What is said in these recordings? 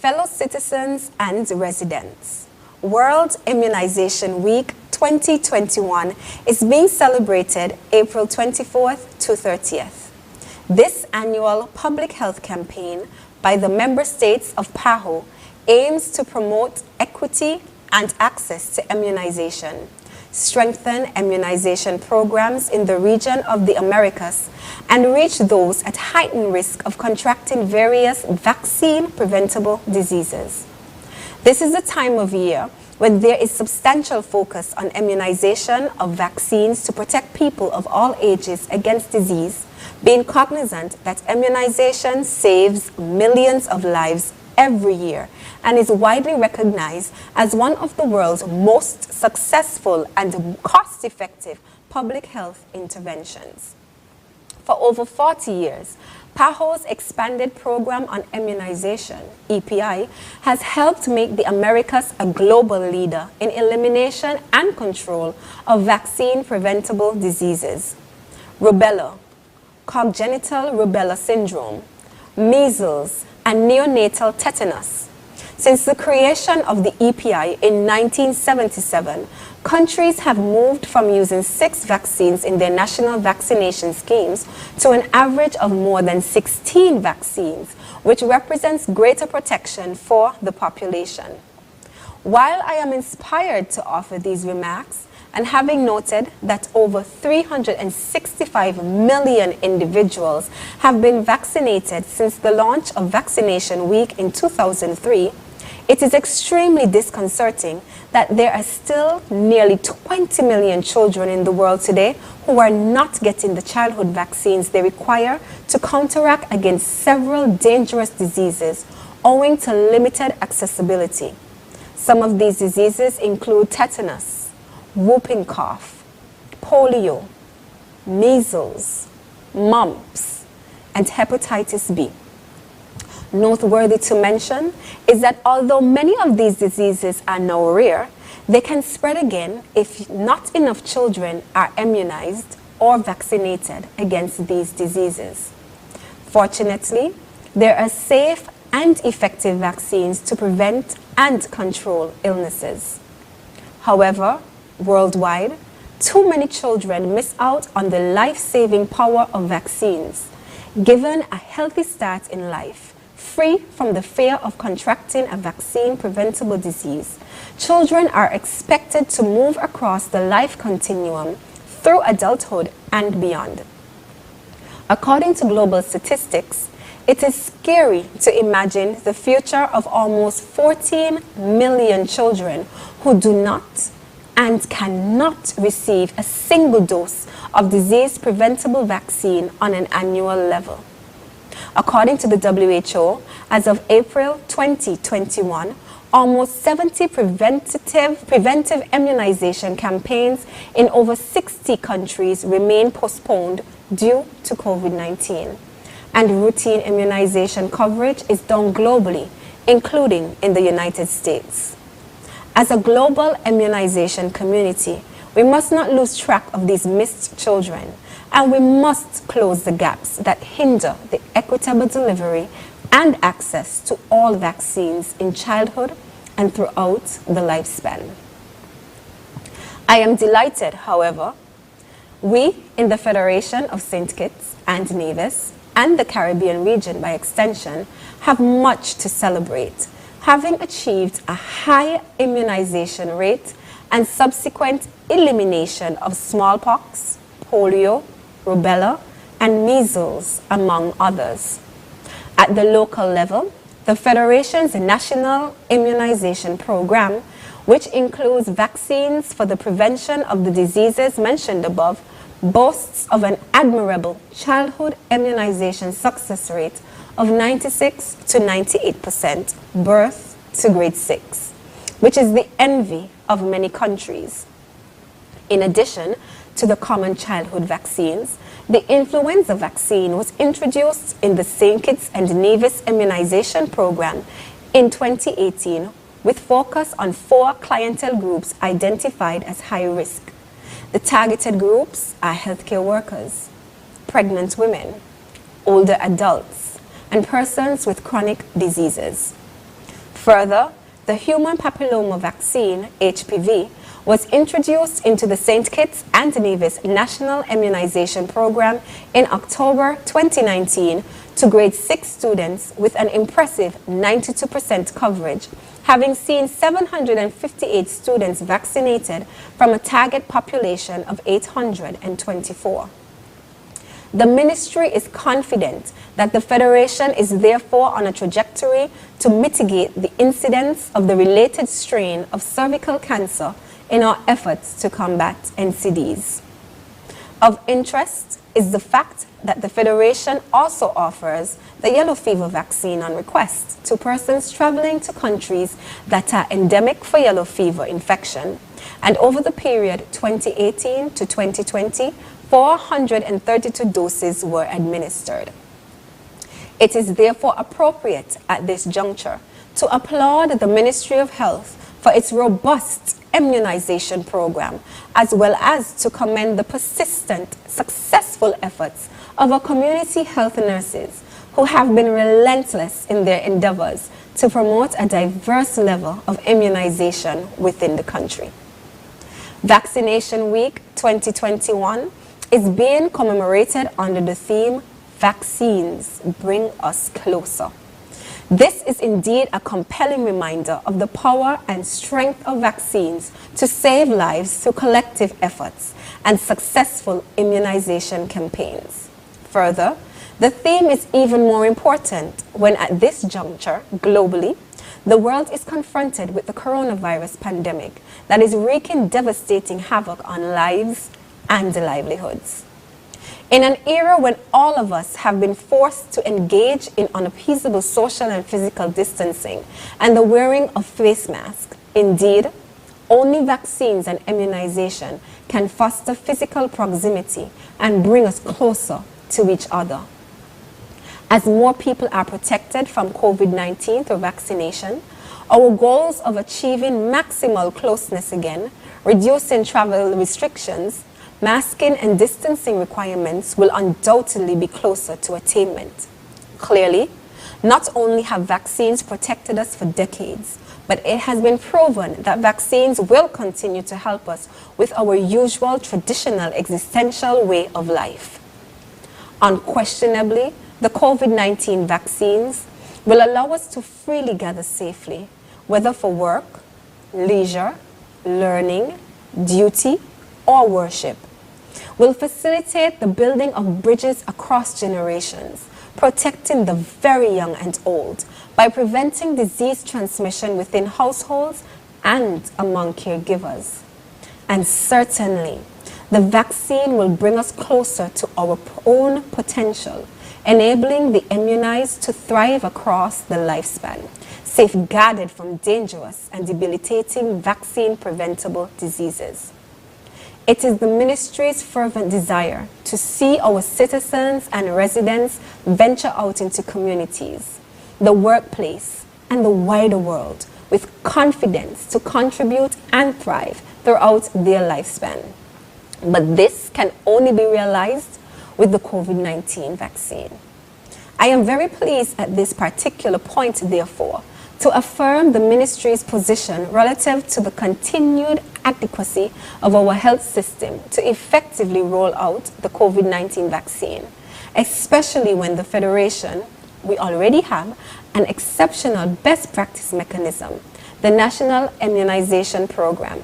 Fellow citizens and residents, World Immunization Week 2021 is being celebrated April 24th to 30th. This annual public health campaign by the member states of PAHO aims to promote equity and access to immunization, strengthen immunization programs in the region of the Americas, and reach those at heightened risk of contracting various vaccine-preventable diseases. This is a time of year when there is substantial focus on immunization of vaccines to protect people of all ages against disease, being cognizant that immunization saves millions of lives every year and is widely recognized as one of the world's most successful and cost-effective public health interventions. For over 40 years, PAHO's expanded program on immunization, EPI, has helped make the Americas a global leader in elimination and control of vaccine-preventable diseases. Rubella, congenital rubella syndrome, measles, and neonatal tetanus. Since the creation of the EPI in 1977, countries have moved from using 6 vaccines in their national vaccination schemes to an average of more than 16 vaccines, which represents greater protection for the population. While I am inspired to offer these remarks, and having noted that over 365 million individuals have been vaccinated since the launch of Vaccination Week in 2003, it is extremely disconcerting that there are still nearly 20 million children in the world today who are not getting the childhood vaccines they require to counteract against several dangerous diseases owing to limited accessibility. Some of these diseases include tetanus, whooping cough, polio, measles, mumps, and hepatitis B. Noteworthy to mention is that although many of these diseases are now rare, they can spread again if not enough children are immunized or vaccinated against these diseases. Fortunately, there are safe and effective vaccines to prevent and control illnesses. However, worldwide, too many children miss out on the life-saving power of vaccines. Given a healthy start in life, free from the fear of contracting a vaccine-preventable disease, children are expected to move across the life continuum through adulthood and beyond. According to global statistics, it is scary to imagine the future of almost 14 million children who do not and cannot receive a single dose of disease-preventable vaccine on an annual level. According to the WHO, as of April 2021, almost 70 preventive immunization campaigns in over 60 countries remain postponed due to COVID-19, and routine immunization coverage is down globally, including in the United States. As a global immunization community, we must not lose track of these missed children, and we must close the gaps that hinder the equitable delivery and access to all vaccines in childhood and throughout the lifespan. I am delighted, however, we in the Federation of St. Kitts and Nevis and the Caribbean region by extension have much to celebrate, having achieved a high immunization rate and subsequent elimination of smallpox, polio, rubella, and measles, among others. At the local level, the Federation's National Immunization Program, which includes vaccines for the prevention of the diseases mentioned above, boasts of an admirable childhood immunization success rate of 96 to 98% birth to grade 6, which is the envy of many countries. In addition to the common childhood vaccines, the influenza vaccine was introduced in the St. Kitts and Nevis immunization program in 2018 with focus on 4 clientele groups identified as high risk. The targeted groups are healthcare workers, pregnant women, older adults, and persons with chronic diseases. Further, the human papilloma vaccine, HPV, was introduced into the St. Kitts and Nevis National Immunization Program in October 2019 to grade 6 students with an impressive 92% coverage, having seen 758 students vaccinated from a target population of 824. The ministry is confident that the Federation is therefore on a trajectory to mitigate the incidence of the related strain of cervical cancer in our efforts to combat NCDs. Of interest is the fact that the Federation also offers the yellow fever vaccine on request to persons traveling to countries that are endemic for yellow fever infection, and over the period 2018 to 2020, 432 doses were administered. It is therefore appropriate at this juncture to applaud the Ministry of Health for its robust immunization program, as well as to commend the persistent, successful efforts of our community health nurses who have been relentless in their endeavors to promote a diverse level of immunization within the country. Vaccination Week 2021 is being commemorated under the theme, Vaccines Bring Us Closer. This is indeed a compelling reminder of the power and strength of vaccines to save lives through collective efforts and successful immunization campaigns. Further, the theme is even more important when at this juncture, globally, the world is confronted with the coronavirus pandemic that is wreaking devastating havoc on lives and livelihoods. In an era when all of us have been forced to engage in unappeasable social and physical distancing and the wearing of face masks, indeed, only vaccines and immunization can foster physical proximity and bring us closer to each other. As more people are protected from COVID-19 through vaccination, our goals of achieving maximal closeness again, reducing travel restrictions, masking and distancing requirements will undoubtedly be closer to attainment. Clearly, not only have vaccines protected us for decades, but it has been proven that vaccines will continue to help us with our usual traditional existential way of life. Unquestionably, the COVID-19 vaccines will allow us to freely gather safely, whether for work, leisure, learning, duty, or worship. Will facilitate the building of bridges across generations, protecting the very young and old by preventing disease transmission within households and among caregivers. And certainly, the vaccine will bring us closer to our own potential, enabling the immunized to thrive across the lifespan, safeguarded from dangerous and debilitating vaccine-preventable diseases. It is the ministry's fervent desire to see our citizens and residents venture out into communities, the workplace, and the wider world with confidence to contribute and thrive throughout their lifespan. But this can only be realized with the COVID-19 vaccine. I am very pleased at this particular point, therefore, to affirm the ministry's position relative to the continued adequacy of our health system to effectively roll out the COVID-19 vaccine, especially when the Federation, we already have an exceptional best practice mechanism, the National Immunization Program.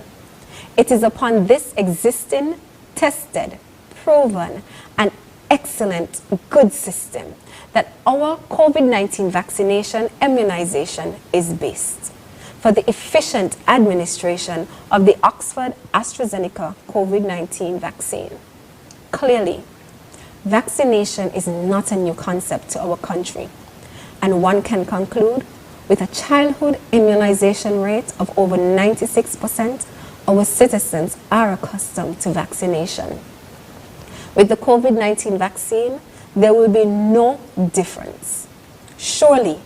It is upon this existing, tested, proven, and excellent good system that our COVID-19 vaccination immunization is based for the efficient administration of the Oxford AstraZeneca COVID-19 vaccine. Clearly, vaccination is not a new concept to our country, and one can conclude with a childhood immunization rate of over 96%, our citizens are accustomed to vaccination. With the COVID-19 vaccine, there will be no difference. Surely,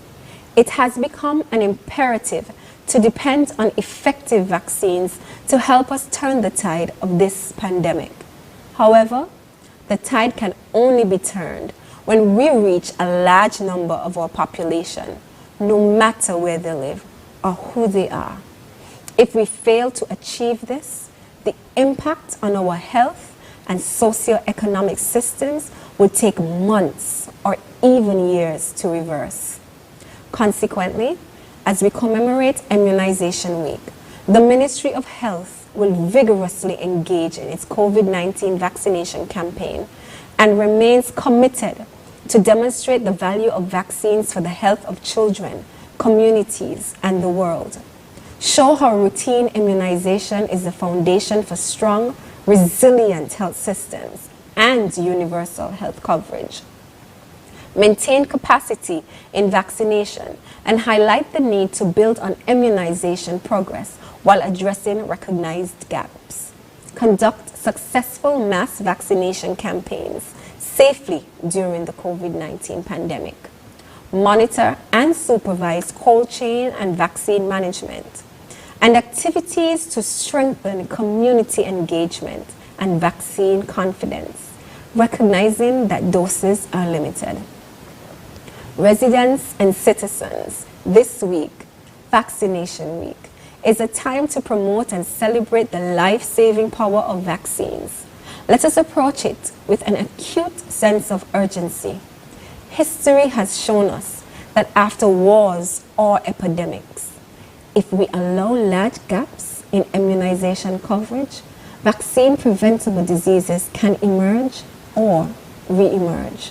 it has become an imperative to depend on effective vaccines to help us turn the tide of this pandemic. However, the tide can only be turned when we reach a large number of our population, no matter where they live, are who they are. If we fail to achieve this, the impact on our health and socio-economic systems will take months or even years to reverse. Consequently, as we commemorate Immunization Week, the Ministry of Health will vigorously engage in its COVID-19 vaccination campaign and remains committed to demonstrate the value of vaccines for the health of children, communities, and the world. Show how routine immunization is the foundation for strong, resilient health systems and universal health coverage. Maintain capacity in vaccination and highlight the need to build on immunization progress while addressing recognized gaps. Conduct successful mass vaccination campaigns safely during the COVID-19 pandemic. Monitor and supervise cold chain and vaccine management, and activities to strengthen community engagement and vaccine confidence, recognizing that doses are limited. Residents and citizens, this week, Vaccination Week, is a time to promote and celebrate the life-saving power of vaccines. Let us approach it with an acute sense of urgency. History has shown us that after wars or epidemics, if we allow large gaps in immunization coverage, vaccine-preventable diseases can emerge or re-emerge.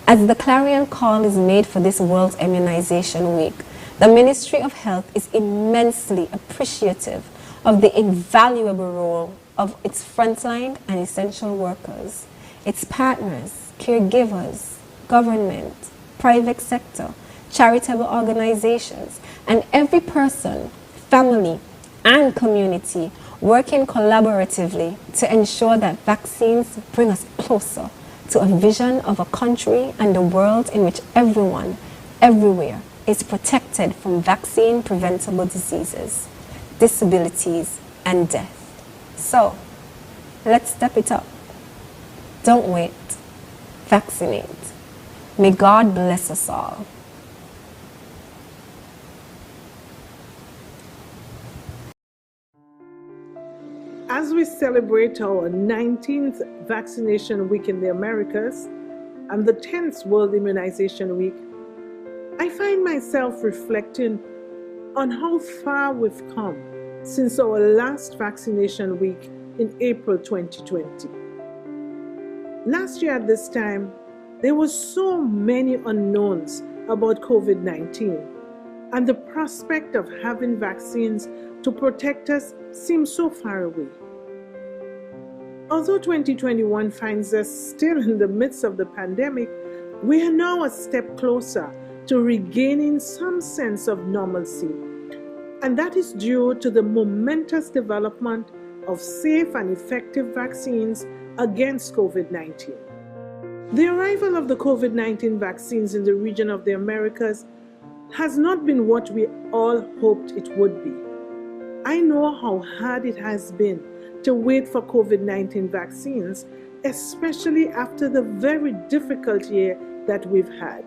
As the clarion call is made for this World Immunization Week, the Ministry of Health is immensely appreciative of the invaluable role of its frontline and essential workers, its partners, caregivers, government, private sector, charitable organizations, and every person, family, and community working collaboratively to ensure that vaccines bring us closer to a vision of a country and a world in which everyone, everywhere, is protected from vaccine-preventable diseases, disabilities, and death. So, let's step it up. Don't wait. Vaccinate. May God bless us all. As we celebrate our 19th Vaccination Week in the Americas and the 10th World Immunization Week, I find myself reflecting on how far we've come since our last Vaccination Week in April 2020. Last year at this time, there were so many unknowns about COVID-19, and the prospect of having vaccines to protect us seems so far away. Although 2021 finds us still in the midst of the pandemic, we are now a step closer to regaining some sense of normalcy, and that is due to the momentous development of safe and effective vaccines against COVID-19. The arrival of the COVID-19 vaccines in the region of the Americas has not been what we all hoped it would be. I know how hard it has been to wait for COVID-19 vaccines, especially after the very difficult year that we've had.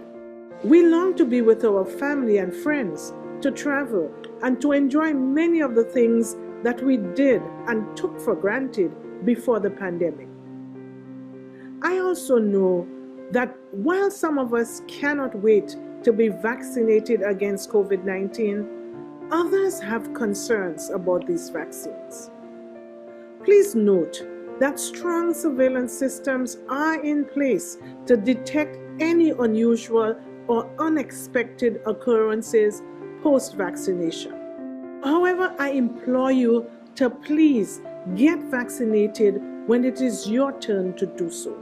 We long to be with our family and friends, to travel, and to enjoy many of the things that we did and took for granted before the pandemic. I also know that while some of us cannot wait to be vaccinated against COVID-19, others have concerns about these vaccines. Please note that strong surveillance systems are in place to detect any unusual or unexpected occurrences post-vaccination. However, I implore you to please get vaccinated when it is your turn to do so.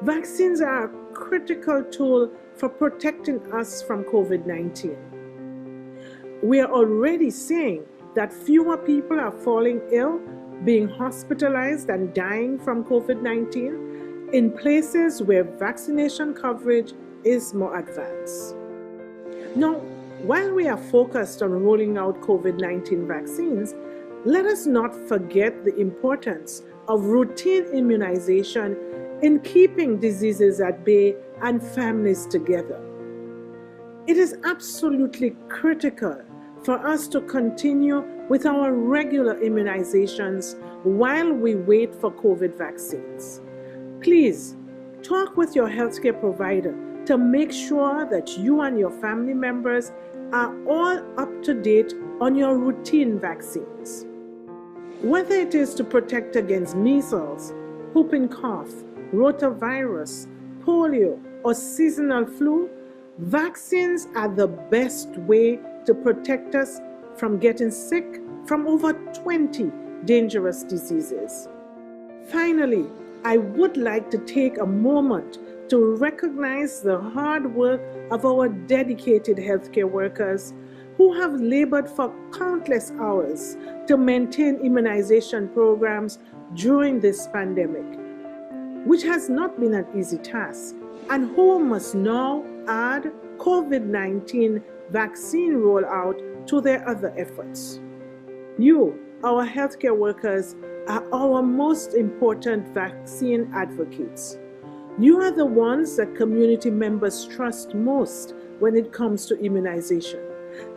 Vaccines are a critical tool for protecting us from COVID-19. We are already seeing that fewer people are falling ill, being hospitalized, and dying from COVID-19 in places where vaccination coverage is more advanced. Now, while we are focused on rolling out COVID-19 vaccines, let us not forget the importance of routine immunization in keeping diseases at bay and families together. It is absolutely critical for us to continue with our regular immunizations while we wait for COVID vaccines. Please talk with your healthcare provider to make sure that you and your family members are all up to date on your routine vaccines. Whether it is to protect against measles, whooping cough, rotavirus, polio, or seasonal flu, vaccines are the best way to protect us from getting sick from over 20 dangerous diseases. Finally, I would like to take a moment to recognize the hard work of our dedicated healthcare workers who have labored for countless hours to maintain immunization programs during this pandemic, which has not been an easy task, and who must now add COVID-19 vaccine rollout to their other efforts. You, our healthcare workers, are our most important vaccine advocates. You are the ones that community members trust most when it comes to immunization.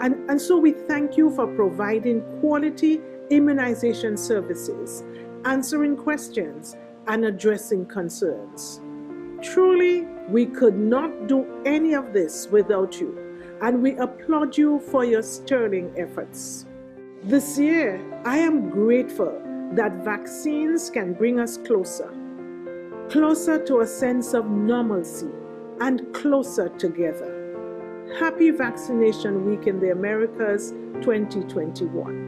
And so we thank you for providing quality immunization services, answering questions, and addressing concerns. Truly, we could not do any of this without you, and we applaud you for your sterling efforts. This year, I am grateful that vaccines can bring us closer to a sense of normalcy and closer together. Happy Vaccination Week in the Americas 2021.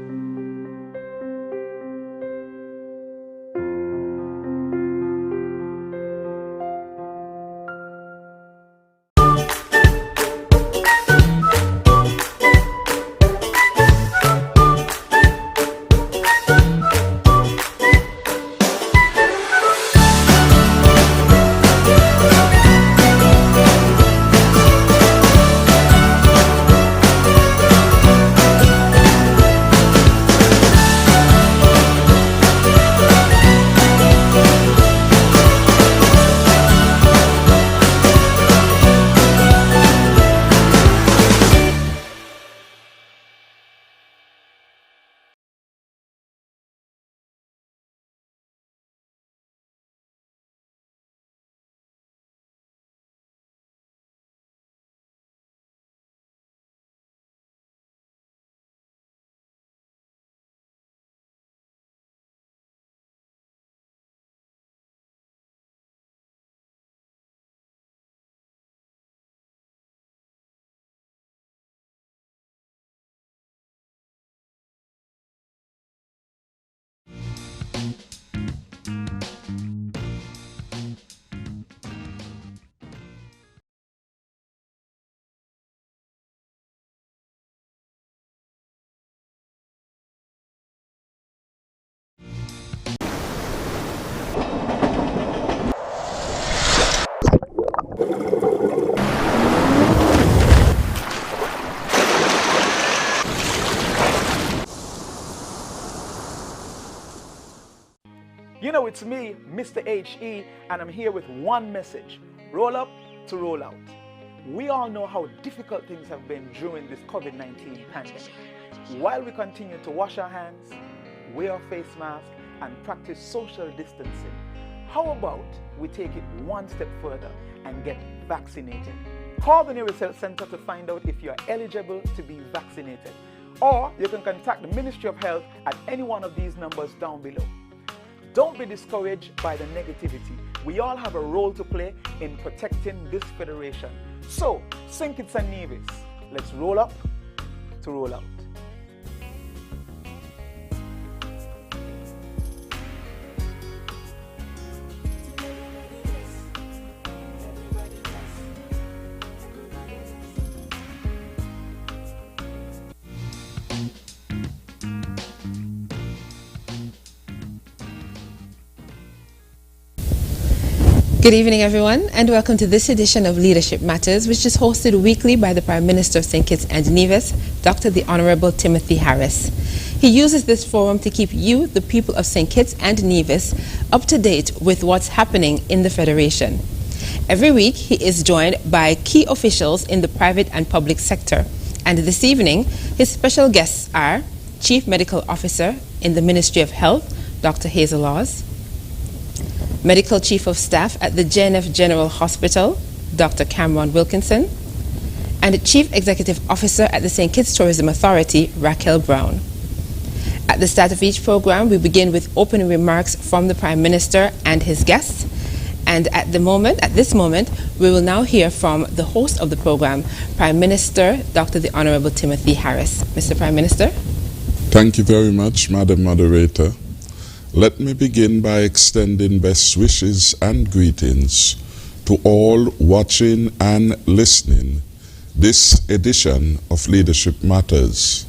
You know, it's me, Mr. HE, and I'm here with one message: roll up to roll out. We all know how difficult things have been during this COVID-19 pandemic. While we continue to wash our hands, wear a face mask, and practice social distancing, how about we take it one step further and get vaccinated? Call the nearest health center to find out if you are eligible to be vaccinated. Or you can contact the Ministry of Health at any one of these numbers down below. Don't be discouraged by the negativity. We all have a role to play in protecting this federation. So, St. Kitts and Nevis, let's roll up to roll out. Good evening, everyone, and welcome to this edition of Leadership Matters, which is hosted weekly by the Prime Minister of St. Kitts and Nevis, Dr. the Honorable Timothy Harris. He uses this forum to keep you, the people of St. Kitts and Nevis, up to date with what's happening in the Federation. Every week, he is joined by key officials in the private and public sector, And this evening, his special guests are Chief Medical Officer in the Ministry of Health, Dr. Hazel Laws, Medical Chief of Staff at the JNF General Hospital, Dr. Cameron Wilkinson, and Chief Executive Officer at the St. Kitts Tourism Authority, Raquel Brown. At the start of each program, we begin with opening remarks from the Prime Minister and his guests. And at this moment, we will now hear from the host of the program, Prime Minister Dr. the Honorable Timothy Harris. Mr. Prime Minister. Thank you very much, Madam Moderator. Let me begin by extending best wishes and greetings to all watching and listening this edition of Leadership Matters.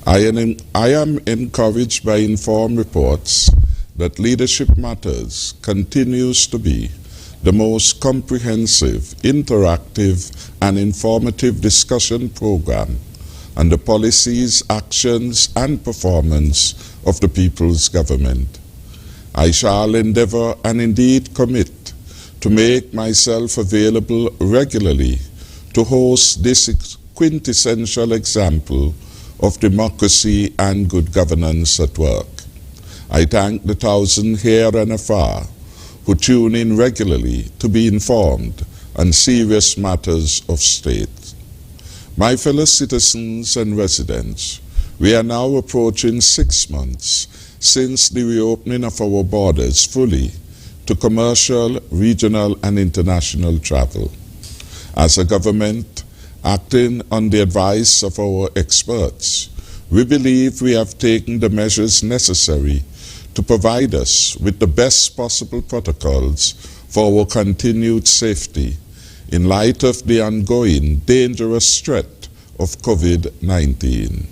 I am encouraged by informed reports that Leadership Matters continues to be the most comprehensive, interactive, and informative discussion program on the policies, actions, and performance of the People's Government. I shall endeavor and indeed commit to make myself available regularly to host this quintessential example of democracy and good governance at work. I thank the thousands here and afar who tune in regularly to be informed on serious matters of state. My fellow citizens and residents, we are now approaching 6 months since the reopening of our borders fully to commercial, regional, and international travel. As a government, acting on the advice of our experts, we believe we have taken the measures necessary to provide us with the best possible protocols for our continued safety in light of the ongoing dangerous threat of COVID-19.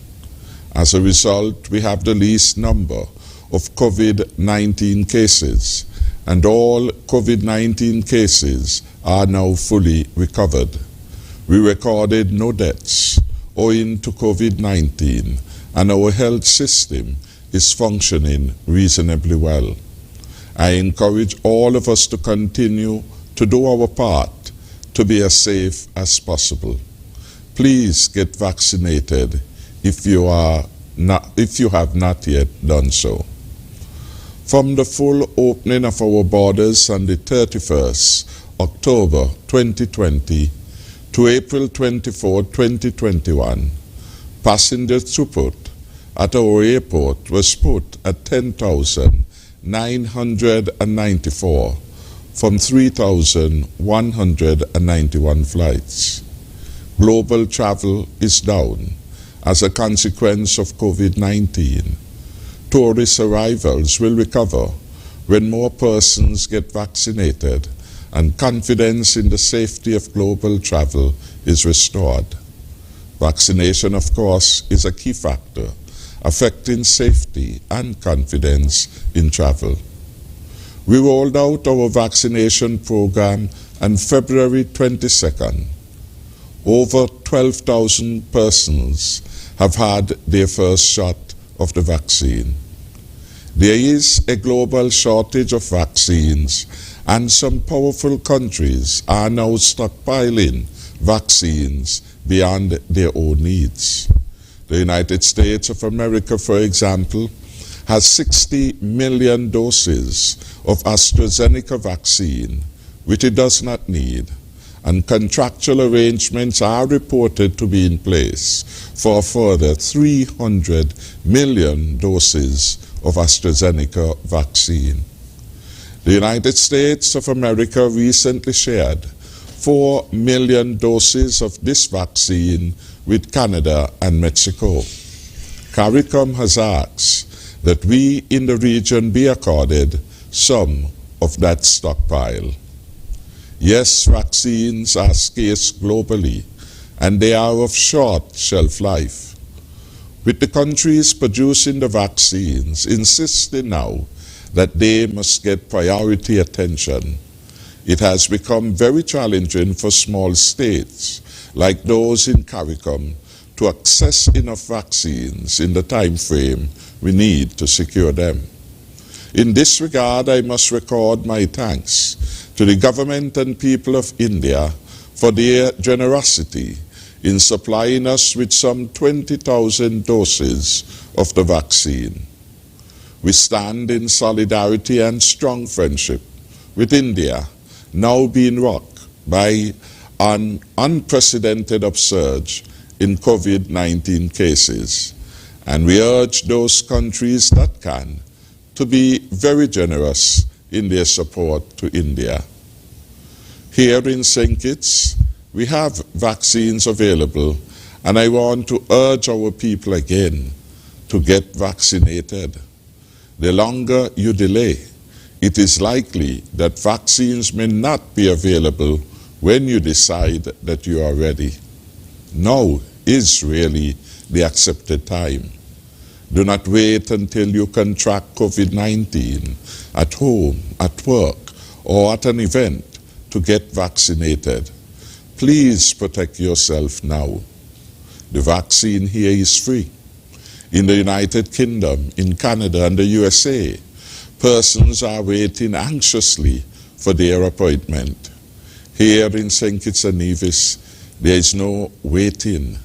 As a result, we have the least number of COVID-19 cases, and all COVID-19 cases are now fully recovered. We recorded no deaths owing to COVID-19, and our health system is functioning reasonably well. I encourage all of us to continue to do our part to be as safe as possible. Please get vaccinated if you have not yet done so. From the full opening of our borders on the 31st October 2020 to April 24, 2021, passenger throughput at our airport was put at 10,994 from 3,191 flights. Global travel is down as a consequence of COVID-19. Tourist arrivals will recover when more persons get vaccinated and confidence in the safety of global travel is restored. Vaccination, of course, is a key factor affecting safety and confidence in travel. We rolled out our vaccination program on February 22nd. Over 12,000 persons have had their first shot of the vaccine. There is a global shortage of vaccines, and some powerful countries are now stockpiling vaccines beyond their own needs. The United States of America, for example, has 60 million doses of AstraZeneca vaccine, which it does not need, and contractual arrangements are reported to be in place for a further 300 million doses of AstraZeneca vaccine. The United States of America recently shared 4 million doses of this vaccine with Canada and Mexico. CARICOM has asked that we in the region be accorded some of that stockpile. Yes, vaccines are scarce globally, and they are of short shelf life. With the countries producing the vaccines insisting now that they must get priority attention, it has become very challenging for small states like those in CARICOM to access enough vaccines in the time frame we need to secure them. In this regard, I must record my thanks to the government and people of India for their generosity in supplying us with some 20,000 doses of the vaccine. We stand in solidarity and strong friendship with India, now being rocked by an unprecedented upsurge in COVID-19 cases. And we urge those countries that can to be very generous in their support to India. Here in St. Kitts, we have vaccines available, and I want to urge our people again to get vaccinated. The longer you delay, it is likely that vaccines may not be available when you decide that you are ready. Now is really the accepted time. Do not wait until you contract COVID-19 at home, at work, or at an event to get vaccinated. Please protect yourself now. The vaccine here is free. In the United Kingdom, in Canada, and the USA, persons are waiting anxiously for their appointment. Here in St. Kitts and Nevis, there is no waiting.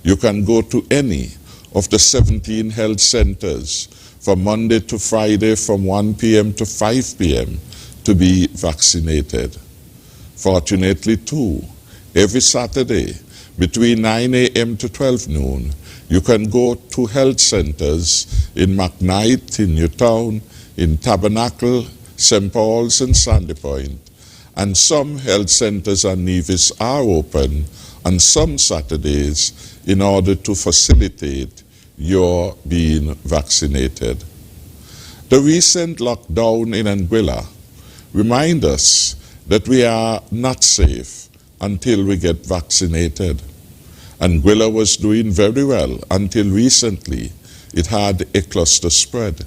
You can go to any of the 17 health centers from Monday to Friday from 1 p.m. to 5 p.m. to be vaccinated. Fortunately, too, every Saturday between 9 a.m. to 12 noon, you can go to health centers in McKnight, in Newtown, in Tabernacle, St. Paul's, and Sandy Point. And some health centers and Nevis are open on some Saturdays in order to facilitate your being vaccinated. The recent lockdown in Anguilla reminds us that we are not safe until we get vaccinated. Anguilla was doing very well until recently it had a cluster spread.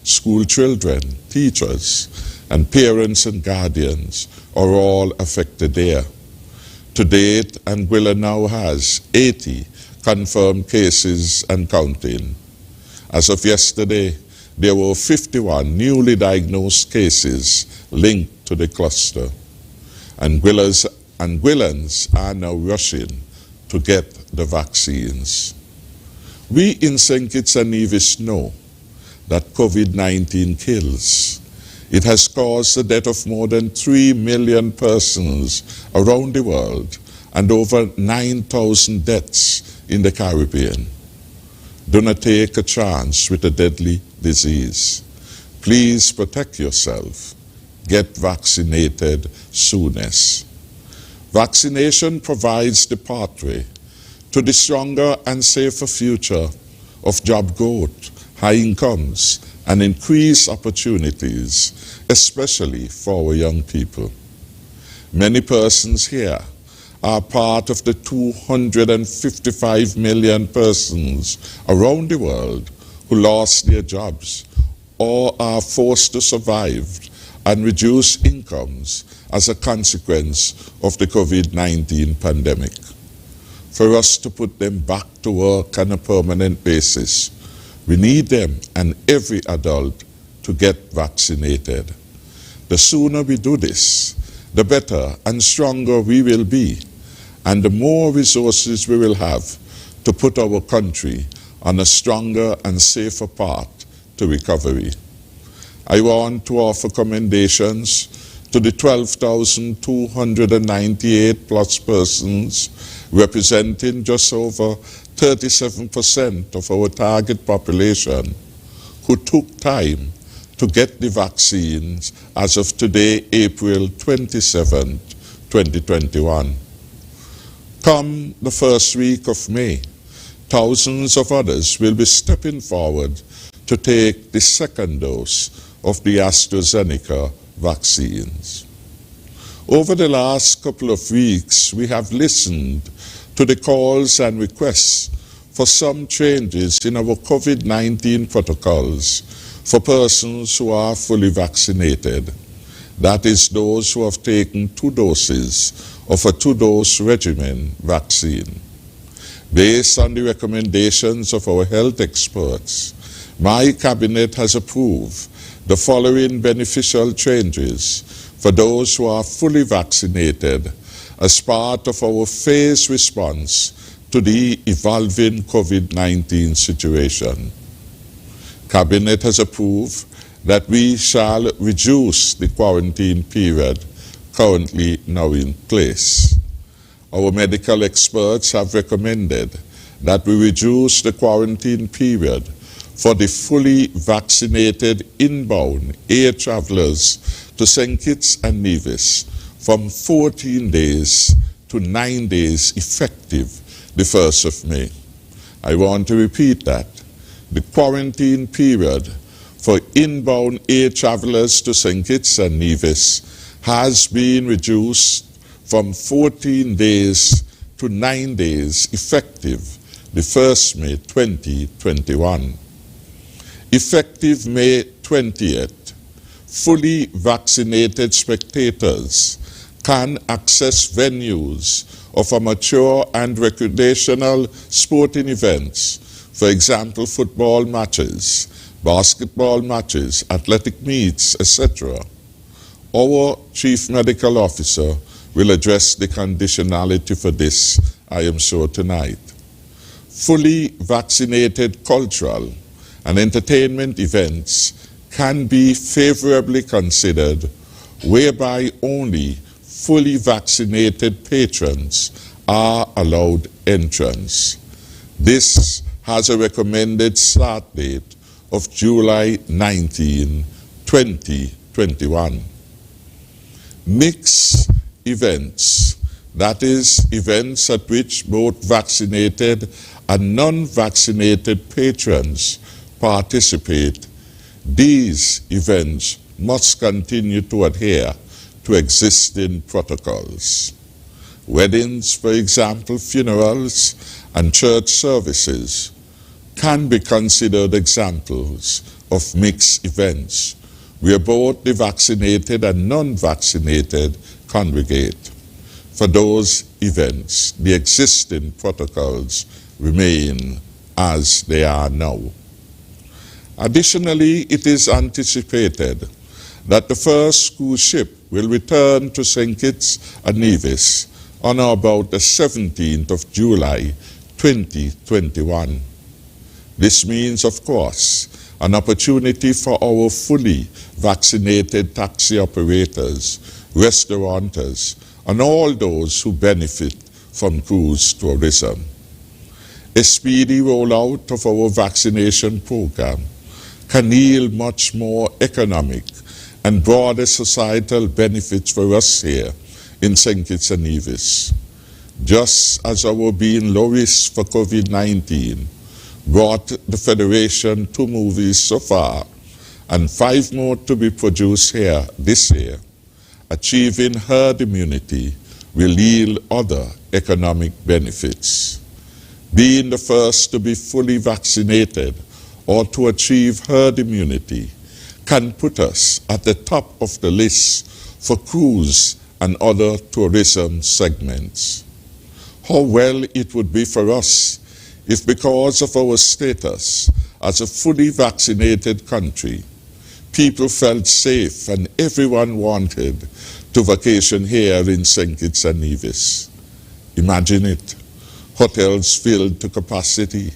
School children, teachers, and parents and guardians are all affected there. To date, Anguilla now has 80 confirmed cases and counting. As of yesterday, there were 51 newly diagnosed cases linked to the cluster. Anguillans are now rushing to get the vaccines. We in St. Kitts and Nevis know that COVID-19 kills. It has caused the death of more than 3 million persons around the world and over 9,000 deaths in the Caribbean. Do not take a chance with a deadly disease. Please protect yourself. Get vaccinated soonest. Vaccination provides the pathway to the stronger and safer future of job growth, high incomes, and increased opportunities, especially for our young people. Many persons here are part of the 255 million persons around the world who lost their jobs or are forced to survive and reduce incomes as a consequence of the COVID-19 pandemic. For us to put them back to work on a permanent basis, we need them and every adult to get vaccinated. The sooner we do this, the better and stronger we will be, and the more resources we will have to put our country on a stronger and safer path to recovery. I want to offer commendations to the 12,298 plus persons representing just over 37% of our target population who took time to get the vaccines as of today, April 27, 2021. Come the first week of May, thousands of others will be stepping forward to take the second dose of the AstraZeneca vaccines. Over the last couple of weeks, we have listened to the calls and requests for some changes in our COVID-19 protocols for persons who are fully vaccinated. That is, those who have taken 2 doses of a 2-dose regimen vaccine. Based on the recommendations of our health experts, my cabinet has approved the following beneficial changes for those who are fully vaccinated as part of our phased response to the evolving COVID-19 situation. Cabinet has approved that we shall reduce the quarantine period currently now in place. Our medical experts have recommended that we reduce the quarantine period for the fully vaccinated inbound air travelers to St. Kitts and Nevis from 14 days to 9 days effective the 1st of May. I want to repeat that. The quarantine period for inbound air travelers to St. Kitts and Nevis has been reduced from 14 days to 9 days effective the 1st May 2021. Effective May 20th, fully vaccinated spectators can access venues of amateur and recreational sporting events, for example, football matches, basketball matches, athletic meets, etc. Our Chief Medical Officer will address the conditionality for this, I am sure, tonight. Fully vaccinated cultural and entertainment events can be favorably considered whereby only fully vaccinated patrons are allowed entrance. This has a recommended start date of July 19, 2021. Mixed events, that is, events at which both vaccinated and non-vaccinated patrons participate, these events must continue to adhere to existing protocols. Weddings, for example, funerals, and church services can be considered examples of mixed events where both the vaccinated and non-vaccinated congregate. For those events, the existing protocols remain as they are now. Additionally, it is anticipated that the first cruise ship will return to St. Kitts and Nevis on or about the 17th of July 2021. This means, of course, an opportunity for our fully vaccinated taxi operators, restaurateurs, and all those who benefit from cruise tourism. A speedy rollout of our vaccination program can yield much more economic and broader societal benefits for us here in St. Kitts and Nevis. Just as our being low risk for COVID-19 brought the Federation 2 movies so far, and 5 more to be produced here this year, achieving herd immunity will yield other economic benefits. Being the first to be fully vaccinated or to achieve herd immunity can put us at the top of the list for cruise and other tourism segments. How well it would be for us if, because of our status as a fully vaccinated country, people felt safe and everyone wanted to vacation here in St. Kitts and Nevis. Imagine it. Hotels filled to capacity.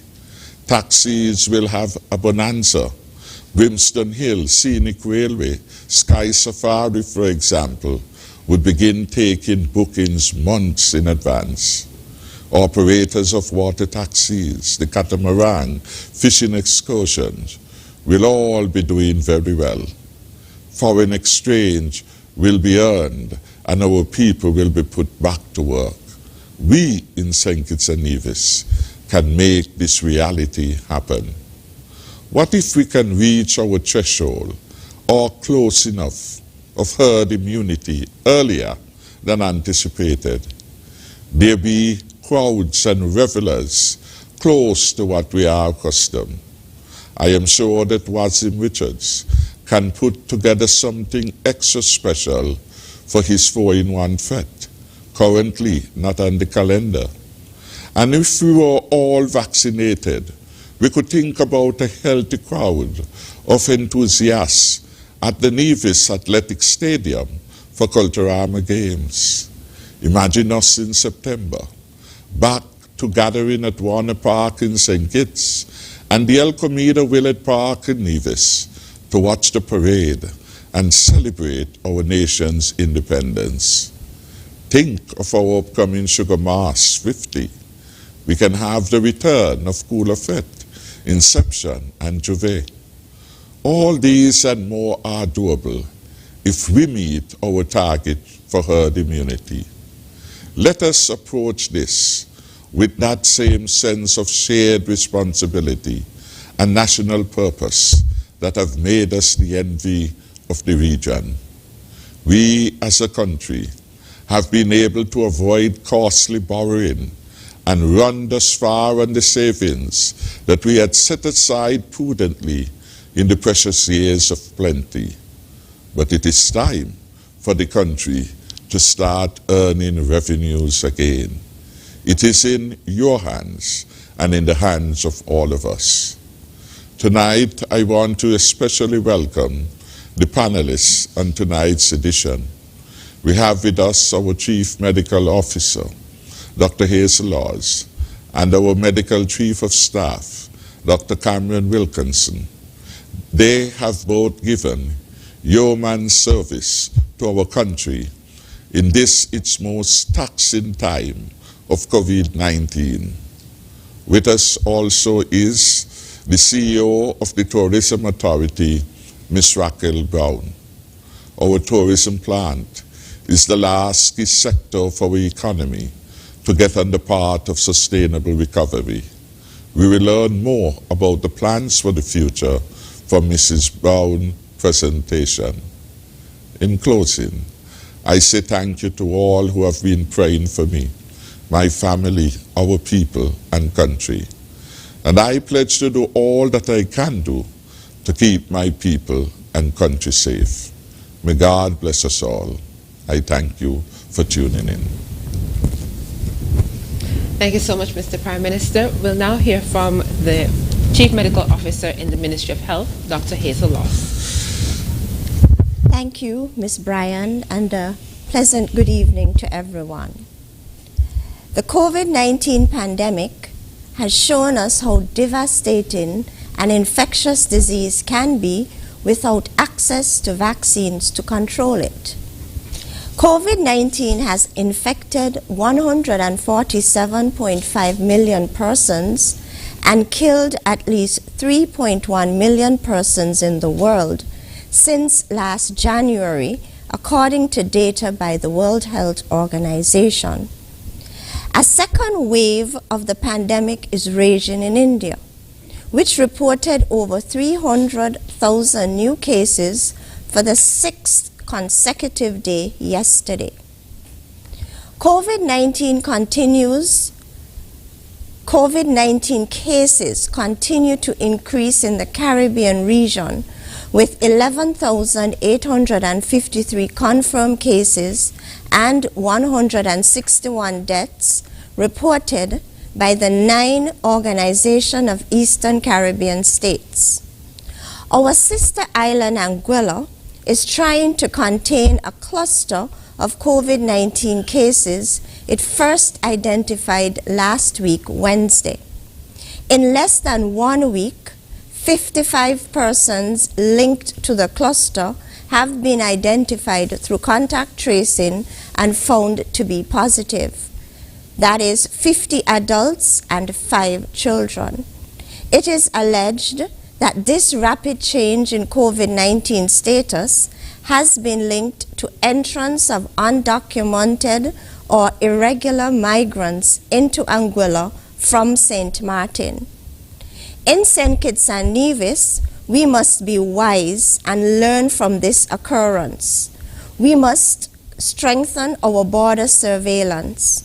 Taxis will have a bonanza. Brimstone Hill Scenic Railway, Sky Safari, for example, would begin taking bookings months in advance. Operators of water taxis, the catamaran, fishing excursions will all be doing very well. Foreign exchange will be earned and our people will be put back to work. We in St. Kitts and Nevis can make this reality happen. What if we can reach our threshold or close enough of herd immunity earlier than anticipated? There be crowds and revelers close to what we are accustomed. I am sure that Wasim Richards can put together something extra special for his 4-in-1 fete, currently not on the calendar. And if we were all vaccinated, we could think about a healthy crowd of enthusiasts at the Nevis Athletic Stadium for Culturama Games. Imagine us in September, back to gathering at Warner Park in St. Kitts and the El Comida Willard Park in Nevis to watch the parade and celebrate our nation's independence. Think of our upcoming Sugar Mass 50. We can have the return of Cooler Fete, Inception, and Juve. All these and more are doable if we meet our target for herd immunity. Let us approach this with that same sense of shared responsibility and national purpose that have made us the envy of the region. We as a country have been able to avoid costly borrowing and run thus far on the savings that we had set aside prudently in the precious years of plenty. But it is time for the country to start earning revenues again. It is in your hands and in the hands of all of us. Tonight, I want to especially welcome the panelists on tonight's edition. We have with us our Chief Medical Officer, Dr. Hazel Laws, and our Medical Chief of Staff, Dr. Cameron Wilkinson. They have both given yeoman's service to our country in this its most taxing time of COVID-19. With us also is the CEO of the Tourism Authority, Ms. Raquel Brown. Our tourism plant is the last key sector of our economy to get on the path of sustainable recovery. We will learn more about the plans for the future from Mrs. Brown's presentation. In closing, I say thank you to all who have been praying for me, my family, our people, and country. And I pledge to do all that I can do to keep my people and country safe. May God bless us all. I thank you for tuning in. Thank you so much, Mr. Prime Minister. We'll now hear from the Chief Medical Officer in the Ministry of Health, Dr. Hazel Laws. Thank you, Ms. Bryan, and a pleasant good evening to everyone. The COVID-19 pandemic has shown us how devastating an infectious disease can be without access to vaccines to control it. COVID-19 has infected 147.5 million persons and killed at least 3.1 million persons in the world since last January, according to data by the World Health Organization. A second wave of the pandemic is raging in India, which reported over 300,000 new cases for the 6th consecutive day yesterday. COVID-19 cases continue to increase in the Caribbean region, with 11,853 confirmed cases and 161 deaths reported by the 9 Organization of Eastern Caribbean States. Our sister island, Anguilla, is trying to contain a cluster of COVID-19 cases it first identified last week, Wednesday. In less than 1 week, 55 persons linked to the cluster have been identified through contact tracing and found to be positive. That is 50 adults and 5 children. It is alleged that this rapid change in COVID-19 status has been linked to entrance of undocumented or irregular migrants into Anguilla from St. Martin. In St. Kitts and Nevis, we must be wise and learn from this occurrence. We must strengthen our border surveillance.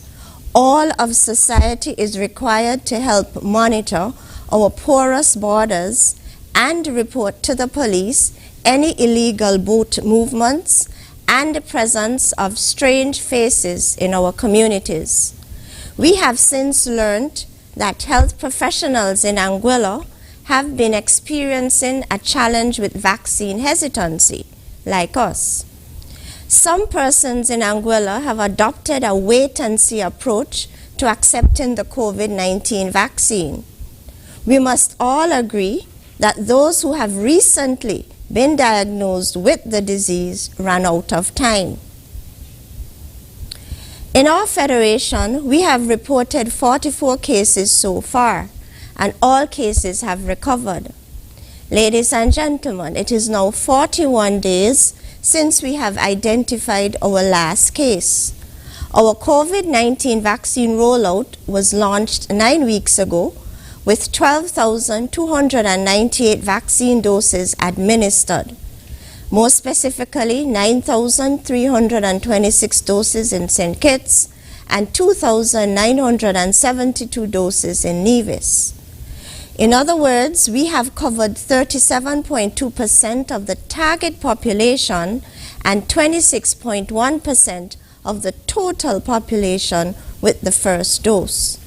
All of society is required to help monitor our porous borders and report to the police any illegal boat movements and the presence of strange faces in our communities. We have since learned that health professionals in Anguilla have been experiencing a challenge with vaccine hesitancy, like us. Some persons in Anguilla have adopted a wait-and-see approach to accepting the COVID-19 vaccine. We must all agree that those who have recently been diagnosed with the disease ran out of time. In our federation, we have reported 44 cases so far, and all cases have recovered. Ladies and gentlemen, it is now 41 days since we have identified our last case. Our COVID-19 vaccine rollout was launched 9 weeks ago with 12,298 vaccine doses administered. More specifically, 9,326 doses in St. Kitts and 2,972 doses in Nevis. In other words, we have covered 37.2% of the target population and 26.1% of the total population with the first dose.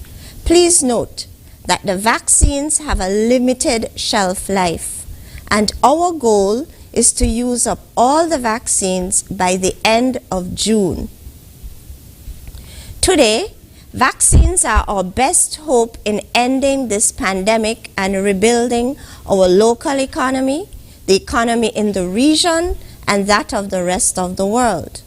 Please note that the vaccines have a limited shelf life, and our goal is to use up all the vaccines by the end of June. Today, vaccines are our best hope in ending this pandemic and rebuilding our local economy, the economy in the region, and that of the rest of the world.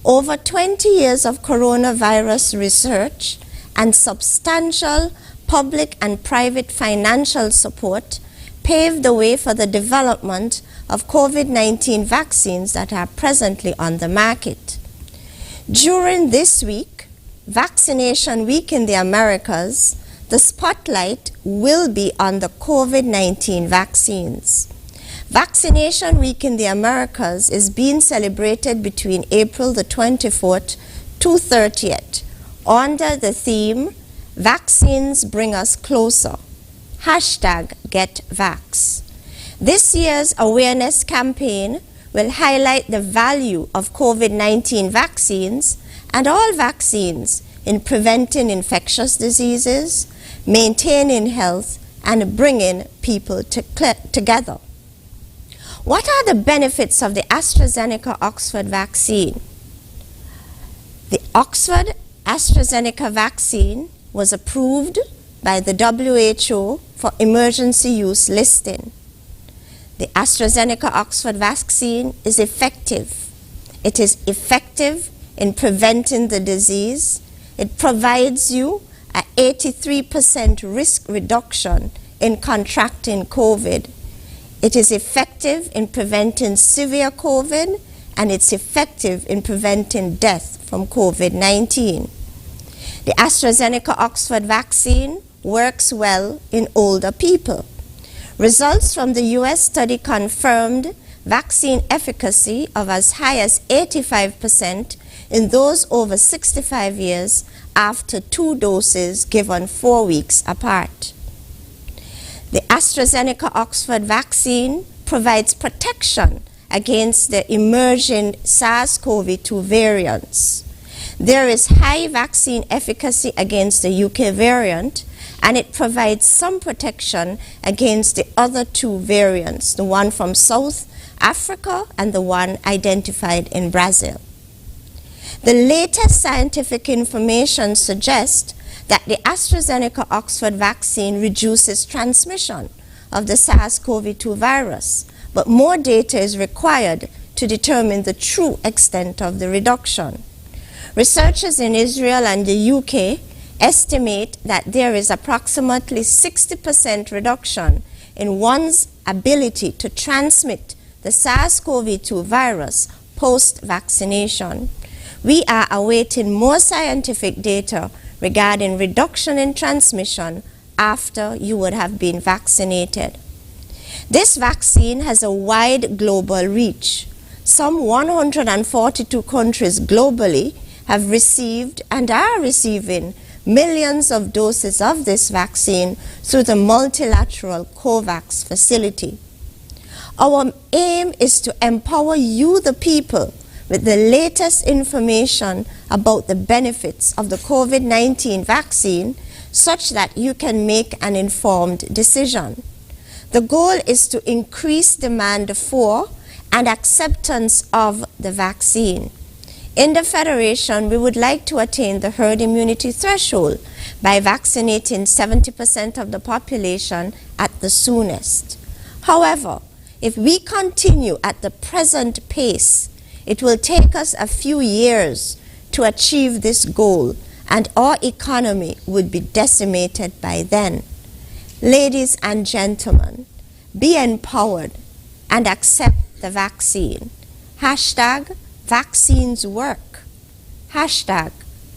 Over 20 years of coronavirus research and substantial public and private financial support paved the way for the development of COVID-19 vaccines that are presently on the market. During this week, Vaccination Week in the Americas, the spotlight will be on the COVID-19 vaccines. Vaccination Week in the Americas is being celebrated between April the 24th to 30th under the theme, Vaccines Bring Us Closer, #GetVax. This year's awareness campaign will highlight the value of COVID-19 vaccines and all vaccines in preventing infectious diseases, maintaining health, and bringing people together. What are the benefits of the AstraZeneca-Oxford vaccine? The Oxford-AstraZeneca vaccine was approved by the WHO for emergency use listing. The AstraZeneca-Oxford vaccine is effective. It is effective in preventing the disease. It provides you an 83% risk reduction in contracting COVID. It is effective in preventing severe COVID, and it's effective in preventing death from COVID-19. The AstraZeneca-Oxford vaccine works well in older people. Results from the US study confirmed vaccine efficacy of as high as 85% in those over 65 years after 2 doses given 4 weeks apart. The AstraZeneca-Oxford vaccine provides protection against the emerging SARS-CoV-2 variants. There is high vaccine efficacy against the UK variant, and it provides some protection against the other 2 variants, the one from South Africa and the one identified in Brazil. The latest scientific information suggests that the AstraZeneca-Oxford vaccine reduces transmission of the SARS-CoV-2 virus, but more data is required to determine the true extent of the reduction. Researchers in Israel and the UK estimate that there is approximately 60% reduction in one's ability to transmit the SARS-CoV-2 virus post-vaccination. We are awaiting more scientific data regarding reduction in transmission after you would have been vaccinated. This vaccine has a wide global reach. Some 142 countries globally have received and are receiving millions of doses of this vaccine through the multilateral COVAX facility. Our aim is to empower you, the people, with the latest information about the benefits of the COVID-19 vaccine such that you can make an informed decision. The goal is to increase demand for and acceptance of the vaccine. In the Federation, we would like to attain the herd immunity threshold by vaccinating 70% of the population at the soonest. However, if we continue at the present pace, it will take us a few years to achieve this goal, and our economy would be decimated by then. Ladies and gentlemen, be empowered and accept the vaccine. Hashtag vaccines work. Hashtag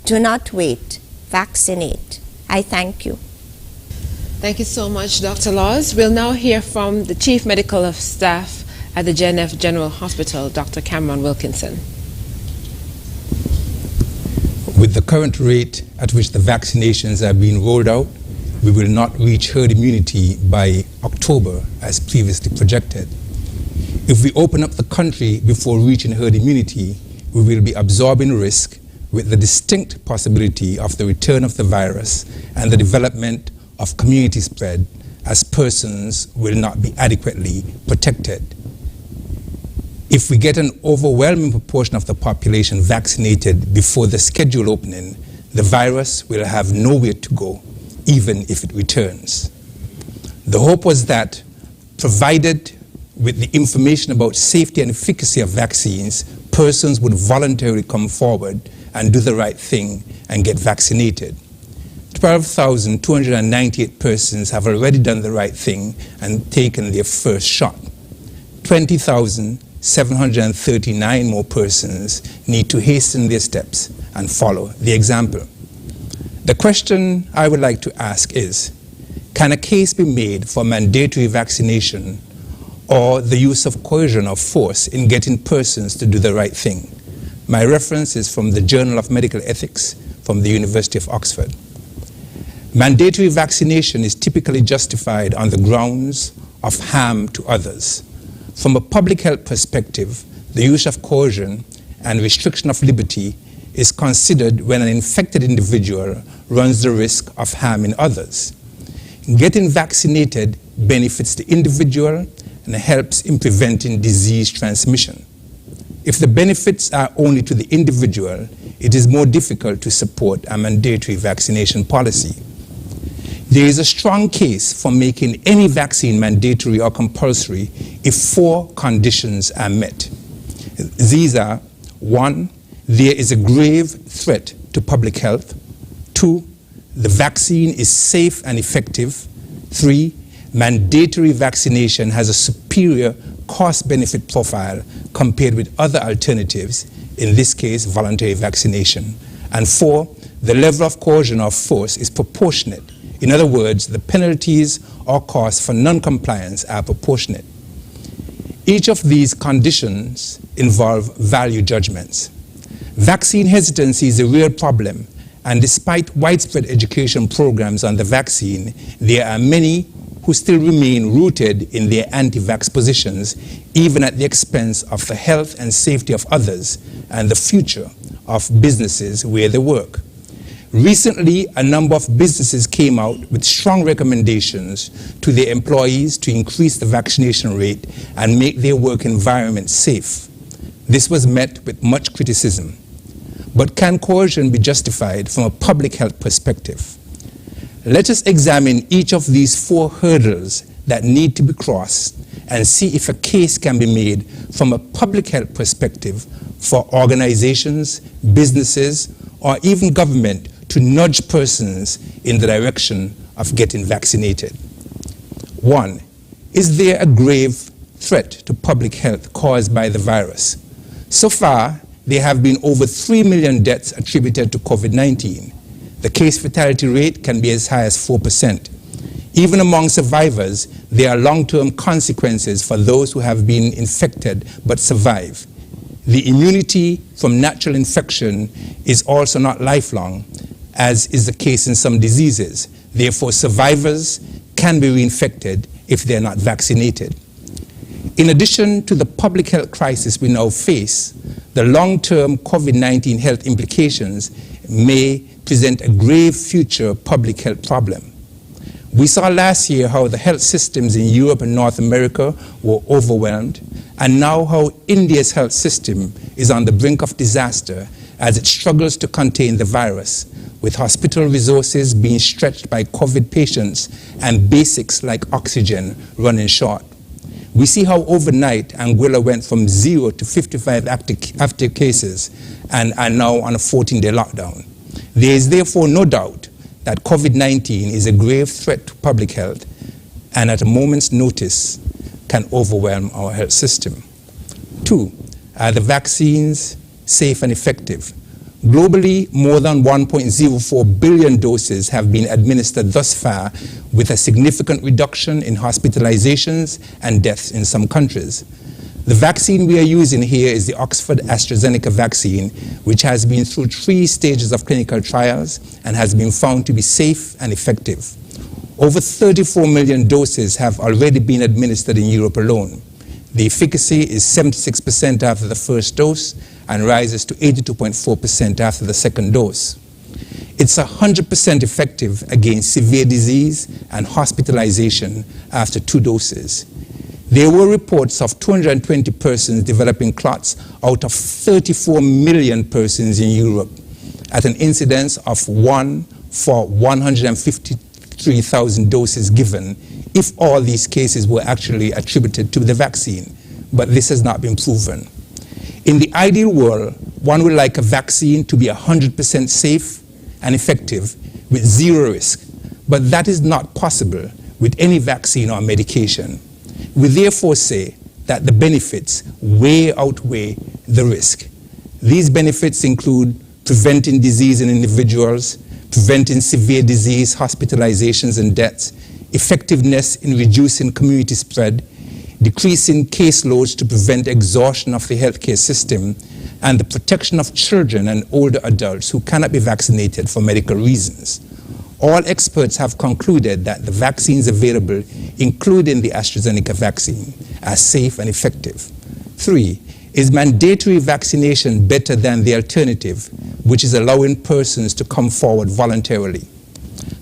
do not wait, vaccinate. I thank you. Thank you so much, Dr. Laws. We'll now hear from the Chief Medical Staff at the JNF General Hospital, Dr. Cameron Wilkinson. With the current rate at which the vaccinations are being rolled out, we will not reach herd immunity by October as previously projected. If we open up the country before reaching herd immunity, we will be absorbing risk with the distinct possibility of the return of the virus and the development of community spread, as persons will not be adequately protected. If we get an overwhelming proportion of the population vaccinated before the scheduled opening, the virus will have nowhere to go, even if it returns. The hope was that, provided with the information about safety and efficacy of vaccines, persons would voluntarily come forward and do the right thing and get vaccinated. 12,298 persons have already done the right thing and taken their first shot. 20,739 more persons need to hasten their steps and follow the example. The question I would like to ask is, can a case be made for mandatory vaccination or the use of coercion or force in getting persons to do the right thing? My reference is from the Journal of Medical Ethics from the University of Oxford. Mandatory vaccination is typically justified on the grounds of harm to others. From a public health perspective, the use of coercion and restriction of liberty is considered when an infected individual runs the risk of harming others. Getting vaccinated benefits the individual and helps in preventing disease transmission. If the benefits are only to the individual, it is more difficult to support a mandatory vaccination policy. There is a strong case for making any vaccine mandatory or compulsory if 4 conditions are met. These are: 1, there is a grave threat to public health; 2, the vaccine is safe and effective; 3, mandatory vaccination has a superior cost-benefit profile compared with other alternatives, in this case, voluntary vaccination; and 4, the level of coercion or force is proportionate. In other words, the penalties or costs for non-compliance are proportionate. Each of these conditions involve value judgments. Vaccine hesitancy is a real problem, and despite widespread education programs on the vaccine, there are many who still remain rooted in their anti-vax positions, even at the expense of the health and safety of others and the future of businesses where they work. Recently, a number of businesses came out with strong recommendations to their employees to increase the vaccination rate and make their work environment safe. This was met with much criticism. But can coercion be justified from a public health perspective? Let us examine each of these 4 hurdles that need to be crossed and see if a case can be made from a public health perspective for organizations, businesses, or even government to nudge persons in the direction of getting vaccinated. 1, is there a grave threat to public health caused by the virus? So far, there have been over 3 million deaths attributed to COVID-19. The case fatality rate can be as high as 4%. Even among survivors, there are long-term consequences for those who have been infected but survive. The immunity from natural infection is also not lifelong, as is the case in some diseases. Therefore, survivors can be reinfected if they're not vaccinated. In addition to the public health crisis we now face, the long-term COVID-19 health implications may present a grave future public health problem. We saw last year how the health systems in Europe and North America were overwhelmed, and now how India's health system is on the brink of disaster as it struggles to contain the virus, with hospital resources being stretched by COVID patients and basics like oxygen running short. We see how overnight Anguilla went from 0 to 55 active cases and are now on a 14-day lockdown. There is therefore no doubt that COVID-19 is a grave threat to public health and at a moment's notice can overwhelm our health system. 2, are the vaccines safe and effective? Globally, more than 1.04 billion doses have been administered thus far, with a significant reduction in hospitalizations and deaths in some countries. The vaccine we are using here is the Oxford AstraZeneca vaccine, which has been through 3 stages of clinical trials and has been found to be safe and effective. Over 34 million doses have already been administered in Europe alone. The efficacy is 76% after the first dose and rises to 82.4% after the second dose. It's 100% effective against severe disease and hospitalization after 2 doses. There were reports of 220 persons developing clots out of 34 million persons in Europe, at an incidence of 1 for 153,000 doses given, if all these cases were actually attributed to the vaccine, but this has not been proven. In the ideal world, one would like a vaccine to be 100% safe and effective with 0 risk, but that is not possible with any vaccine or medication. We therefore say that the benefits way outweigh the risk. These benefits include preventing disease in individuals, preventing severe disease, hospitalizations and deaths, effectiveness in reducing community spread, decreasing caseloads to prevent exhaustion of the healthcare system, and the protection of children and older adults who cannot be vaccinated for medical reasons. All experts have concluded that the vaccines available, including the AstraZeneca vaccine, are safe and effective. 3, is mandatory vaccination better than the alternative, which is allowing persons to come forward voluntarily?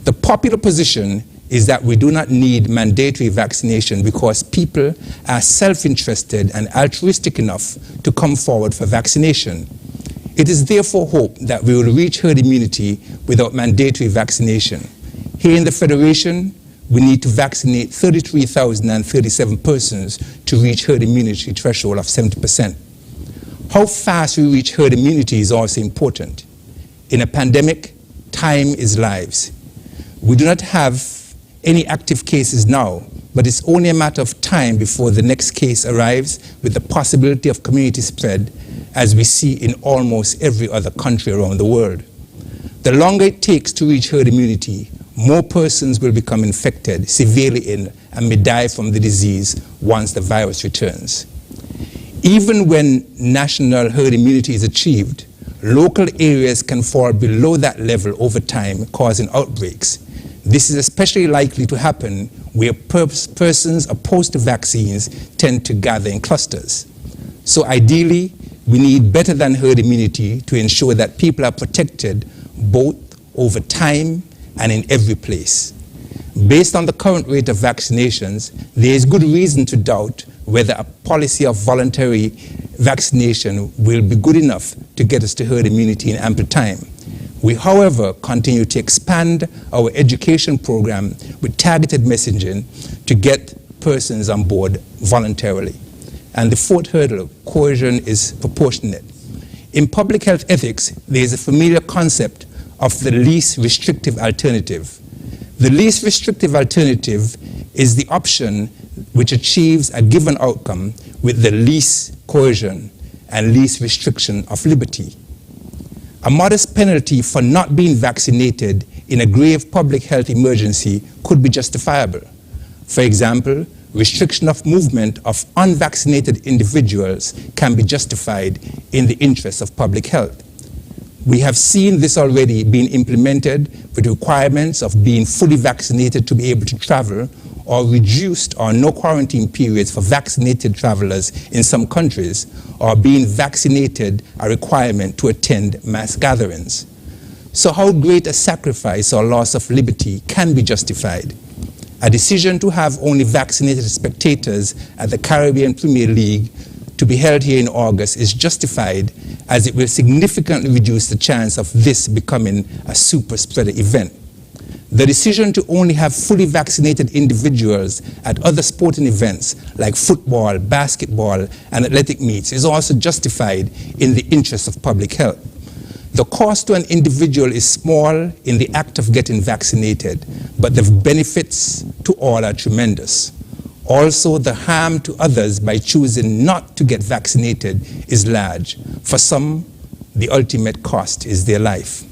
The popular position is that we do not need mandatory vaccination because people are self-interested and altruistic enough to come forward for vaccination. It is therefore hoped that we will reach herd immunity without mandatory vaccination. Here in the Federation, we need to vaccinate 33,037 persons to reach herd immunity threshold of 70%. How fast we reach herd immunity is also important. In a pandemic, time is lives. We do not have any active cases now, but it's only a matter of time before the next case arrives with the possibility of community spread, as we see in almost every other country around the world. The longer it takes to reach herd immunity, more persons will become infected, severely ill, and may die from the disease once the virus returns. Even when national herd immunity is achieved, local areas can fall below that level over time, causing outbreaks. This is especially likely to happen where persons opposed to vaccines tend to gather in clusters. So ideally, we need better than herd immunity to ensure that people are protected both over time and in every place. Based on the current rate of vaccinations, there is good reason to doubt whether a policy of voluntary vaccination will be good enough to get us to herd immunity in ample time. We, however, continue to expand our education program with targeted messaging to get persons on board voluntarily. And the 4th hurdle, coercion is proportionate. In public health ethics, there is a familiar concept of the least restrictive alternative. The least restrictive alternative is the option which achieves a given outcome with the least coercion and least restriction of liberty. A modest penalty for not being vaccinated in a grave public health emergency could be justifiable. For example, restriction of movement of unvaccinated individuals can be justified in the interest of public health. We have seen this already being implemented with requirements of being fully vaccinated to be able to travel, or reduced or no quarantine periods for vaccinated travelers in some countries, or being vaccinated a requirement to attend mass gatherings. So how great a sacrifice or loss of liberty can be justified? A decision to have only vaccinated spectators at the Caribbean Premier League to be held here in August is justified, as it will significantly reduce the chance of this becoming a super spreader event. The decision to only have fully vaccinated individuals at other sporting events like football, basketball, and athletic meets is also justified in the interest of public health. The cost to an individual is small in the act of getting vaccinated, but the benefits to all are tremendous. Also, the harm to others by choosing not to get vaccinated is large. For some, the ultimate cost is their life.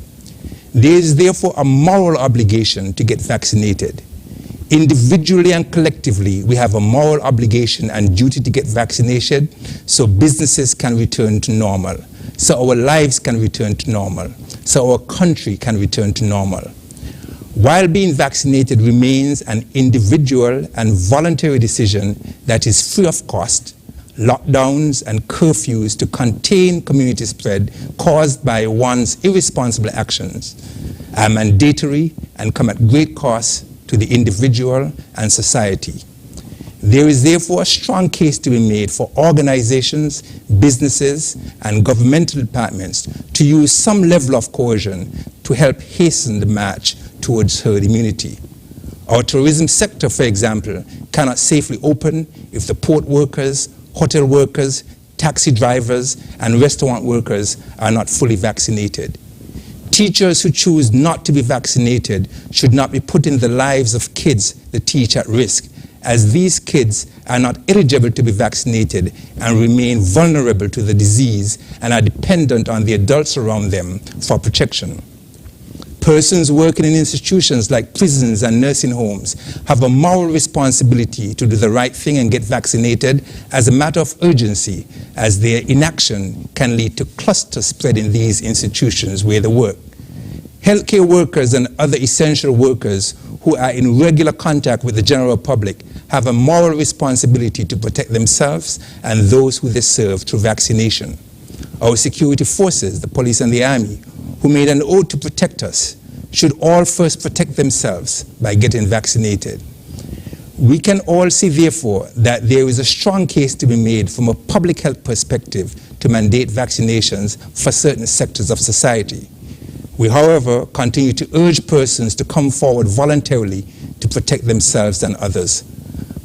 There is therefore a moral obligation to get vaccinated. Individually and collectively, we have a moral obligation and duty to get vaccinated so businesses can return to normal, so our lives can return to normal, so our country can return to normal. While being vaccinated remains an individual and voluntary decision that is free of cost, lockdowns and curfews to contain community spread caused by one's irresponsible actions are mandatory and come at great cost to the individual and society. There is therefore a strong case to be made for organizations, businesses, and governmental departments to use some level of coercion to help hasten the march towards herd immunity. Our tourism sector, for example, cannot safely open if the port workers, hotel workers, taxi drivers, and restaurant workers are not fully vaccinated. Teachers who choose not to be vaccinated should not be putting the lives of kids they teach at risk, as these kids are not eligible to be vaccinated and remain vulnerable to the disease and are dependent on the adults around them for protection. Persons working in institutions like prisons and nursing homes have a moral responsibility to do the right thing and get vaccinated as a matter of urgency, as their inaction can lead to cluster spread in these institutions where they work. Healthcare workers and other essential workers who are in regular contact with the general public have a moral responsibility to protect themselves and those who they serve through vaccination. Our security forces, the police and the army, who made an oath to protect us, should all first protect themselves by getting vaccinated. We can all see, therefore, that there is a strong case to be made from a public health perspective to mandate vaccinations for certain sectors of society. We, however, continue to urge persons to come forward voluntarily to protect themselves and others.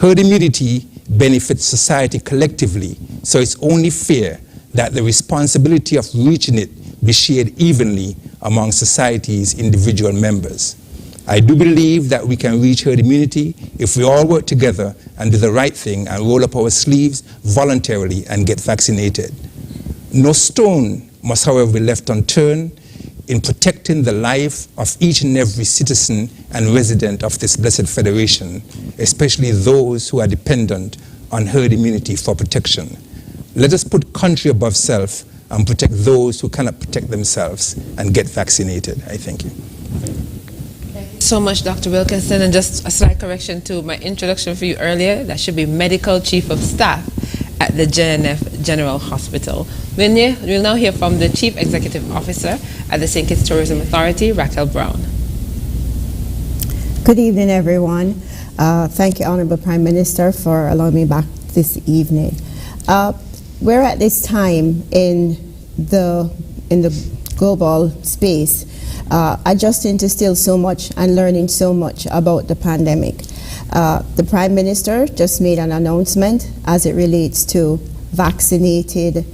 Herd immunity benefits society collectively, so it's only fair that the responsibility of reaching it be shared evenly among society's individual members. I do believe that we can reach herd immunity if we all work together and do the right thing and roll up our sleeves voluntarily and get vaccinated. No stone must, however, be left unturned in protecting the life of each and every citizen and resident of this blessed federation, especially those who are dependent on herd immunity for protection. Let us put country above self and protect those who cannot protect themselves and get vaccinated. I thank you. Thank you so much, Dr. Wilkinson. And just a slight correction to my introduction for you earlier, that should be Medical Chief of Staff at the JNF General Hospital. We'll now hear from the Chief Executive Officer at the St. Kitts Tourism Authority, Raquel Brown. Good evening, everyone. Thank you, Honorable Prime Minister, for allowing me back this evening. We're at this time in the global space, adjusting to still so much and learning so much about the pandemic. The Prime Minister just made an announcement as it relates to vaccinated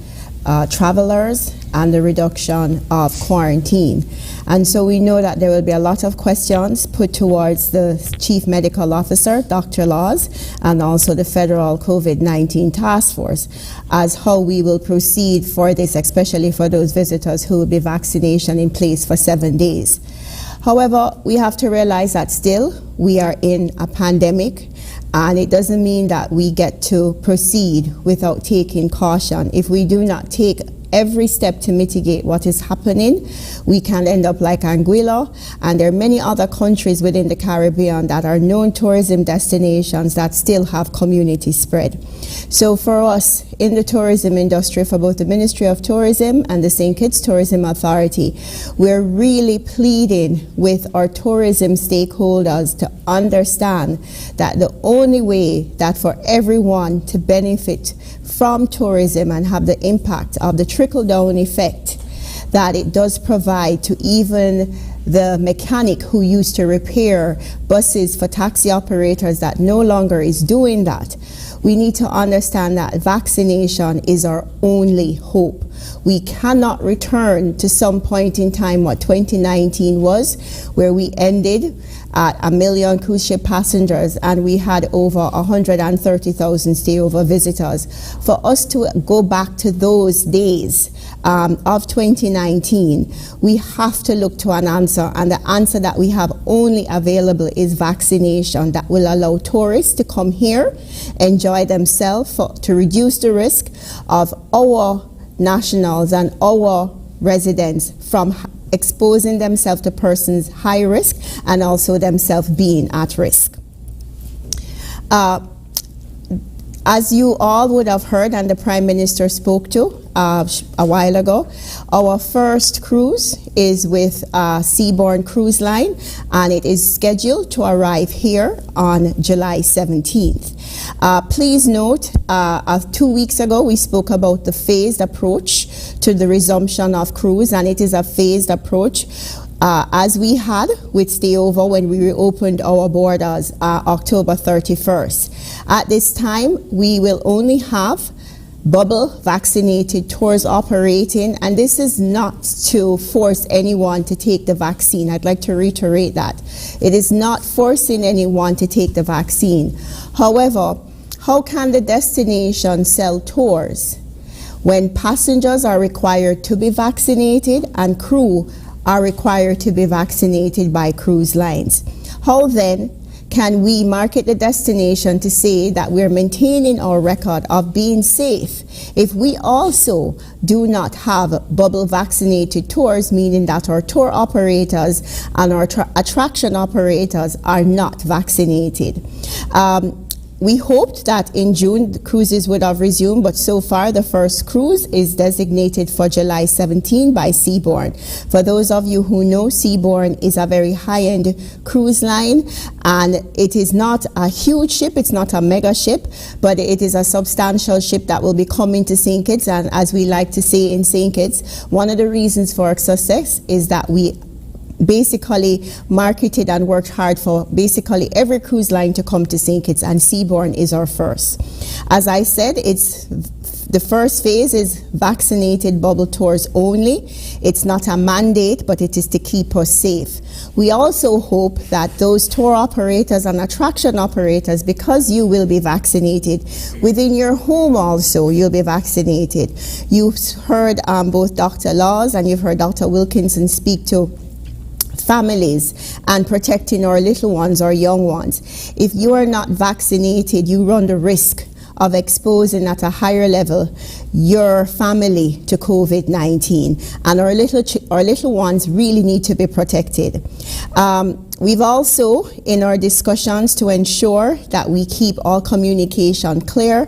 travelers and the reduction of quarantine. And so we know that there will be a lot of questions put towards the Chief Medical Officer, Dr. Laws, and also the Federal COVID-19 Task Force as how we will proceed for this, especially for those visitors who will be vaccination in place for 7 days. However, we have to realize that still we are in a pandemic, and it doesn't mean that we get to proceed without taking caution. If we do not take every step to mitigate what is happening, we can end up like Anguilla, and there are many other countries within the Caribbean that are known tourism destinations that still have community spread. So for us in the tourism industry, for both the Ministry of Tourism and the St. Kitts Tourism Authority, we're really pleading with our tourism stakeholders to understand that the only way that for everyone to benefit from tourism and have the impact of the trickle-down effect that it does provide to even the mechanic who used to repair buses for taxi operators that no longer is doing that, we need to understand that vaccination is our only hope. We cannot return to some point in time what 2019 was, where we ended at 1 million cruise ship passengers and we had over 130,000 stayover visitors. For us to go back to those days of 2019, we have to look to an answer, and the answer that we have only available is vaccination that will allow tourists to come here, enjoy themselves, to reduce the risk of our nationals and our residents from exposing themselves to persons high risk and also themselves being at risk. As you all would have heard and the Prime Minister spoke to a while ago, our first cruise is with Seabourn Cruise Line, and it is scheduled to arrive here on July 17th. Please note, 2 weeks ago we spoke about the phased approach to the resumption of cruise, and it is a phased approach as we had with stayover when we reopened our borders October 31st. At this time, we will only have bubble vaccinated tours operating, and this is not to force anyone to take the vaccine. I'd like to reiterate that. It is not forcing anyone to take the vaccine. However, how can the destination sell tours when passengers are required to be vaccinated and crew are required to be vaccinated by cruise lines? How then can we market the destination to say that we're maintaining our record of being safe if we also do not have bubble vaccinated tours, meaning that our tour operators and our attraction operators are not vaccinated? We hoped that in June the cruises would have resumed, but so far the first cruise is designated for July 17 by Seabourn. For those of you who know, Seabourn is a very high-end cruise line, and it is not a huge ship, it's not a mega ship, but it is a substantial ship that will be coming to St. Kitts. And as we like to say in St. Kitts, one of the reasons for our success is that we basically marketed and worked hard for basically every cruise line to come to St. Kitts, and Seabourn is our first. As I said, the first phase is vaccinated bubble tours only. It's not a mandate, but it is to keep us safe. We also hope that those tour operators and attraction operators, because you will be vaccinated, within your home also you'll be vaccinated. You've heard both Dr. Laws and you've heard Dr. Wilkinson speak to families and protecting our little ones, our young ones. If you are not vaccinated, you run the risk of exposing at a higher level your family to COVID-19, and our little ones really need to be protected. We've also, in our discussions to ensure that we keep all communication clear,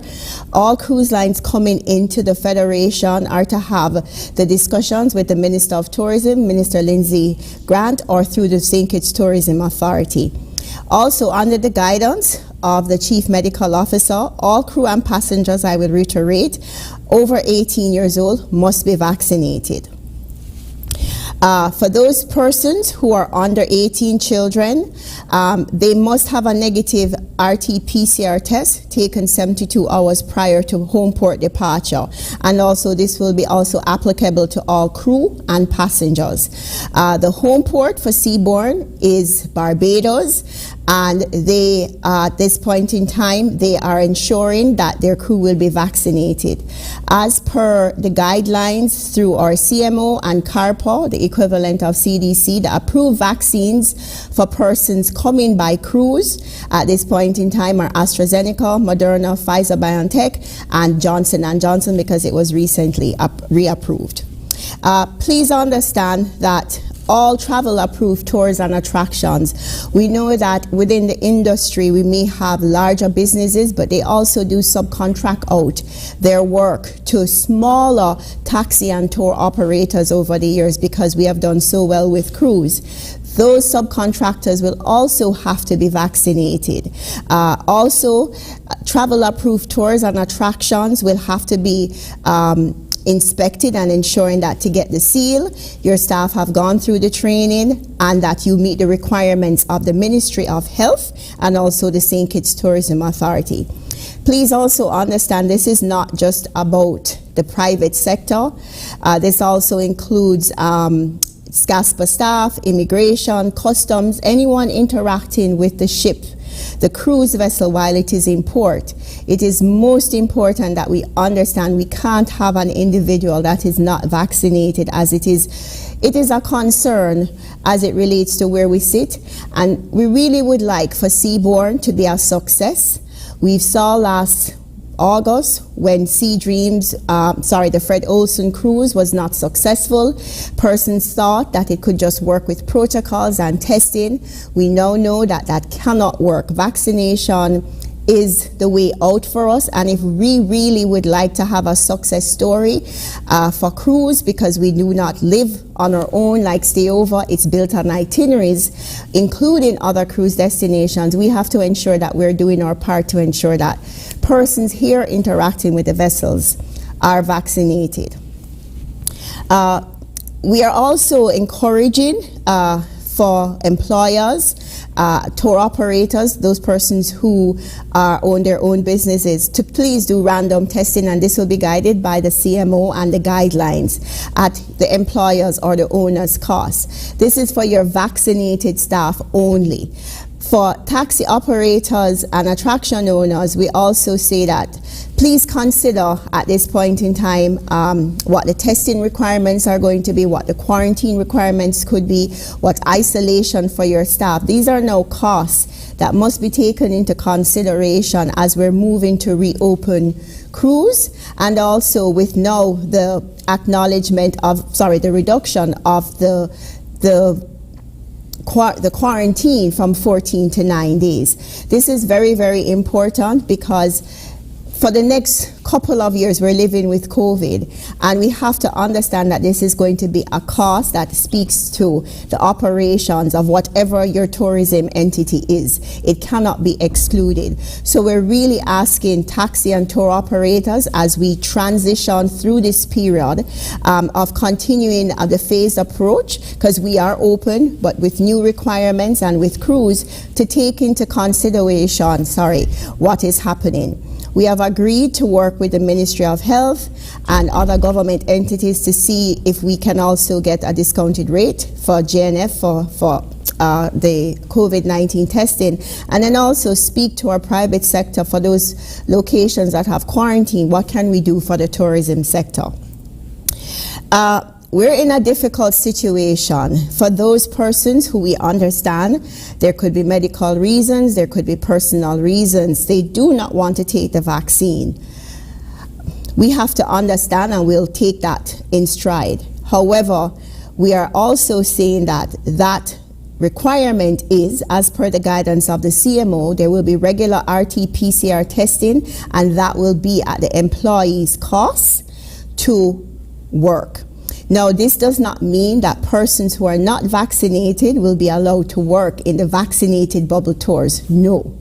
all cruise lines coming into the Federation are to have the discussions with the Minister of Tourism, Minister Lindsay Grant, or through the St. Kitts Tourism Authority. Also, under the guidance of the Chief Medical Officer, all crew and passengers, I will reiterate, over 18 years old must be vaccinated. For those persons who are under 18 children, they must have a negative RT-PCR test taken 72 hours prior to home port departure. And also this will be also applicable to all crew and passengers. The home port for Seabourn is Barbados, and they, at this point in time, they are ensuring that their crew will be vaccinated. As per the guidelines through our CMO and CARPA, the equivalent of CDC, the approved vaccines for persons coming by cruise at this point in time are AstraZeneca, Moderna, Pfizer-BioNTech, and Johnson & Johnson, because it was recently reapproved. Please understand that all travel approved tours and attractions, we know that within the industry we may have larger businesses, but they also do subcontract out their work to smaller taxi and tour operators over the years, because we have done so well with cruise. Those subcontractors will also have to be vaccinated. Also, travel approved tours and attractions will have to be inspected, and ensuring that to get the seal, your staff have gone through the training and that you meet the requirements of the Ministry of Health and also the St. Kitts Tourism Authority. Please also understand this is not just about the private sector. This also includes SCASPA staff, immigration, customs, anyone interacting with the ship, the cruise vessel while it is in port. It is most important that we understand we can't have an individual that is not vaccinated, as it is a concern as it relates to where we sit, and we really would like for Seabourn to be a success. We saw last August when Sea Dreams, the Fred Olsen cruise was not successful. Persons thought that it could just work with protocols and testing. We now know that that cannot work. Vaccination is the way out for us, and if we really would like to have a success story for cruise, because we do not live on our own like stay over, it's built on itineraries including other cruise destinations, we have to ensure that we're doing our part to ensure that persons here interacting with the vessels are vaccinated. We are also encouraging for employers, tour operators, those persons who own their own businesses, to please do random testing, and this will be guided by the CMO and the guidelines at the employer's or the owner's cost. This is for your vaccinated staff only. For taxi operators and attraction owners, we also say that please consider at this point in time what the testing requirements are going to be, what the quarantine requirements could be, what isolation for your staff. These are now costs that must be taken into consideration as we're moving to reopen cruise, and also with now the acknowledgement of, the reduction of the quarantine from 14 to 9 days. This is very, very important, because for the next couple of years we're living with COVID, and we have to understand that this is going to be a cost that speaks to the operations of whatever your tourism entity is. It cannot be excluded. So we're really asking taxi and tour operators, as we transition through this period of continuing the phased approach, because we are open but with new requirements and with cruise, to take into consideration what is happening. We have agreed to work with the Ministry of Health and other government entities to see if we can also get a discounted rate for JNF for the COVID-19 testing, and then also speak to our private sector for those locations that have quarantine. What can we do for the tourism sector? We're in a difficult situation for those persons who we understand. There could be medical reasons, there could be personal reasons. They do not want to take the vaccine. We have to understand, and we'll take that in stride. However, we are also saying that that requirement is, as per the guidance of the CMO, there will be regular RT-PCR testing, and that will be at the employee's cost to work. Now, this does not mean that persons who are not vaccinated will be allowed to work in the vaccinated bubble tours. No.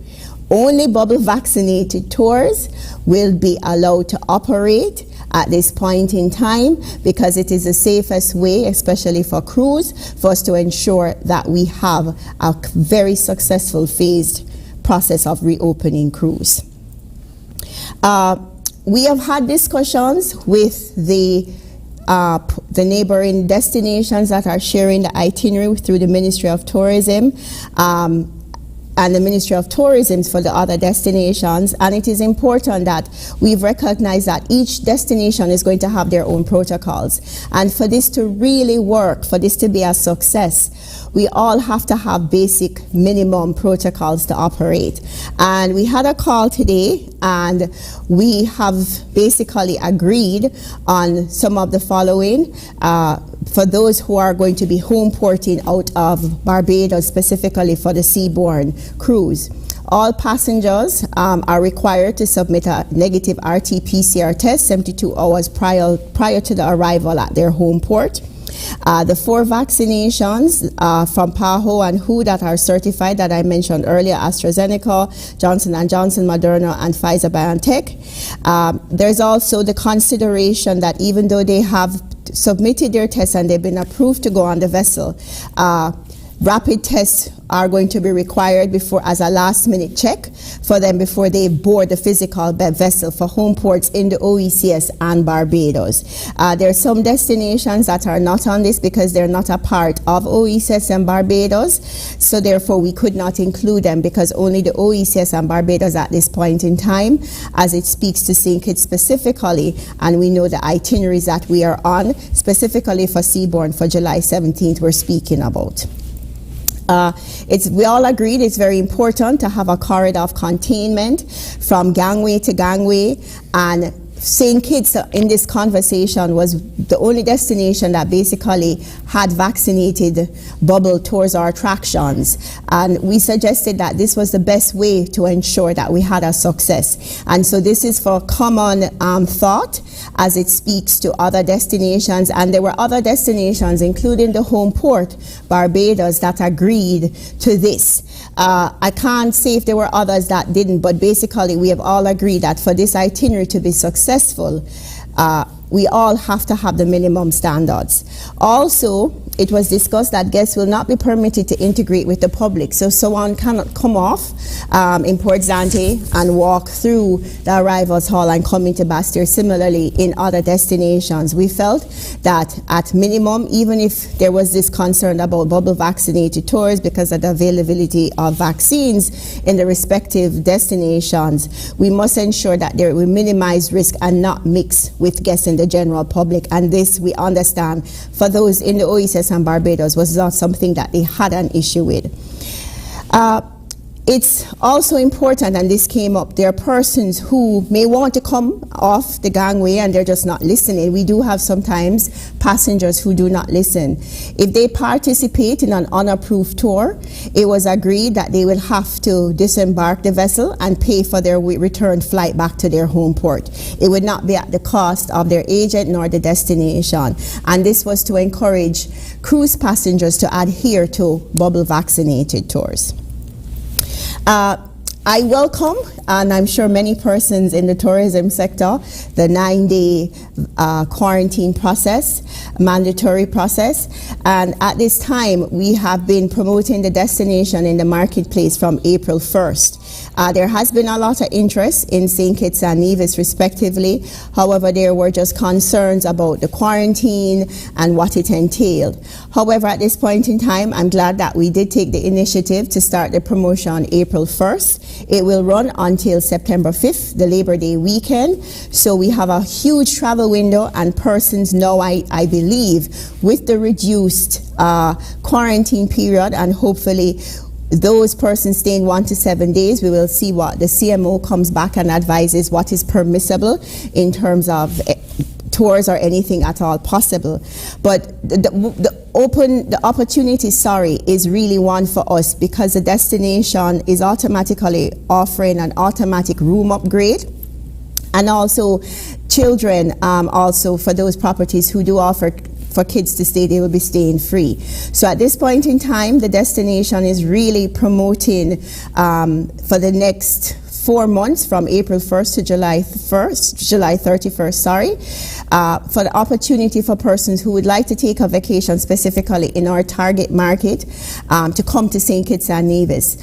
Only bubble vaccinated tours will be allowed to operate at this point in time, because it is the safest way, especially for cruise, for us to ensure that we have a very successful phased process of reopening cruise. We have had discussions with the neighboring destinations that are sharing the itinerary through the Ministry of Tourism. and the Ministry of Tourism for the other destinations, and it is important that we've recognized that each destination is going to have their own protocols. And for this to really work, for this to be a success, we all have to have basic minimum protocols to operate. And we had a call today, and we have basically agreed on some of the following. For those who are going to be home porting out of Barbados, specifically for the seaborne cruise, all passengers are required to submit a negative RT-PCR test 72 hours prior to the arrival at their home port. The 4 vaccinations from PAHO and WHO that are certified that I mentioned earlier, AstraZeneca, Johnson & Johnson, Moderna, and Pfizer-BioNTech. There's also the consideration that even though they have submitted their tests and they've been approved to go on the vessel, rapid tests are going to be required before, as a last-minute check for them before they board the physical vessel for home ports in the OECS and Barbados. There are some destinations that are not on this because they're not a part of OECS and Barbados, so therefore we could not include them because only the OECS and Barbados at this point in time, as it speaks to St. Kitts specifically, and we know the itineraries that we are on, specifically for Seabourn for July 17th, we're speaking about. We all agreed it's very important to have a corridor of containment from gangway to gangway, and St. Kitts in this conversation was the only destination that basically had vaccinated bubble tours or attractions, and we suggested that this was the best way to ensure that we had a success. And so this is for common thought as it speaks to other destinations, and there were other destinations including the home port, Barbados, that agreed to this. I can't say if there were others that didn't, but basically we have all agreed that for this itinerary to be successful, we all have to have the minimum standards. Also, it was discussed that guests will not be permitted to integrate with the public, so someone cannot come off in Port Zante and walk through the arrivals hall and come into Bastyr. Similarly, in other destinations, we felt that at minimum, even if there was this concern about bubble vaccinated tours because of the availability of vaccines in the respective destinations, we must ensure that we minimize risk and not mix with guests in the general public. And this, we understand, for those in the OECS and Barbados, was not something that they had an issue with. It's also important, and this came up, there are persons who may want to come off the gangway and they're just not listening. We do have sometimes passengers who do not listen. If they participate in an unapproved tour, it was agreed that they will have to disembark the vessel and pay for their return flight back to their home port. It would not be at the cost of their agent nor the destination. And this was to encourage cruise passengers to adhere to bubble vaccinated tours. I welcome, and I'm sure many persons in the tourism sector, the 9-day quarantine process, mandatory process. And at this time, we have been promoting the destination in the marketplace from April 1st. There has been a lot of interest in St. Kitts and Nevis respectively. However, there were just concerns about the quarantine and what it entailed. However, at this point in time, I'm glad that we did take the initiative to start the promotion on April 1st. It will run until September 5th, the Labor Day weekend. So we have a huge travel window, and persons now, I believe, with the reduced quarantine period, and hopefully those persons staying 1 to 7 days, we will see what the CMO comes back and advises what is permissible in terms of tours or anything at all possible. But the opportunity, is really one for us, because the destination is automatically offering an automatic room upgrade, and also children, also for those properties who do offer for kids to stay, they will be staying free. So at this point in time, the destination is really promoting for the next 4 months, from April 1st to July 31st, for the opportunity for persons who would like to take a vacation specifically in our target market to come to St. Kitts and Nevis.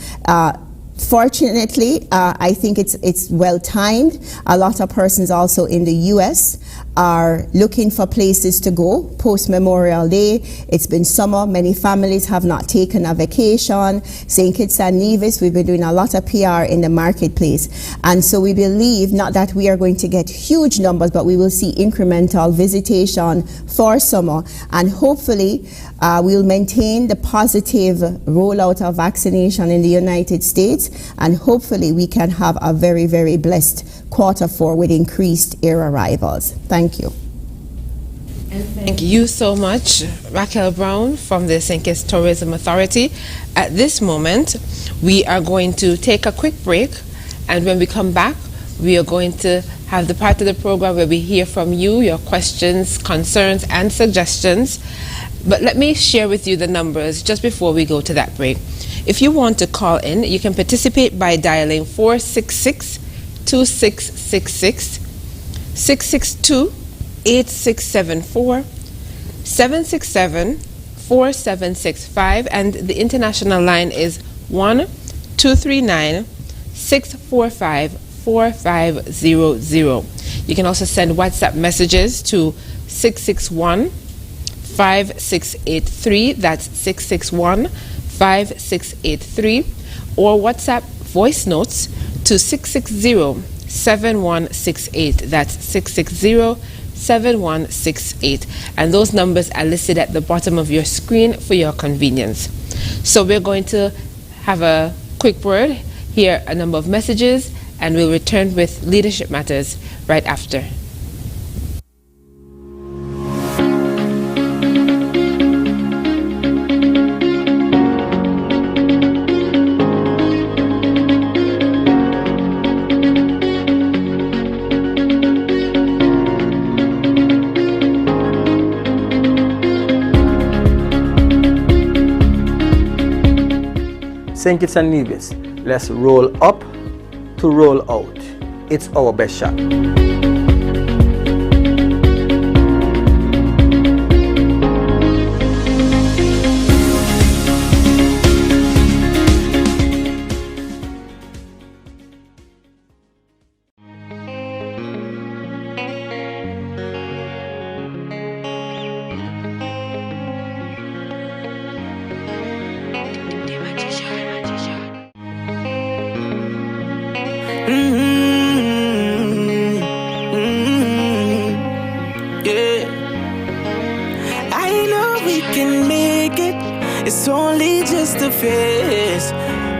Fortunately, I think it's well timed. A lot of persons also in the U.S. are looking for places to go post Memorial Day. It's been summer, many families have not taken a vacation. St. Kitts and Nevis, we've been doing a lot of PR in the marketplace. And so we believe not that we are going to get huge numbers, but we will see incremental visitation for summer. And hopefully we'll maintain the positive rollout of vaccination in the United States. And hopefully we can have a very, very blessed Q4 with increased air arrivals. Thank you. Thank you so much, Raquel Brown from the St. Kitts Tourism Authority. At this moment, we are going to take a quick break, and when we come back, we are going to have the part of the program where we hear from you, your questions, concerns, and suggestions. But let me share with you the numbers just before we go to that break. If you want to call in, you can participate by dialing 466-2666, 662-8674, 767-4765, and the international line is 1-239-645-4500. You can also send WhatsApp messages to 661-5683, that's 661-5683, or WhatsApp voice notes to 660-7168, that's 660-7168, and those numbers are listed at the bottom of your screen for your convenience. So we're going to have a quick word, hear a number of messages, and we'll return with Leadership Matters right after. St. Kitts and Nevis, let's roll up to roll out. It's our best shot. Yeah, I know we can make it. It's only just a phase.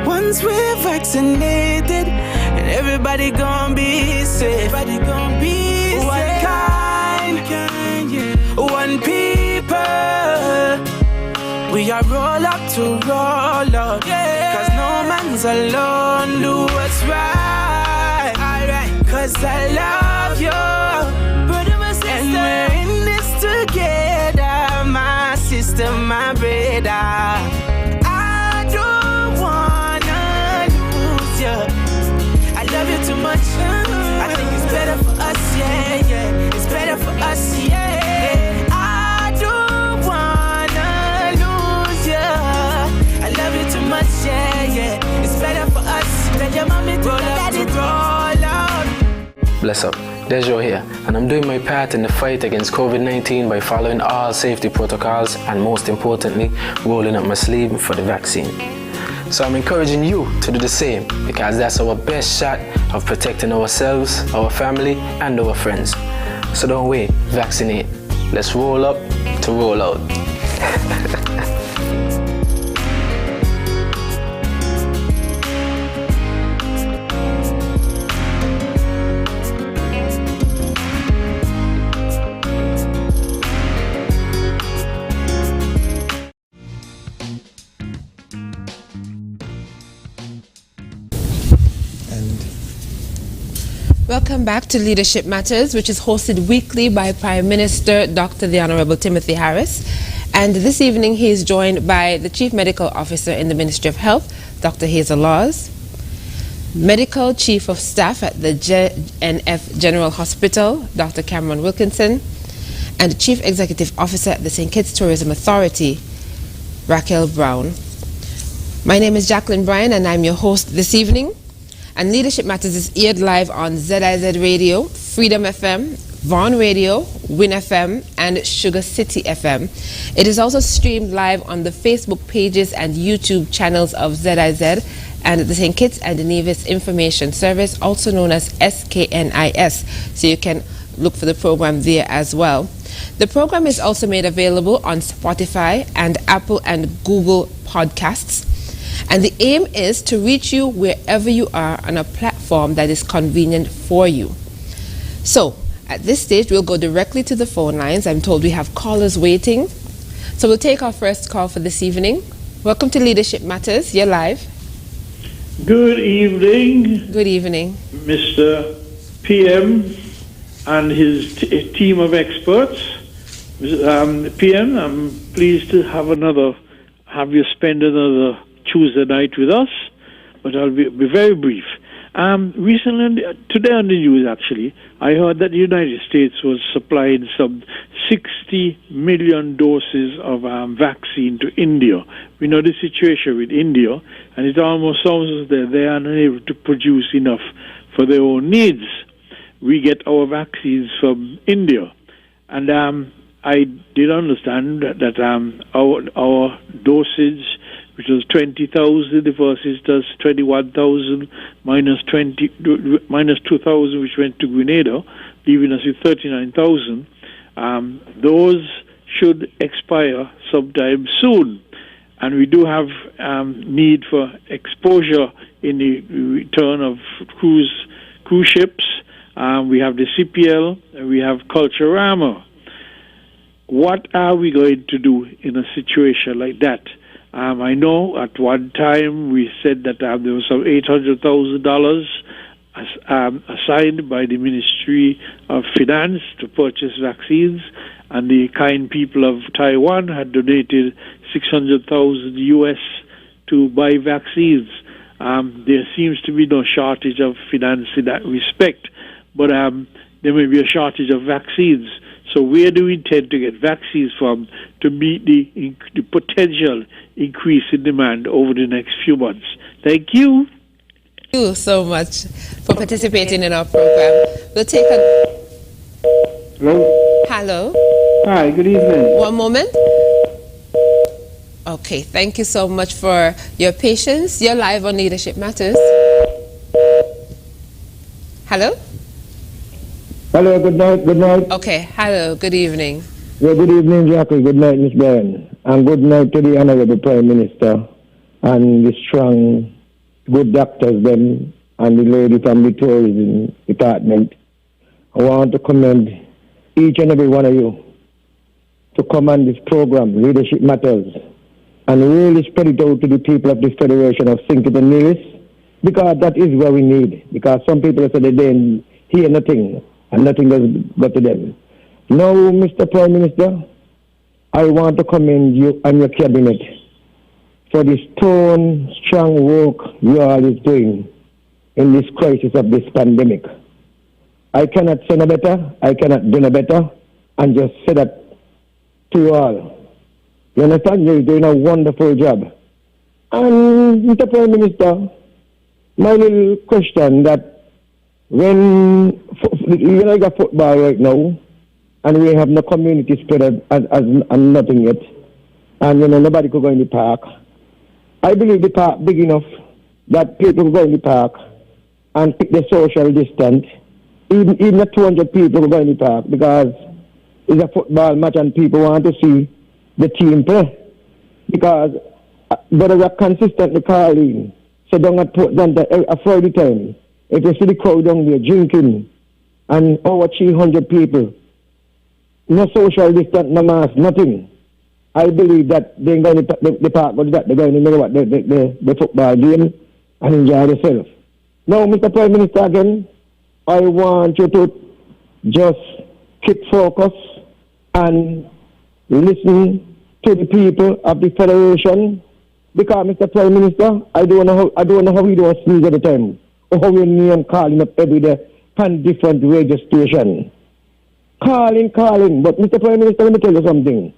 Once we're vaccinated, and everybody gonna be safe. Everybody gonna be safe. One kind, yeah. One people. We are roll up to roll out, yeah. Cause no man's alone. Do what's right, alright. Cause I love you, brother, my sister. And we're in this together, my sister, my brother. I don't wanna lose you. I love you too much. I think it's better for us, yeah, yeah. It's better for us, yeah. I don't wanna lose you. I love you too much, yeah, yeah. It's better for us. Tell your mommy to roll up, to roll out. Bless up, Dejo here, and I'm doing my part in the fight against COVID-19 by following all safety protocols and, most importantly, rolling up my sleeve for the vaccine. So I'm encouraging you to do the same, because that's our best shot of protecting ourselves, our family, and our friends. So don't wait, vaccinate. Let's roll up to roll out. Welcome back to Leadership Matters, which is hosted weekly by Prime Minister Dr. the Honorable Timothy Harris. And this evening he is joined by the Chief Medical Officer in the Ministry of Health, Dr. Hazel Laws, Medical Chief of Staff at the JNF General Hospital, Dr. Cameron Wilkinson, and Chief Executive Officer at the St. Kitts Tourism Authority, Raquel Brown. My name is Jacqueline Bryan, and I'm your host this evening. And Leadership Matters is aired live on ZIZ Radio, Freedom FM, Vaughan Radio, Win FM, and Sugar City FM. It is also streamed live on the Facebook pages and YouTube channels of ZIZ and the St. Kitts and Nevis Information Service, also known as SKNIS. So you can look for the program there as well. The program is also made available on Spotify and Apple and Google Podcasts. And the aim is to reach you wherever you are on a platform that is convenient for you. So, at this stage, we'll go directly to the phone lines. I'm told we have callers waiting. So we'll take our first call for this evening. Welcome to Leadership Matters. You're live. Good evening. Good evening. Mr. PM and his team of experts. PM, I'm pleased to have you spend another Tuesday night with us, but I'll be very brief. Recently, today on the news actually, I heard that the United States was supplying some 60 million doses of vaccine to India. We know the situation with India, and it almost sounds as though they are unable to produce enough for their own needs. We get our vaccines from India, and I did understand that our dosage, which was 20,000, versus does 21,000 minus 2,000, which went to Grenada, leaving us with 39,000. Those should expire sometime soon, and we do have need for exposure in the return of cruise ships. We have the CPL, and we have Culturama. What are we going to do in a situation like that? I know at one time we said that there was some $800,000 assigned by the Ministry of Finance to purchase vaccines, and the kind people of Taiwan had donated $600,000 US to buy vaccines. There seems to be no shortage of finance in that respect, but there may be a shortage of vaccines. So where do we intend to get vaccines from to meet the potential increase in demand over the next few months? Thank you. Thank you so much for participating in our program. We'll take a... Hello? Hello? Hi, good evening. One moment. Okay, thank you so much for your patience. You're live on Leadership Matters. Hello? Hello, good night. Okay, hello, good evening. Yeah, good evening, Jackie. Good night, Miss Brian. And good night to the Honorable Prime Minister and the strong, good doctors, them, and the lady from the tourism department. I want to commend each and every one of you to come on this program, Leadership Matters, and really spread it out to the people of the Federation of St. Kitts and Nevis, because that is what we need. Because some people say they didn't hear nothing, and nothing does got to them. Now, Mr. Prime Minister, I want to commend you and your cabinet for the strong work you all is doing in this crisis of this pandemic. I cannot say no better, I cannot do no better, and just say that to you all. You understand? You're doing a wonderful job. And, Mr. Prime Minister, my little question that when you know, got football right now, and we have no community spread and nothing yet, and you know nobody could go in the park. I believe the park big enough that people go in the park and keep the social distance. Even the 200 people will go in the park because it's a football match and people want to see the team play. Because brothers are consistently calling, so don't a Friday time. If you see the crowd down there drinking and over 300 people, no social distance, no mask, nothing. I believe that they're going to the park, but they're going to know what the football game and enjoy themselves. Now, Mr. Prime Minister, again, I want you to just keep focus and listen to the people of the Federation, because, Mr. Prime Minister, I don't know how we don't sneeze at the time, or how we name calling up every day from different radio station. Calling, but Mr. Prime Minister, let me tell you something.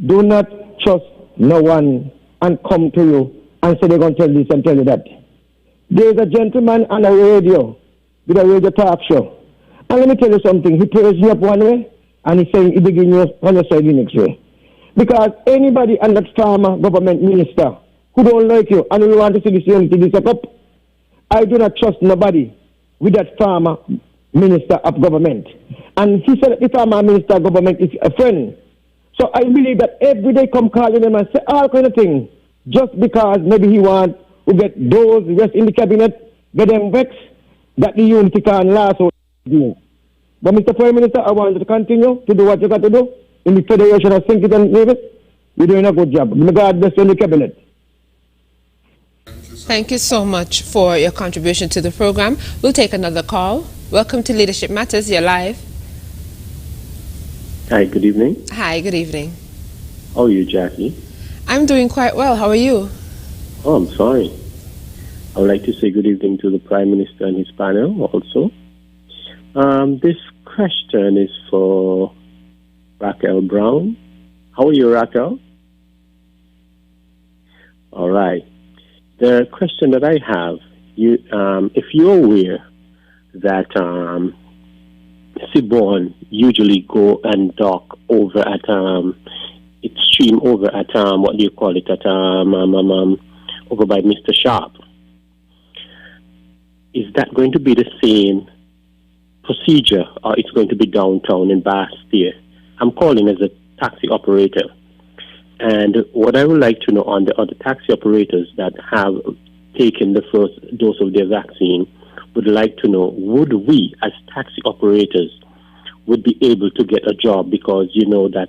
Do not trust no one and come to you and say they're going to tell this and tell you that. There's a gentleman on a radio, with a radio talk show, And let me tell you something, he praised you up one way, and he's saying he begin you on your side the next way. Because anybody and that farmer government minister who don't like you and who want to see this unity be set up, I do not trust nobody with that farmer minister of government. And he said that the farmer minister of government is a friend. So I believe that every day come calling him and say all kind of things, just because maybe he want to get those rest in the cabinet, get them vexed, that the unity can last. But Mr. Prime Minister, I want you to continue to do what you got to do in the Federation of St. Kitts and Nevis. You're doing a good job. May God bless you in the cabinet. Thank you so much for your contribution to the program. We'll take another call. Welcome to Leadership Matters. You're live. Hi, good evening. Hi, good evening. How are you, Jackie? I'm doing quite well. How are you? Oh, I'm sorry. I would like to say good evening to the Prime Minister and his panel also. This question is for Raquel Brown. How are you, Raquel? All right. The question that I have, if you're aware that Seaborn usually go and dock over at its stream over at what do you call it at over by Mr. Sharp. Is that going to be the same procedure, or it's going to be downtown in Bastille? I'm calling as a taxi operator, and what I would like to know on the other taxi operators that have taken the first dose of their vaccine, would like to know, would we as taxi operators would be able to get a job? Because you know that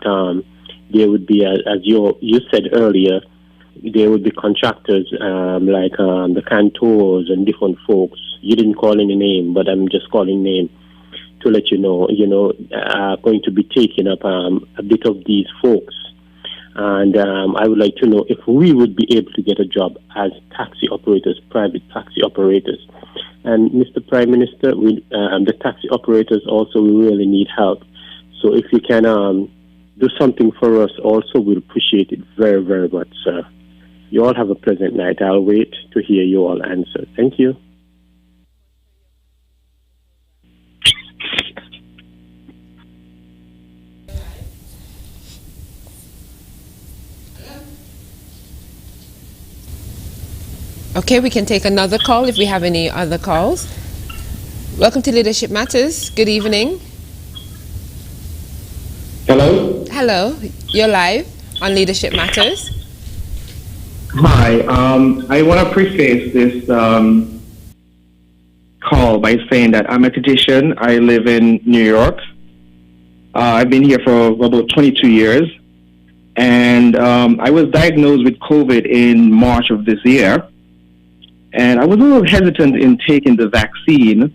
there would be, as you said earlier, there would be contractors like the cantors and different folks. You didn't call any name, but I'm just calling name to let you know, are going to be taking up a bit of these folks. And I would like to know if we would be able to get a job as taxi operators, private taxi operators. And Mr. Prime Minister, the taxi operators also, we really need help. So if you can do something for us also, we'll appreciate it very, very much, sir. You all have a pleasant night. I'll wait to hear you all answer. Thank you. Okay, we can take another call if we have any other calls. Welcome to Leadership Matters. Good evening. Hello? Hello, you're live on Leadership Matters. Hi, I want to preface this call by saying that I'm a physician. I live in New York. I've been here for about 22 years. And I was diagnosed with COVID in March of this year. And I was a little hesitant in taking the vaccine.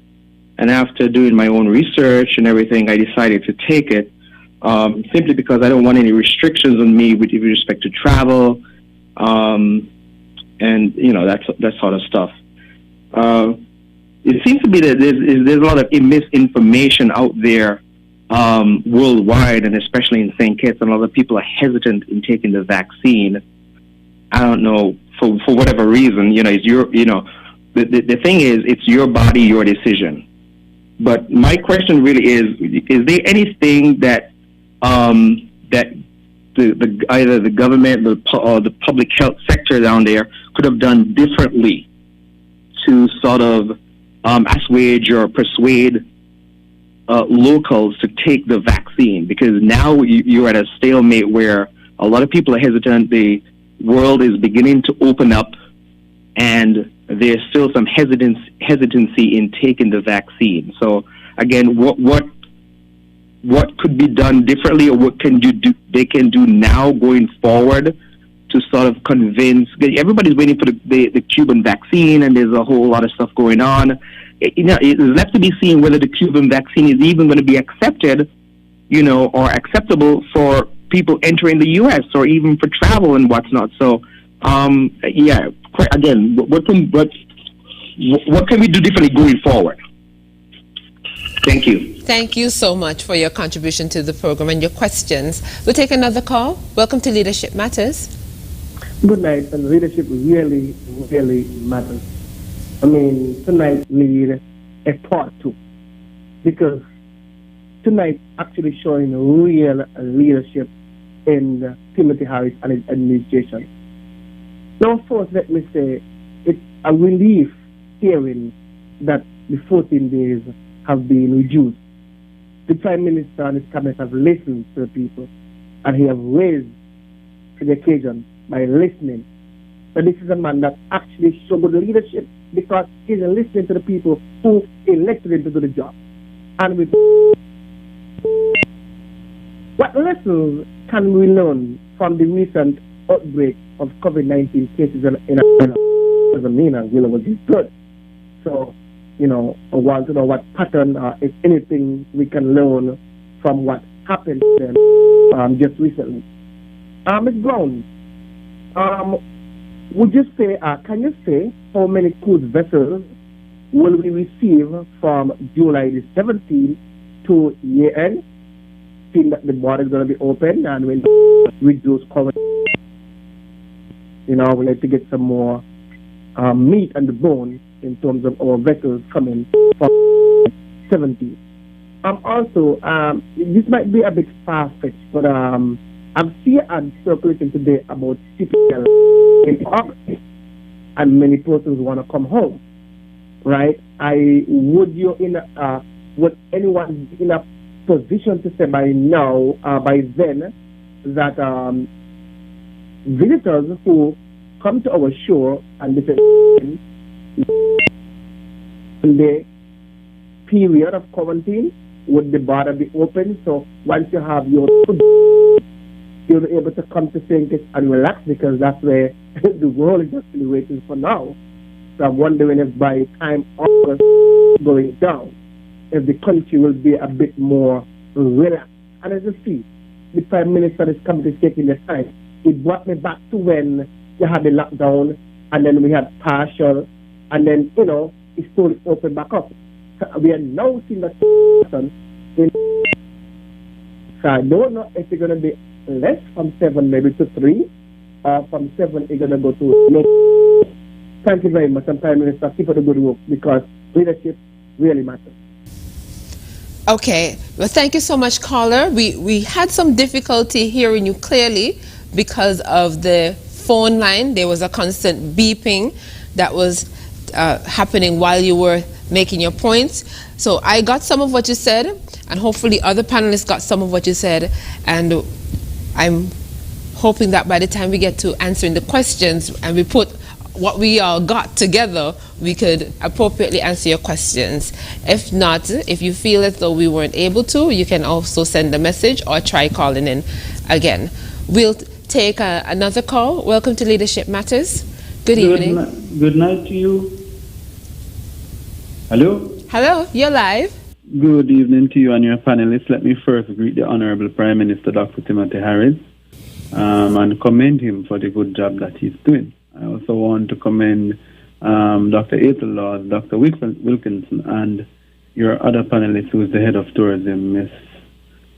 And after doing my own research and everything, I decided to take it simply because I don't want any restrictions on me with respect to travel and, that sort of stuff. It seems to be that there's a lot of misinformation out there worldwide, and especially in St. Kitts, and a lot of people are hesitant in taking the vaccine. I don't know, for whatever reason, it's the thing is, it's your body, your decision. But my question really is there anything that either the government or the public health sector down there could have done differently to sort of assuage or persuade locals to take the vaccine? Because now you're at a stalemate where a lot of people are hesitant. The world is beginning to open up, and there's still some hesitancy in taking the vaccine. So again, what could be done differently, or what they can do now going forward to sort of convince? Everybody's waiting for the Cuban vaccine, and there's a whole lot of stuff going on. It's left to be seen whether the Cuban vaccine is even going to be accepted, or acceptable for people entering the U.S. or even for travel and what's not. So, again, what can we do differently going forward? Thank you. Thank you so much for your contribution to the program and your questions. We'll take another call. Welcome to Leadership Matters. Good night. And leadership really, really matters. I mean, tonight need a part two, because tonight actually showing real leadership in Timothy Harris and his administration. Now, first, let me say it's a relief hearing that the 14 days have been reduced. The Prime Minister and his cabinet have listened to the people, and he has raised to the occasion by listening. But this is a man that actually showed good leadership because he's listening to the people who elected him to do the job. And with what lessons can we learn from the recent outbreak of COVID-19 cases in Ireland? Doesn't mean Anguilla was good. So, I want to know what pattern, if anything, we can learn from what happened to them just recently. Ms. Brown, can you say how many cruise vessels will we receive from July the 17th to year end? Seeing that the border is going to be open and when reduce COVID, we need to get some more meat on the bone in terms of our vessels coming from 17th. Also, this might be a bit far-fetched, but I've seen ads circulating today about CPL in August, and many persons want to come home, right? Would anyone be in a position to say by then, that visitors who come to our shore and the period of quarantine, would the border be open? So once you have your food, you'll be able to come to St. Kitts and relax, because that's where the world is actually waiting for now. So I'm wondering if by time August going down, if the country will be a bit more relaxed. And as you see, the Prime Minister is coming to taking the time. It brought me back to when you had the lockdown, and then we had partial, and then, it's slowly opened back up. So we are now seeing that happen. So I don't know if it's going to be less from 7 maybe to 3, or from 7 it's going to go to no. Thank you very much, and Prime Minister, keep up the good work, because leadership really matters. Okay, well, thank you so much, caller. We had some difficulty hearing you clearly because of the phone line. There was a constant beeping that was happening while you were making your points. So I got some of what you said, and hopefully other panelists got some of what you said, and I'm hoping that by the time we get to answering the questions and we put what we all got together, we could appropriately answer your questions. If not, if you feel as though we weren't able to, you can also send a message or try calling in again. We'll take another call. Welcome to Leadership Matters. Good evening. Good night to you. Hello? Hello, you're live. Good evening to you and your panelists. Let me first greet the Honorable Prime Minister, Dr. Timothy Harris, and commend him for the good job that he's doing. I also want to commend Dr. Aethelord, Dr. Wilkinson, and your other panelist who is the head of tourism, Miss,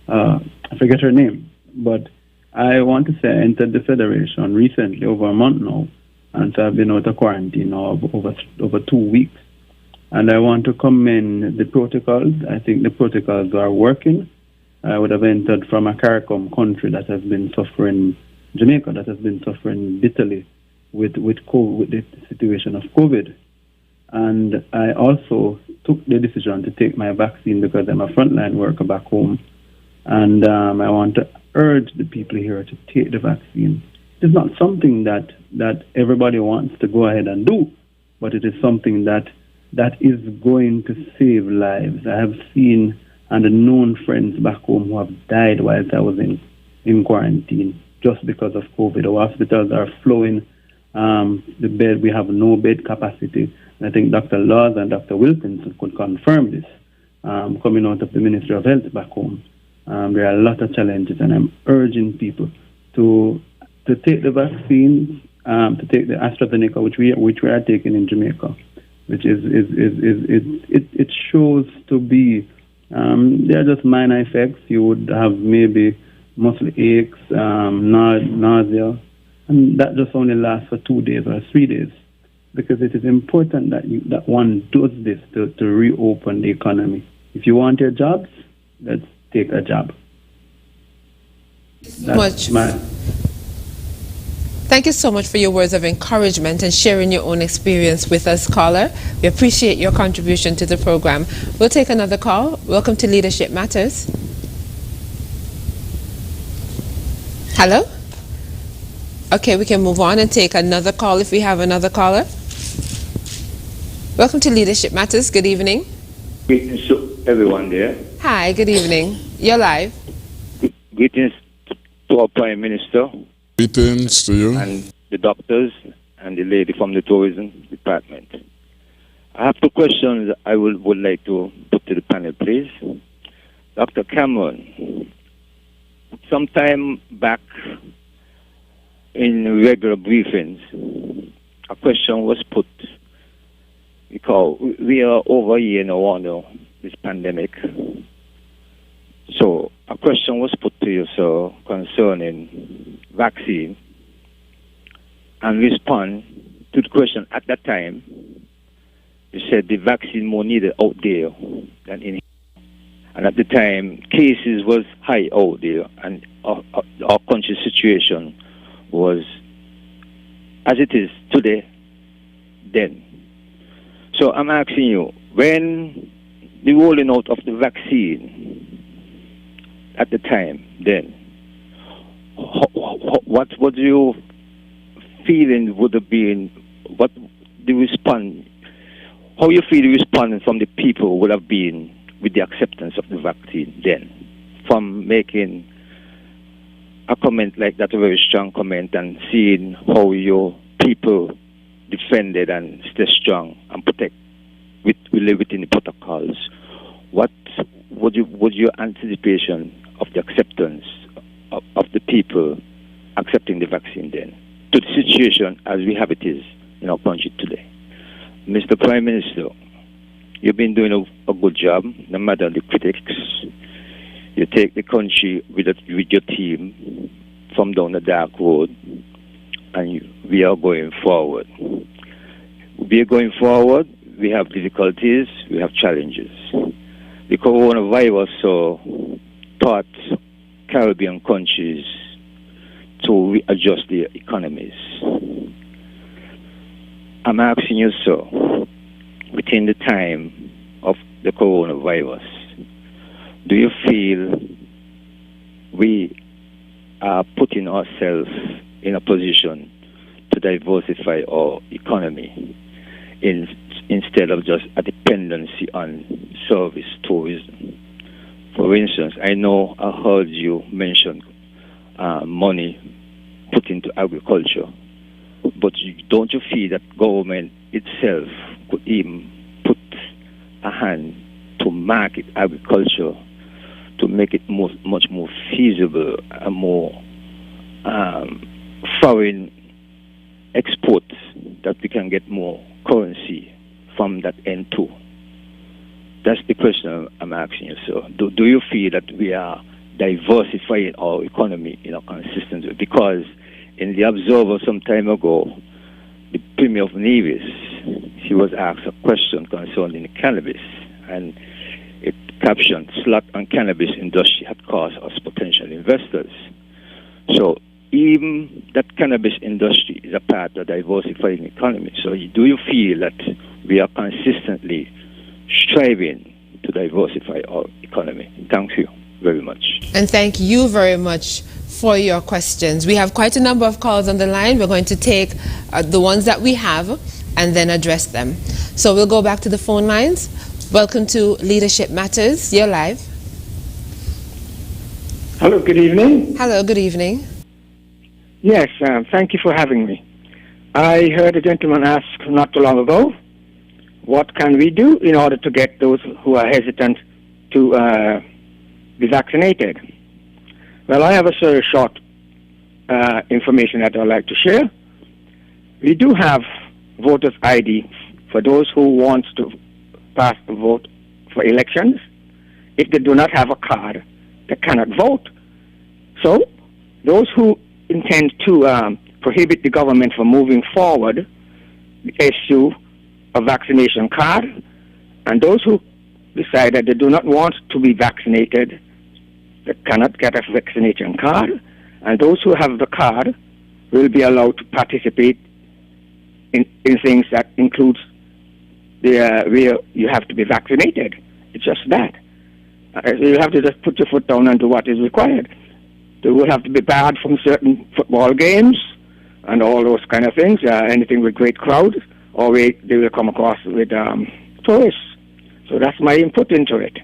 I forget her name, but I want to say I entered the Federation recently, over a month now, and so I've been out of quarantine now over 2 weeks. And I want to commend the protocols. I think the protocols are working. I would have entered from a CARICOM country that has been suffering, Jamaica, that has been suffering bitterly with the situation of COVID. And I also took the decision to take my vaccine because I'm a frontline worker back home. And I want to urge the people here to take the vaccine. It's not something that everybody wants to go ahead and do, but it is something that is going to save lives. I have seen and known friends back home who have died whilst I was in quarantine just because of COVID. Our hospitals are flowing. The bed, we have no bed capacity. And I think Dr. Laws and Dr. Wilkinson could confirm this coming out of the Ministry of Health back home. There are a lot of challenges, and I'm urging people to take the vaccine, to take the AstraZeneca, which we are taking in Jamaica, which it shows to be they are just minor effects. You would have maybe muscle aches, nausea, and that just only lasts for 2 days or 3 days, because it is important that one does this to reopen the economy. If you want your jobs, let's take a jab. Thank you so much for your words of encouragement and sharing your own experience with us, caller. We appreciate your contribution to the program. We'll take another call. Welcome to Leadership Matters. Hello? Okay, we can move on and take another call if we have another caller. Welcome to Leadership Matters. Good evening. Greetings to everyone there. Hi, good evening. You're live. Greetings to our Prime Minister. Greetings to you. And the doctors and the lady from the Tourism Department. I have two questions I would like to put to the panel, please. Dr. Cameron, sometime back in regular briefings, a question was put, because we are over a year now under this pandemic. So a question was put to you, sir, concerning vaccine, and respond to the question at that time. You said the vaccine more needed out there than in here. And at the time, cases was high out there, and our country's situation was as it is today, then. So I'm asking you, when the rolling out of the vaccine at the time, then, what would your feeling would have been, what the response, how you feel the response from the people would have been with the acceptance of the vaccine then, from making a comment like that, a very strong comment, and seeing how your people defended and stay strong and protect within the protocols. What would your anticipation of the acceptance of the people accepting the vaccine then, to the situation as we have it is in our country today? Mr. Prime Minister, you've been doing a good job, no matter the critics. You take the country with your team from down the dark road, and we are going forward. We are going forward. We have difficulties. We have challenges. The coronavirus taught Caribbean countries to readjust their economies. I'm asking you, sir, within the time of the coronavirus, do you feel we are putting ourselves in a position to diversify our economy instead of just a dependency on service tourism? For instance, I know I heard you mention money put into agriculture, but don't you feel that government itself could even put a hand to market agriculture to make it much more feasible and more foreign exports, that we can get more currency from that end too? That's the question I'm asking you, sir. Do you feel that we are diversifying our economy in a consistent way? Because in the Observer some time ago, the Premier of Nevis, she was asked a question concerning cannabis, and it captioned, "Slot on cannabis industry had cost us potential investors." So even that cannabis industry is a part of diversifying the economy. So do you feel that we are consistently striving to diversify our economy? Thank you very much. And thank you very much for your questions. We have quite a number of calls on the line. We're going to take the ones that we have and then address them. So we'll go back to the phone lines. Welcome to Leadership Matters. You're live. Hello, good evening. Hello, good evening. Yes, thank you for having me. I heard a gentleman ask not too long ago, what can we do in order to get those who are hesitant to be vaccinated? Well, I have a very short information that I'd like to share. We do have voters' ID for those who want to pass the vote for elections. If they do not have a card, they cannot vote. So those who intend to prohibit the government from moving forward issue a vaccination card, and those who decide that they do not want to be vaccinated that cannot get a vaccination card, and those who have the card will be allowed to participate in things that includes where you have to be vaccinated. It's just that. You have to just put your foot down and do what is required. They will have to be barred from certain football games and all those kind of things, anything with great crowds, or they will come across with tourists. So that's my input into it.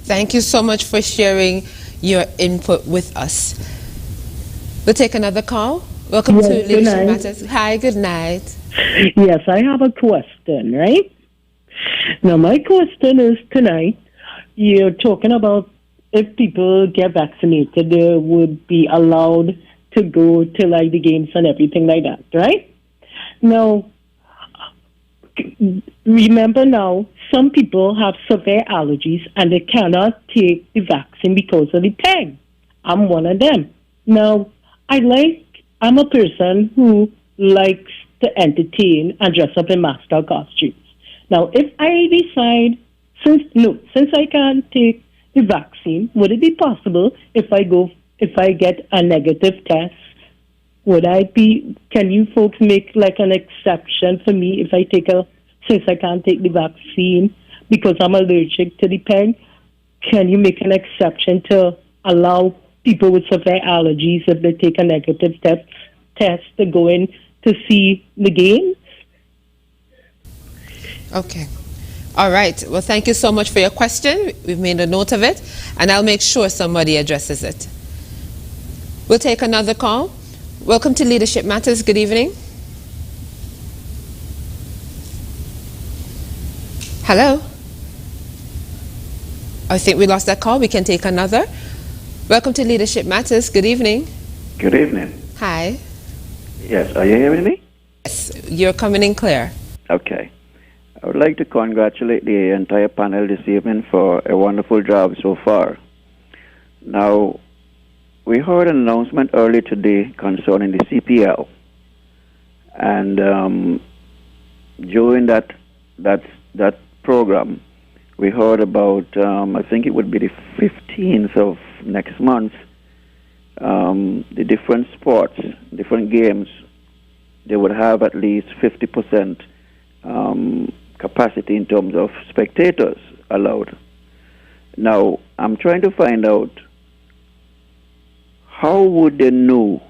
Thank you so much for sharing your input with us. We'll take another call. Welcome to Leadership Matters. Hi, good night. Yes, I have a question, right? Now, my question is tonight, you're talking about if people get vaccinated, they would be allowed to go to like the games and everything like that, right? Now, remember now, some people have severe allergies and they cannot take the vaccine because of the peg. I'm one of them. Now, I'm a person who likes to entertain and dress up in mascot costumes. Now, if I decide, since I can't take the vaccine, would it be possible if I get a negative test? Can you folks make like an exception for me if I since I can't take the vaccine because I'm allergic to the peg? Can you make an exception to allow people with severe allergies, if they take a negative test, to go in to see the game? Okay. All right. Well, thank you so much for your question. We've made a note of it, and I'll make sure somebody addresses it. We'll take another call. Welcome to Leadership Matters. Good evening. Hello? I think we lost that call. We can take another. Welcome to Leadership Matters. Good evening. Good evening. Hi. Yes, are you hearing me? Yes, you're coming in clear. Okay. I would like to congratulate the entire panel this evening for a wonderful job so far. Now, we heard an announcement earlier today concerning the CPL. And during that program, we heard about, I think it would be the 15th of next month, the different sports, different games, they would have at least 50% capacity in terms of spectators allowed. Now, I'm trying to find out, how would they know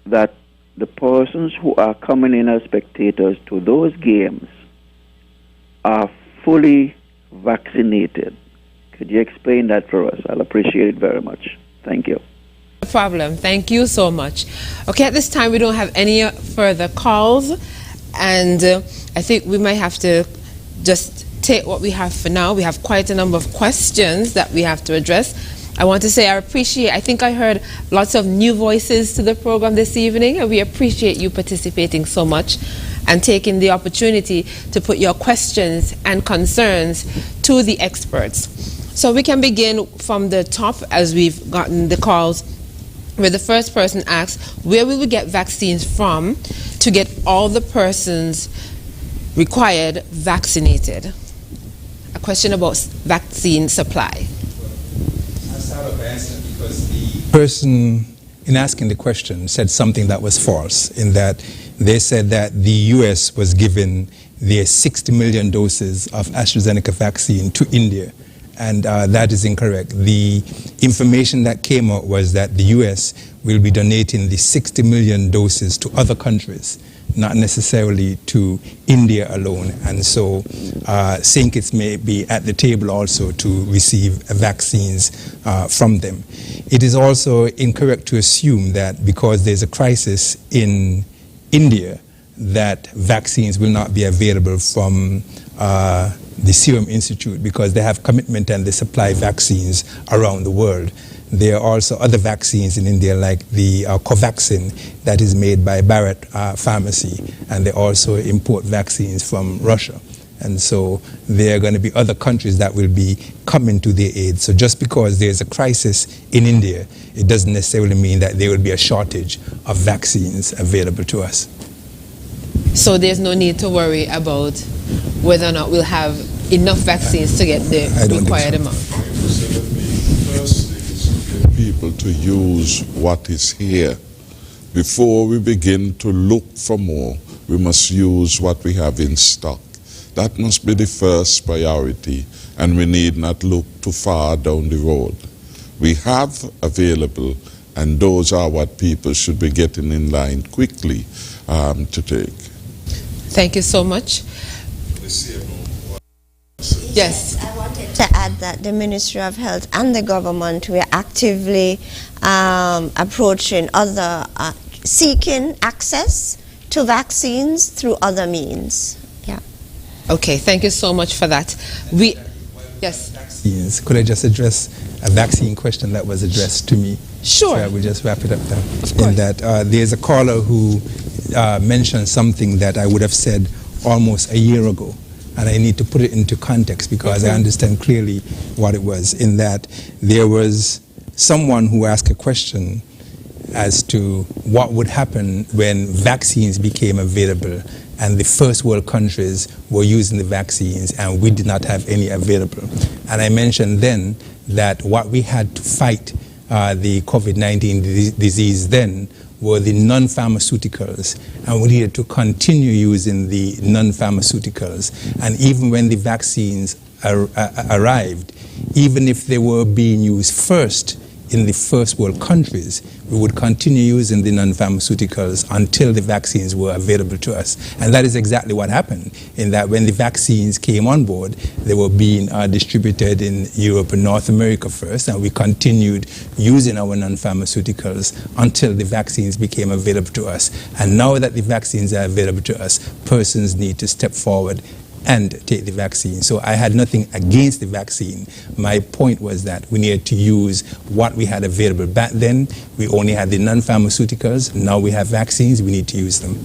that the persons who are coming in as spectators to those games are fully vaccinated? Could you explain that for us? I'll appreciate it very much. Thank you. No problem. Thank you so much. Okay, at this time we don't have any further calls, and I think we might have to just take what we have for now. We have quite a number of questions that we have to address. I want to say I think I heard lots of new voices to the program this evening, and we appreciate you participating so much and taking the opportunity to put your questions and concerns to the experts. So we can begin from the top as we've gotten the calls, where the first person asks, where will we get vaccines from to get all the persons required vaccinated? A question about vaccine supply. I'll start off by answering because the person in asking the question said something that was false, in that they said that the U.S. was giving their 60 million doses of AstraZeneca vaccine to India. And that is incorrect. The information that came out was that the U.S. will be donating the 60 million doses to other countries, not necessarily to India alone. And so St. Kitts may be at the table also to receive vaccines from them. It is also incorrect to assume that because there's a crisis in India, that vaccines will not be available from the Serum Institute, because they have commitment and they supply vaccines around the world. There are also other vaccines in India, like the Covaxin that is made by Bharat Pharmacy, and they also import vaccines from Russia. And so there are going to be other countries that will be coming to their aid. So just because there's a crisis in India, it doesn't necessarily mean that there will be a shortage of vaccines available to us. So there's no need to worry about whether or not we'll have enough vaccines to get the required amount? First is to get people to use what is here. Before we begin to look for more, we must use what we have in stock. That must be the first priority, and we need not look too far down the road. We have available, and those are what people should be getting in line quickly to take. Thank you so much. Yes. I wanted to add that the Ministry of Health and the government, we are actively approaching other, seeking access to vaccines through other means. Yeah. Okay, thank you so much for that. Yes. Vaccines. Could I just address a vaccine question that was addressed to me? Sure. So I will just wrap it up then. In that there's a caller who mentioned something that I would have said almost a year ago. And I need to put it into context because I understand clearly what it was. In that there was someone who asked a question as to what would happen when vaccines became available and the first world countries were using the vaccines and we did not have any available. And I mentioned then that what we had to fight the COVID-19 disease then were the non-pharmaceuticals, and we needed to continue using the non-pharmaceuticals. And even when the vaccines arrived, even if they were being used first in the first world countries, we would continue using the non-pharmaceuticals until the vaccines were available to us. And that is exactly what happened, in that when the vaccines came on board, they were being distributed in Europe and North America first, and we continued using our non-pharmaceuticals until the vaccines became available to us. And now that the vaccines are available to us, persons need to step forward and take the vaccine. So I had nothing against the vaccine. My point was that we needed to use what we had available. Back then, we only had the non-pharmaceuticals. Now we have vaccines, we need to use them.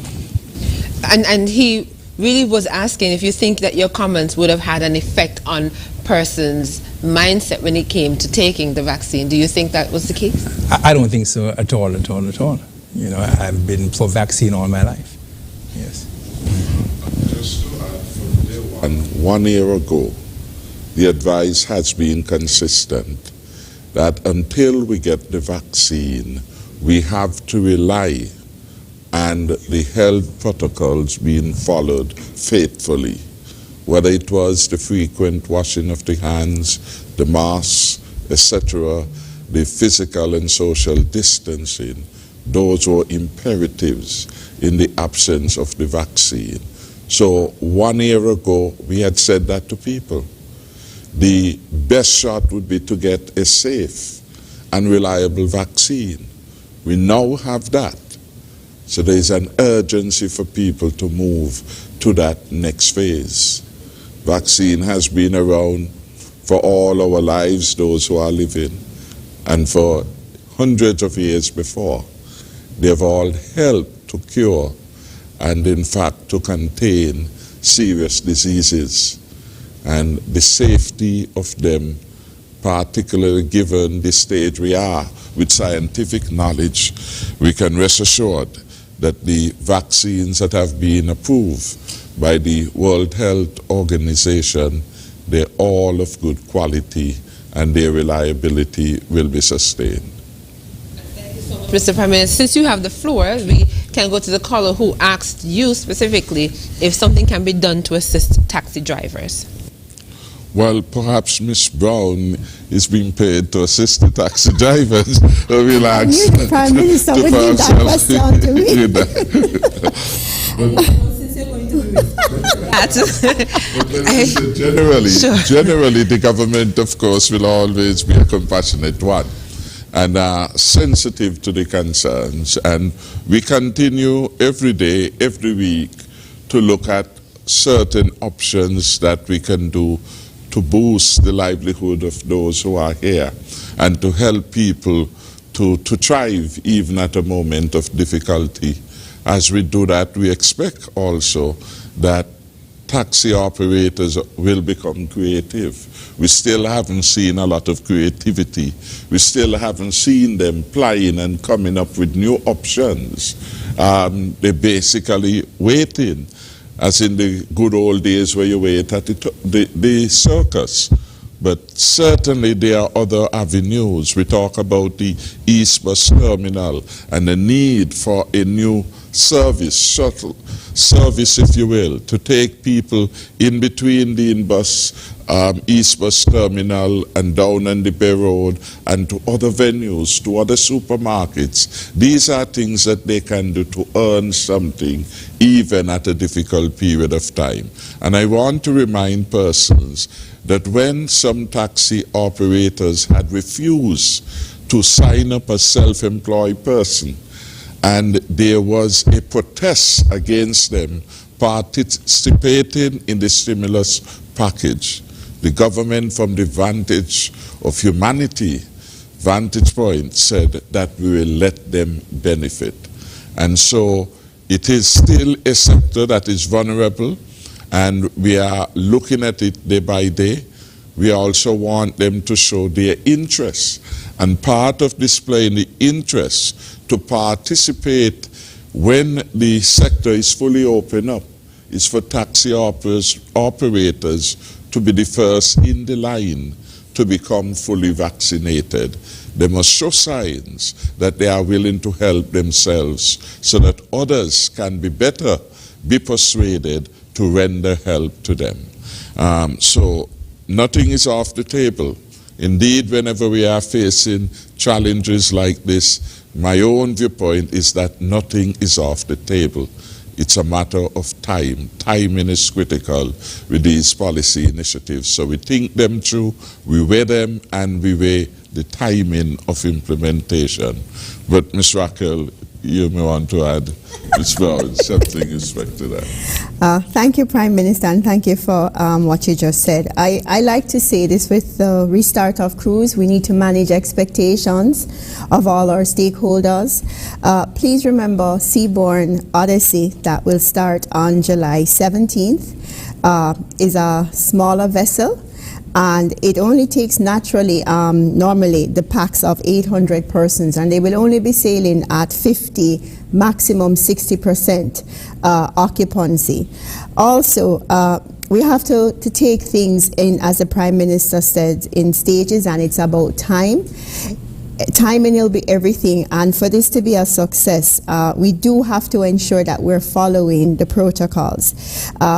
And he really was asking if you think that your comments would have had an effect on persons' mindset when it came to taking the vaccine. Do you think that was the case? I don't think so at all. You know, I've been for vaccine all my life. Yes. And 1 year ago, the advice has been consistent that until we get the vaccine, we have to rely on the health protocols being followed faithfully, whether it was the frequent washing of the hands, the masks, etc., the physical and social distancing. Those were imperatives in the absence of the vaccine. So 1 year ago, we had said that to people. The best shot would be to get a safe and reliable vaccine. We now have that. So there is an urgency for people to move to that next phase. Vaccine has been around for all our lives, those who are living, and for hundreds of years before. They have all helped to cure and in fact to contain serious diseases. And the safety of them, particularly given the stage we are with scientific knowledge, we can rest assured that the vaccines that have been approved by the World Health Organization, they're all of good quality and their reliability will be sustained. Mr. Prime Minister, since you have the floor, we can go to the caller who asked you specifically if something can be done to assist taxi drivers. Well, perhaps Ms. Brown is being paid to assist the taxi drivers. Relax. You, Prime Minister, would give that question to me. Generally, the government, of course, will always be a compassionate one and sensitive to the concerns. And we continue every day, every week, to look at certain options that we can do to boost the livelihood of those who are here and to help people to thrive even at a moment of difficulty. As we do that, we expect also that taxi operators will become creative. We still haven't seen a lot of creativity. We still haven't seen them plying and coming up with new options. They're basically waiting as in the good old days where you wait at the circus. But certainly there are other avenues. We talk about the East Bus Terminal and the need for a new service, shuttle service, if you will, to take people in between the East Bus Terminal and down on the Bay Road and to other venues, to other supermarkets. These are things that they can do to earn something even at a difficult period of time. And I want to remind persons that when some taxi operators had refused to sign up a self-employed person, and there was a protest against them participating in the stimulus package, the government, from the vantage of humanity, vantage point, said that we will let them benefit. And so it is still a sector that is vulnerable, and we are looking at it day by day. We also want them to show their interest, and part of displaying the interest to participate when the sector is fully open up is for taxi operators to be the first in the line to become fully vaccinated. They must show signs that they are willing to help themselves so that others can be persuaded to render help to them. So nothing is off the table. Indeed, whenever we are facing challenges like this, my own viewpoint is that nothing is off the table. It's a matter of time. Timing is critical with these policy initiatives. So we think them through, we weigh them, and we weigh the timing of implementation. But Ms. Raquel, you may want to add something in respect to that. Thank you, Prime Minister, and thank you for what you just said. I like to say this: with the restart of cruise, we need to manage expectations of all our stakeholders. Please remember Seabourn Odyssey, that will start on July 17th, is a smaller vessel, and it only takes normally the packs of 800 persons, and they will only be sailing at 50, maximum 60% occupancy. Also, we have to take things in, as the Prime Minister said, in stages, and it's about time. Timing will be everything, and for this to be a success, we do have to ensure that we're following the protocols.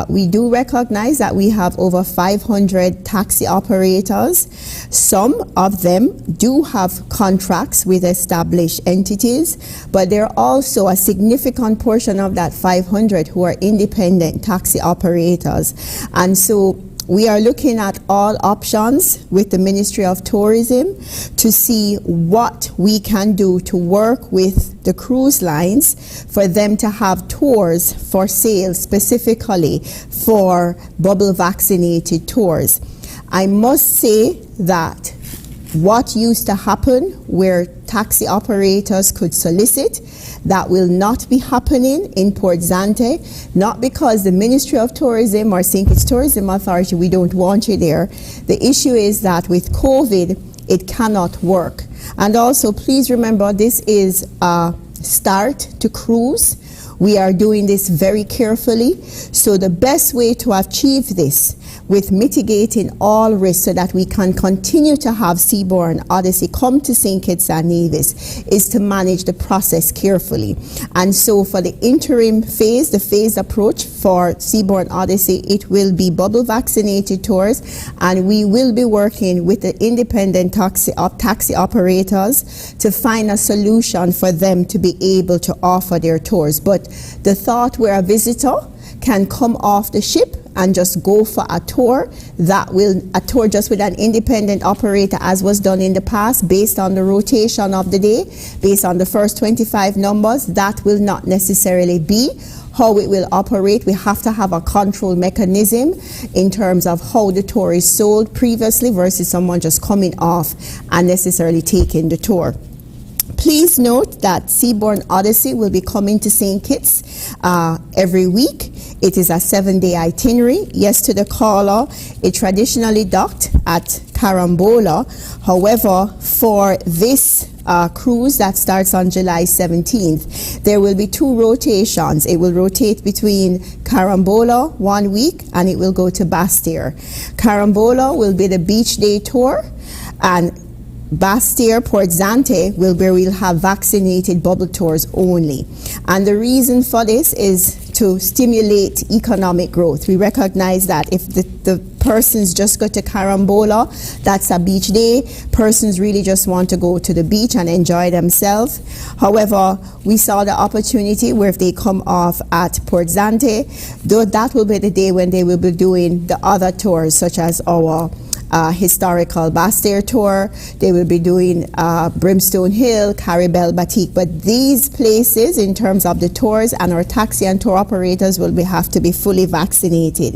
We do recognize that we have over 500 taxi operators. Some of them do have contracts with established entities, but there are also a significant portion of that 500 who are independent taxi operators. And so we are looking at all options with the Ministry of Tourism to see what we can do to work with the cruise lines for them to have tours for sale, specifically for bubble vaccinated tours. I must say that what used to happen where taxi operators could solicit, that will not be happening in Port Zante, not because the Ministry of Tourism or St. Kitts Tourism Authority, we don't want you there. The issue is that with COVID, it cannot work. And also, please remember, this is a start to cruise. We are doing this very carefully. So the best way to achieve this, with mitigating all risks so that we can continue to have Seabourn Odyssey come to St. Kitts and Nevis, is to manage the process carefully. And so for the interim phase, the phased approach for Seabourn Odyssey, it will be bubble vaccinated tours, and we will be working with the independent taxi operators to find a solution for them to be able to offer their tours. But the thought where a visitor can come off the ship and just go for a tour just with an independent operator, as was done in the past, based on the rotation of the day, based on the first 25 numbers, that will not necessarily be how it will operate. We have to have a control mechanism in terms of how the tour is sold previously versus someone just coming off and necessarily taking the tour. Please note that Seabourn Odyssey will be coming to St. Kitts every week. It is a 7-day itinerary. Yes to the caller, it traditionally docked at Carambola. However, for this cruise that starts on July 17th. There will be 2 rotations. It will rotate between Carambola 1 week and it will go to Bastyr. Carambola will be the beach day tour, and Bastyr, Port Zante will where we'll have vaccinated bubble tours only. And the reason for this is to stimulate economic growth. We recognize that if the persons just go to Carambola, that's a beach day. Persons really just want to go to the beach and enjoy themselves. However, we saw the opportunity where if they come off at Port Zante, though that will be the day when they will be doing the other tours, such as our historical Bastyr tour. They will be doing Brimstone Hill, Caribel Batik. But these places, in terms of the tours, and our taxi and tour operators will have to be fully vaccinated.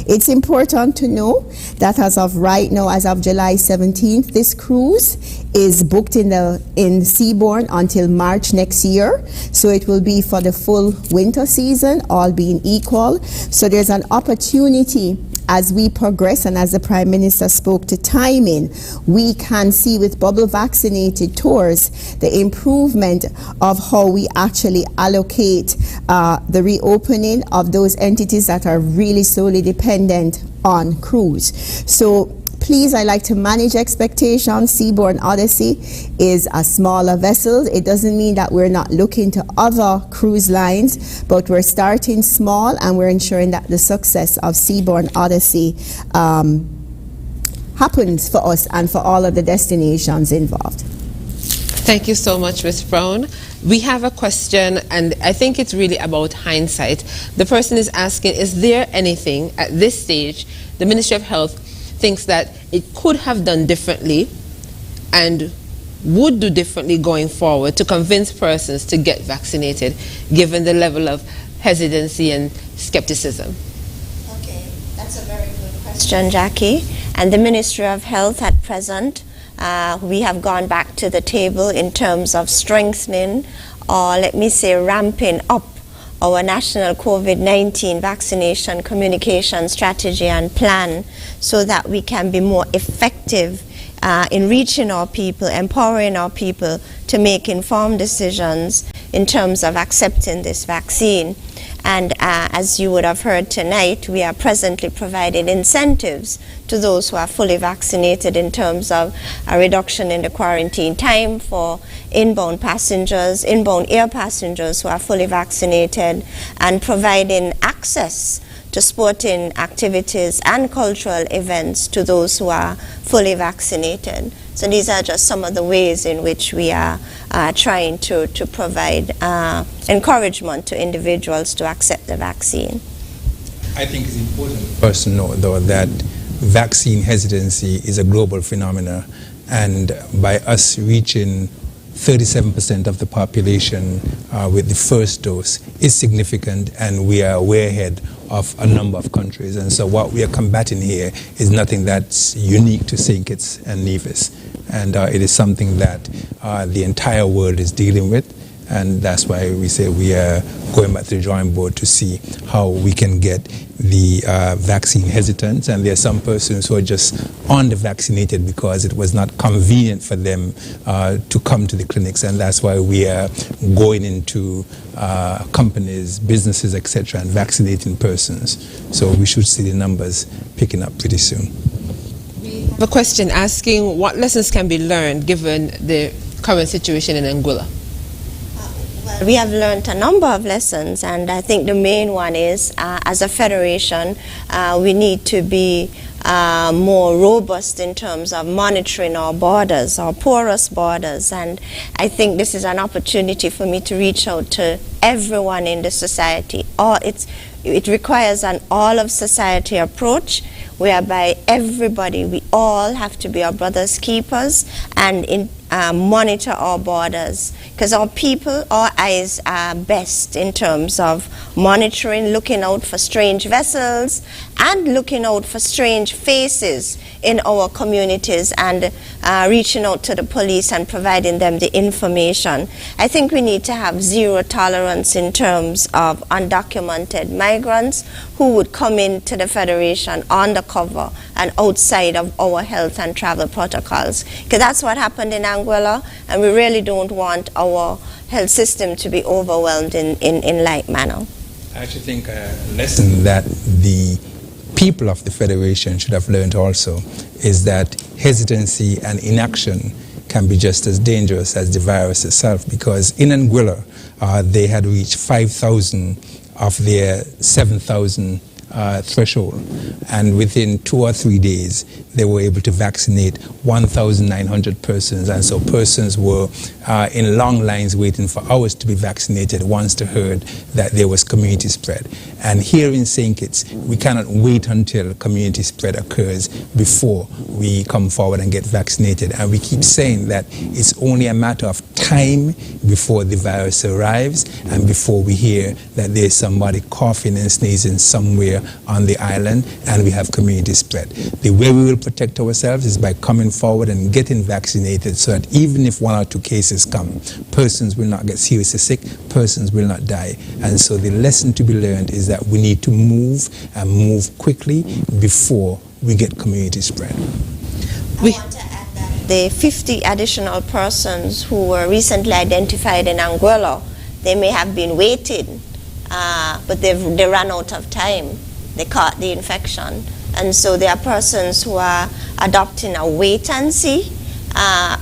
It's important to know that as of right now, as of July 17th, this cruise is booked in Seabourn until March next year. So it will be for the full winter season, all being equal. So there's an opportunity as we progress, and as the Prime Minister spoke to timing, we can see with bubble vaccinated tours the improvement of how we actually allocate the reopening of those entities that are really solely dependent on cruise. So please, I like to manage expectations. Seabourn Odyssey is a smaller vessel. It doesn't mean that we're not looking to other cruise lines, but we're starting small and we're ensuring that the success of Seabourn Odyssey happens for us and for all of the destinations involved. Thank you so much, Ms. Brown. We have a question, and I think it's really about hindsight. The person is asking, is there anything at this stage the Ministry of Health thinks that it could have done differently and would do differently going forward to convince persons to get vaccinated, given the level of hesitancy and skepticism? Okay, that's a very good question, Jackie. And the Ministry of Health at present, we have gone back to the table in terms of strengthening, or let me say ramping up, our national COVID-19 vaccination communication strategy and plan, so that we can be more effective in reaching our people, empowering our people to make informed decisions in terms of accepting this vaccine. And as you would have heard tonight, we are presently providing incentives to those who are fully vaccinated in terms of a reduction in the quarantine time for inbound passengers, inbound air passengers who are fully vaccinated, and providing access to sporting activities and cultural events to those who are fully vaccinated. So these are just some of the ways in which we are trying to provide encouragement to individuals to accept the vaccine. I think it's important for us to know, though, that vaccine hesitancy is a global phenomenon, and by us reaching 37% of the population with the first dose is significant, and we are way ahead of a number of countries. And so what we are combating here is nothing that's unique to St. Kitts and Nevis, and it is something that the entire world is dealing with, and that's why we say we are going back to the drawing board to see how we can get the vaccine hesitant. And there are some persons who are just under-vaccinated because it was not convenient for them to come to the clinics, and that's why we are going into companies, businesses, etc., and vaccinating persons. So we should see the numbers picking up pretty soon. We have a question asking what lessons can be learned given the current situation in Anguilla. We have learned a number of lessons, and I think the main one is, as a federation, we need to be more robust in terms of monitoring our borders, our porous borders. And I think this is an opportunity for me to reach out to everyone in the society. It requires an all-of-society approach, whereby everybody, we all have to be our brother's keepers and monitor our borders, because our people, our eyes are best in terms of monitoring, looking out for strange vessels, and looking out for strange faces in our communities and reaching out to the police and providing them the information. I think we need to have zero tolerance in terms of undocumented migrants who would come into the Federation undercover and outside of our health and travel protocols. Because that's what happened in Anguilla, and we really don't want our health system to be overwhelmed in like manner. I actually think a lesson that the people of the Federation should have learned also is that hesitancy and inaction can be just as dangerous as the virus itself, because in Anguilla they had reached 5,000 of their 7,000 threshold, and within 2 or 3 days they were able to vaccinate 1,900 persons, and so persons were in long lines waiting for hours to be vaccinated once they heard that there was community spread. And here in St. Kitts, we cannot wait until community spread occurs before we come forward and get vaccinated, and we keep saying that it's only a matter of time before the virus arrives and before we hear that there's somebody coughing and sneezing somewhere on the island and we have community spread. The way we will protect ourselves is by coming forward and getting vaccinated, so that even if 1 or 2 cases come, persons will not get seriously sick, persons will not die. And so the lesson to be learned is that we need to move and move quickly before we get community spread. I want to add that the 50 additional persons who were recently identified in Anguilla, they may have been waiting, but they ran out of time. They caught the infection. And so there are persons who are adopting a wait-and-see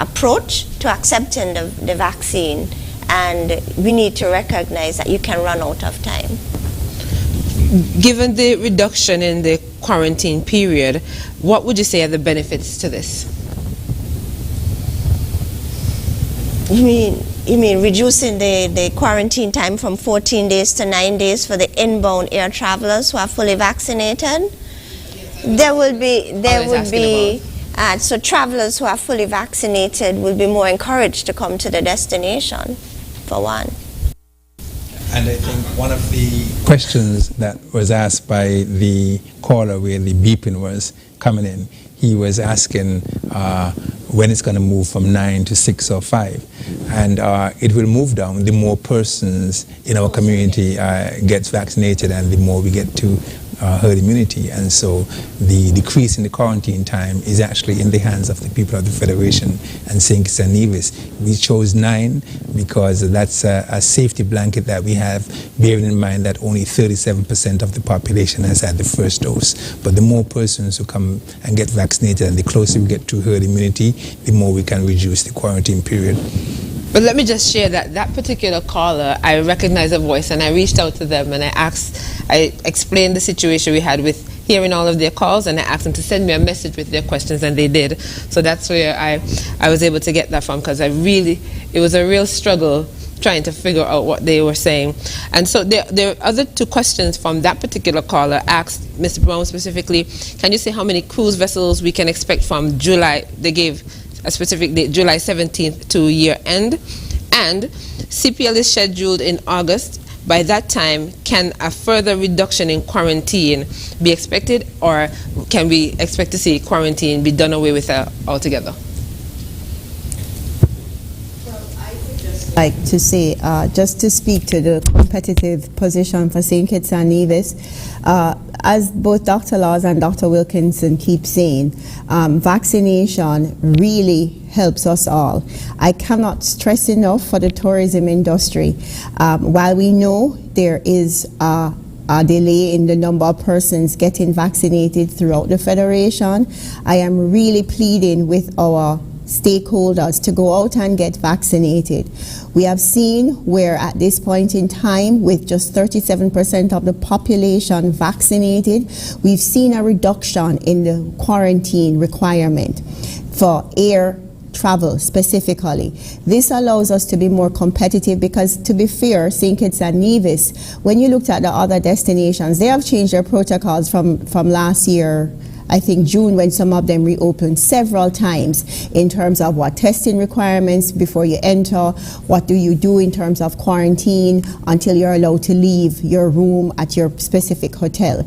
approach to accepting the vaccine. And we need to recognize that you can run out of time. Given the reduction in the quarantine period, what would you say are the benefits to this? You mean reducing the quarantine time from 14 days to 9 days for the inbound air travelers who are fully vaccinated? So travelers who are fully vaccinated will be more encouraged to come to the destination, for one. And I think one of the questions that was asked by the caller where the beeping was coming in, he was asking when it's going to move from 9 to 6 or 5. And it will move down the more persons in our community gets vaccinated and the more we get to herd immunity. And so the decrease in the quarantine time is actually in the hands of the people of the Federation and St. Kitts and Nevis. We chose 9 because that's a safety blanket that we have, bearing in mind that only 37% of the population has had the first dose. But the more persons who come and get vaccinated and the closer we get to herd immunity, the more we can reduce the quarantine period. But let me just share that particular caller, I recognized a voice and I reached out to them and I explained the situation we had with hearing all of their calls, and I asked them to send me a message with their questions, and they did. So that's where I was able to get that from, because it was a real struggle trying to figure out what they were saying. And so there are other 2 questions from that particular caller asked Mr. Brown specifically, can you say how many cruise vessels we can expect from July? They gave a specific date, July 17th to year end. And CPL is scheduled in August. By that time, can a further reduction in quarantine be expected, or can we expect to see quarantine be done away with altogether? Like to say, just to speak to the competitive position for St. Kitts and Nevis, as both Dr. Laws and Dr. Wilkinson keep saying, vaccination really helps us all. I cannot stress enough for the tourism industry. While we know there is a delay in the number of persons getting vaccinated throughout the Federation, I am really pleading with our stakeholders to go out and get vaccinated. We have seen where at this point in time, with just 37% of the population vaccinated, we've seen a reduction in the quarantine requirement for air travel specifically. This allows us to be more competitive because, to be fair, St. Kitts and Nevis, when you looked at the other destinations, they have changed their protocols from last year I think, June, when some of them reopened several times in terms of what testing requirements before you enter, what do you do in terms of quarantine until you're allowed to leave your room at your specific hotel.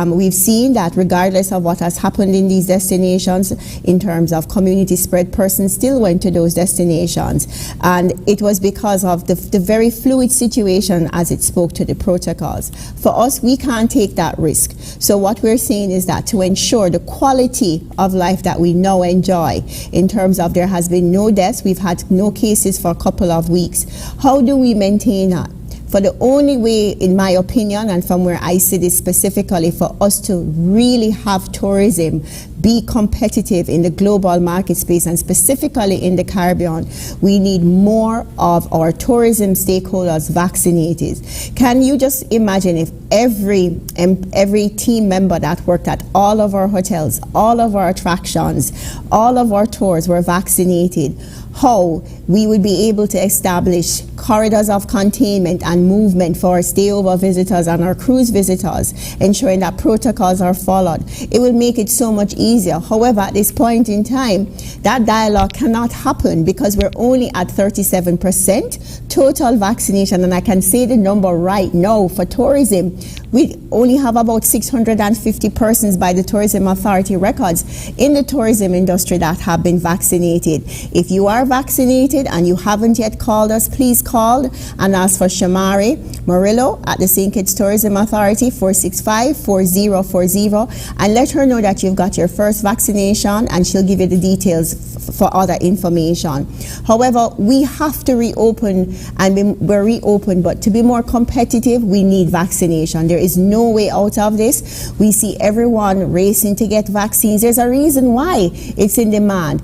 We've seen that regardless of what has happened in these destinations in terms of community spread, persons still went to those destinations. And it was because of the very fluid situation as it spoke to the protocols. For us, we can't take that risk. So what we're saying is that to ensure the quality of life that we now enjoy, in terms of there has been no deaths, we've had no cases for a couple of weeks, how do we maintain that? For the only way, in my opinion, and from where I see this specifically, for us to really have tourism be competitive in the global market space and specifically in the Caribbean, we need more of our tourism stakeholders vaccinated. Can you just imagine if every team member that worked at all of our hotels, all of our attractions, all of our tours were vaccinated? How we would be able to establish corridors of containment and movement for our stayover visitors and our cruise visitors, ensuring that protocols are followed. It will make it so much easier. However, at this point in time, that dialogue cannot happen because we're only at 37% total vaccination, and I can say the number right now for tourism. We only have about 650 persons by the Tourism Authority records in the tourism industry that have been vaccinated. If you are vaccinated and you haven't yet called us, please call and ask for Shamari Murillo at the St. Kitts Tourism Authority, 465-4040, and let her know that you've got your first vaccination, and she'll give you the details for other information. However, we have to reopen, and we're reopened, but to be more competitive, we need vaccination. There is no way out of this. We see everyone racing to get vaccines. There's a reason why it's in demand.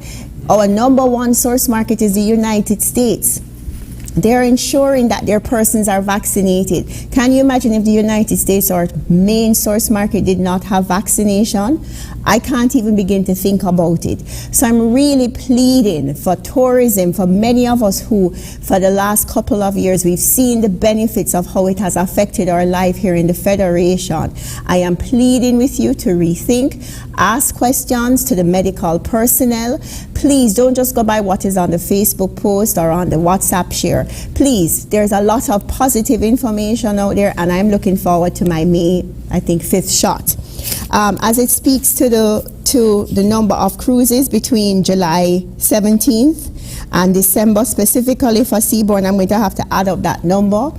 Our number one source market is the United States. They're ensuring that their persons are vaccinated. Can you imagine if the United States, our main source market, did not have vaccination? I can't even begin to think about it. So I'm really pleading for tourism, for many of us who, for the last couple of years, we've seen the benefits of how it has affected our life here in the Federation. I am pleading with you to rethink, ask questions to the medical personnel. Please don't just go by what is on the Facebook post or on the WhatsApp share. Please, there's a lot of positive information out there, and I'm looking forward to my May, I think, 5th shot. As it speaks to the number of cruises between July 17th and December, specifically for Seabourn, I'm going to have to add up that number.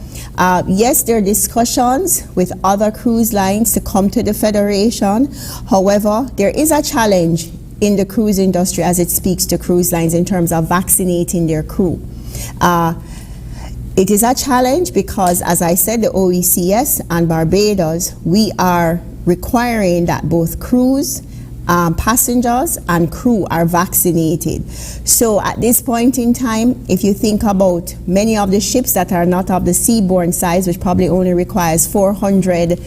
Yes, there are discussions with other cruise lines to come to the Federation. However, there is a challenge in the cruise industry as it speaks to cruise lines in terms of vaccinating their crew. It is a challenge because, as I said, the OECS and Barbados, we are requiring that both cruise passengers and crew are vaccinated. So at this point in time, if you think about many of the ships that are not of the seaborne size, which probably only requires 400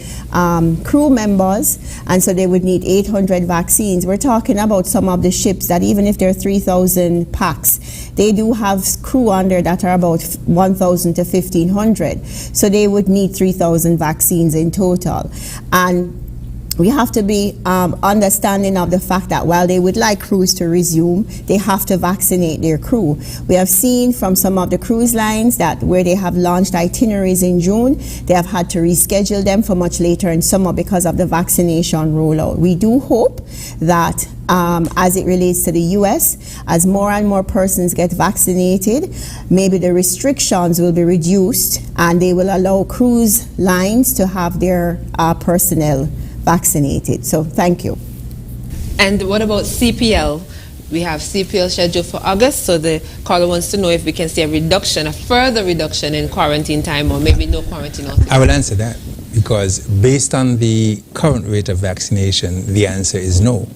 crew members, and so they would need 800 vaccines, we're talking about some of the ships that even if they're 3,000 packs, they do have crew on there that are about 1,000 to 1,500. So they would need 3,000 vaccines in total. And we have to be understanding of the fact that while they would like cruise to resume, they have to vaccinate their crew. We have seen from some of the cruise lines that where they have launched itineraries in June, they have had to reschedule them for much later in summer because of the vaccination rollout. We do hope that as it relates to the U.S., as more and more persons get vaccinated, maybe the restrictions will be reduced and they will allow cruise lines to have their personnel vaccinated. So thank you. And what about CPL? We have CPL scheduled for August, so the caller wants to know if we can see a further reduction in quarantine time, or maybe no quarantine altogether. I will answer that because based on the current rate of vaccination, the answer is no.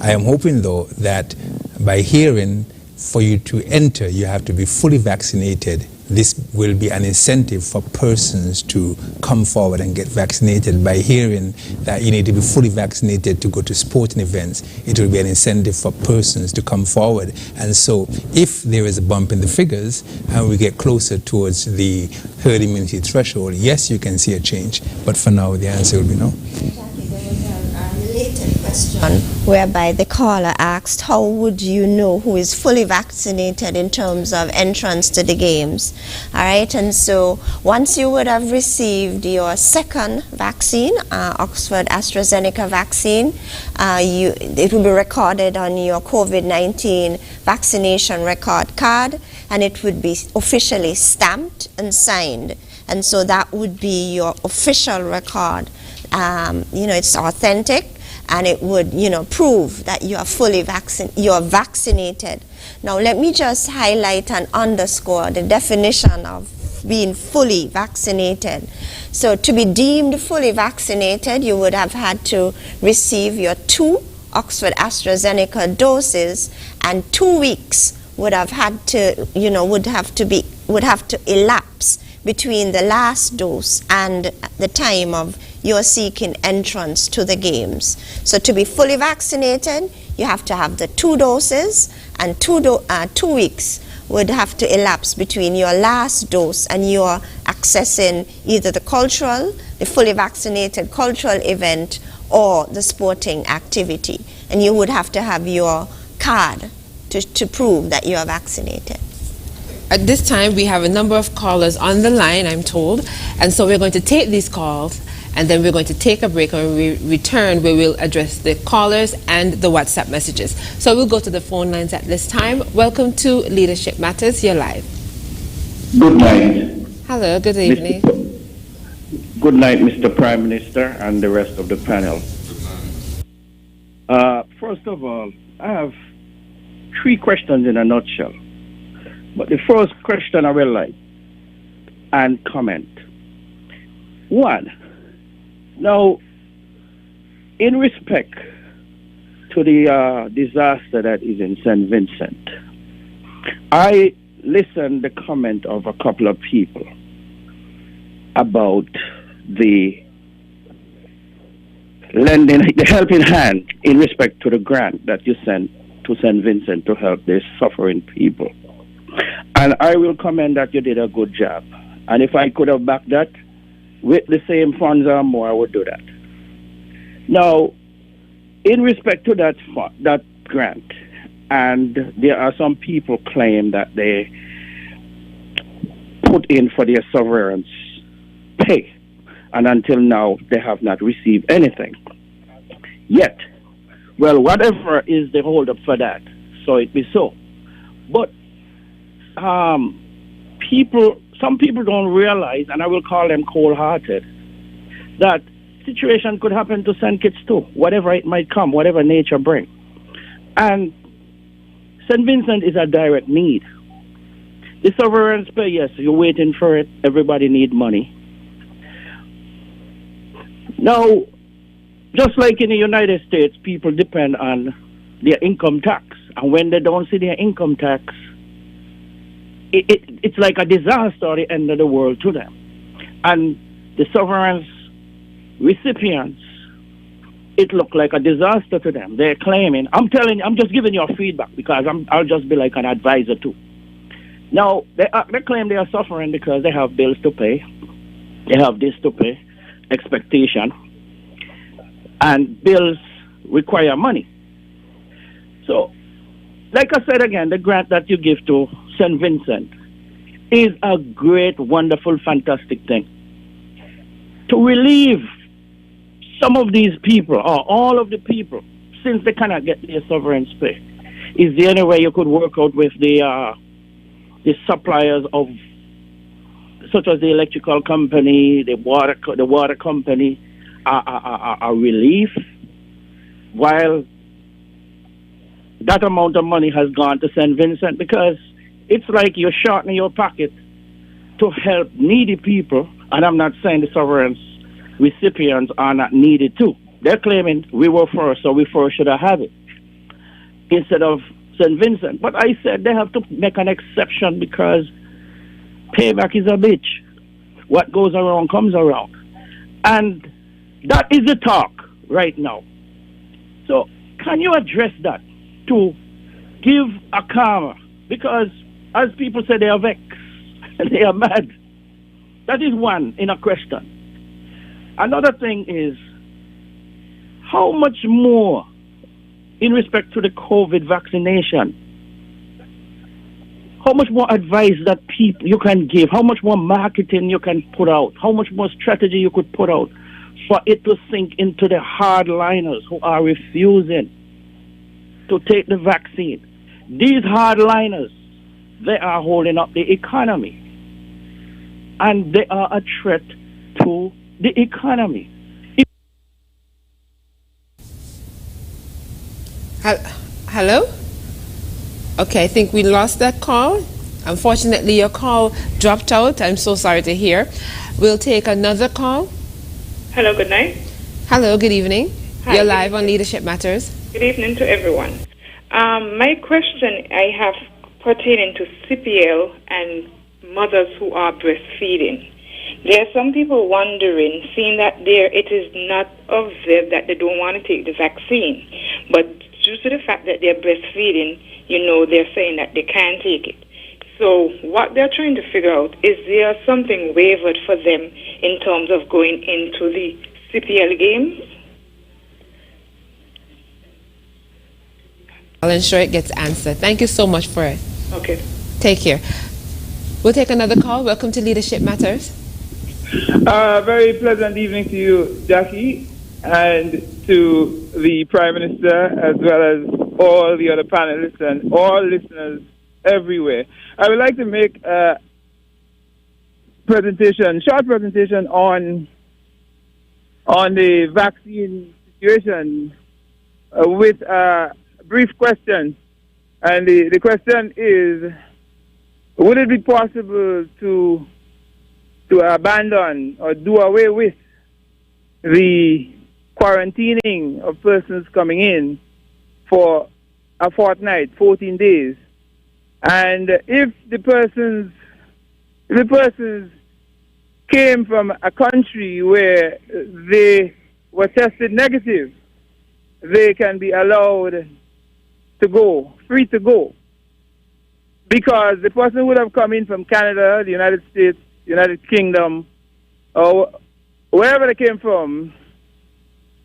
I am hoping though that by hearing for you to enter, you have to be fully vaccinated. This will be an incentive for persons to come forward and get vaccinated. By hearing that you need to be fully vaccinated to go to sporting events, it will be an incentive for persons to come forward. And so if there is a bump in the figures and we get closer towards the herd immunity threshold, yes, you can see a change. But for now, the answer will be no. There was a related question question whereby the caller asked, how would you know who is fully vaccinated in terms of entrance to the games? All right, and so once you would have received your second vaccine, Oxford AstraZeneca vaccine, it will be recorded on your COVID-19 vaccination record card, and it would be officially stamped and signed. And so that would be your official record. It's authentic, and it would, prove that you are fully vaccinated. Now, let me just highlight and underscore the definition of being fully vaccinated. So, to be deemed fully vaccinated, you would have had to receive your 2 Oxford AstraZeneca doses, and 2 weeks would have had to, would have to elapse between the last dose and the time of your seeking entrance to the games. So to be fully vaccinated, you have to have the 2 doses, and 2 weeks would have to elapse between your last dose and your accessing either the fully vaccinated cultural event or the sporting activity. And you would have to have your card to prove that you are vaccinated. At this time, we have a number of callers on the line, I'm told, and so we're going to take these calls, and then we're going to take a break, and when we return, we will address the callers and the WhatsApp messages. So we'll go to the phone lines at this time. Welcome to Leadership Matters. You're live. Good night. Hello, good evening. Good night, Mr. Prime Minister and the rest of the panel. First of all, I have 3 questions in a nutshell. But the first question I will like and comment. 1, now, in respect to the disaster that is in St. Vincent, I listened to the comment of a couple of people about the lending, the helping hand in respect to the grant that you sent to St. Vincent to help the suffering people. And I will comment that you did a good job. And if I could have backed that with the same funds or more, I would do that. Now, in respect to that grant, and there are some people claim that they put in for their severance pay, and until now they have not received anything yet. Well, whatever is the hold up for that, so it be so. But some people don't realize, and I will call them cold-hearted, that situation could happen to St. Kitts too, whatever it might come, whatever nature brings. And St. Vincent is a direct need. The severance pay, yes, you're waiting for it. Everybody needs money. Now, just like in the United States, people depend on their income tax. And when they don't see their income tax, it's like a disaster at the end of the world to them. And the severance recipients, it looked like a disaster to them. They're claiming, I'm just giving you a feedback because I'll just be like an advisor too. Now, they claim they are suffering because they have bills to pay. They have this to pay, expectation. And bills require money. So, like I said again, the grant that you give to St. Vincent is a great, wonderful, fantastic thing. To relieve some of these people, or all of the people, since they cannot get their severance pay, is the only way you could work out with the suppliers of, such as the electrical company, the water company, a relief, while that amount of money has gone to St. Vincent, because it's like you're shortening your pocket to help needy people. And I'm not saying the severance recipients are not needed too. They're claiming we were first, so we first should have it instead of St. Vincent. But I said they have to make an exception because payback is a bitch. What goes around comes around. And that is the talk right now. So can you address that to give a calmer? Because as people say, they are vexed and they are mad. That is one in a question. Another thing is, how much more in respect to the COVID vaccination? How much more advice that people you can give? How much more marketing you can put out? How much more strategy you could put out for it to sink into the hardliners who are refusing to take the vaccine? These hardliners, they are holding up the economy, and they are a threat to the economy. Hello? Okay, I think we lost that call. Unfortunately, your call dropped out. I'm so sorry to hear. We'll take another call. Hello, good night. Hello, good evening. Hi, You're live on Leadership Matters. Good evening to everyone. My question I have pertaining to CPL and mothers who are breastfeeding. There are some people wondering, seeing that it is not obvious that they don't want to take the vaccine, but due to the fact that they're breastfeeding, they're saying that they can't take it. So what they're trying to figure out, is there something wavered for them in terms of going into the CPL games? I'll ensure it gets answered. Thank you so much for it. Okay. Take care. We'll take another call. Welcome to Leadership Matters. Very pleasant evening to you, Jackie, and to the Prime Minister, as well as all the other panelists and all listeners everywhere. I would like to make a short presentation on the vaccine situation with a brief question. And the question is, would it be possible to abandon or do away with the quarantining of persons coming in for a fortnight, 14 days? And if the persons came from a country where they were tested negative, they can be allowed to go, free to go. Because the person would have come in from Canada, the United States, United Kingdom, or wherever they came from,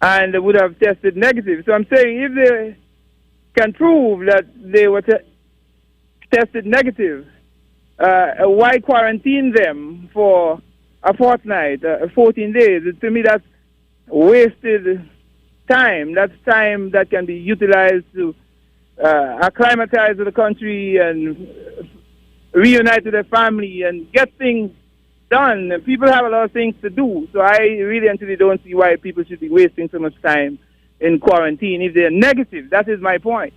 and they would have tested negative. So I'm saying if they can prove that they were tested negative, why quarantine them for a fortnight, 14 days? To me, that's wasted time. That's time that can be utilized to acclimatize to the country and reunite with their family and get things done. People have a lot of things to do, so I really and truly don't see why people should be wasting so much time in quarantine if they're negative. That is my point.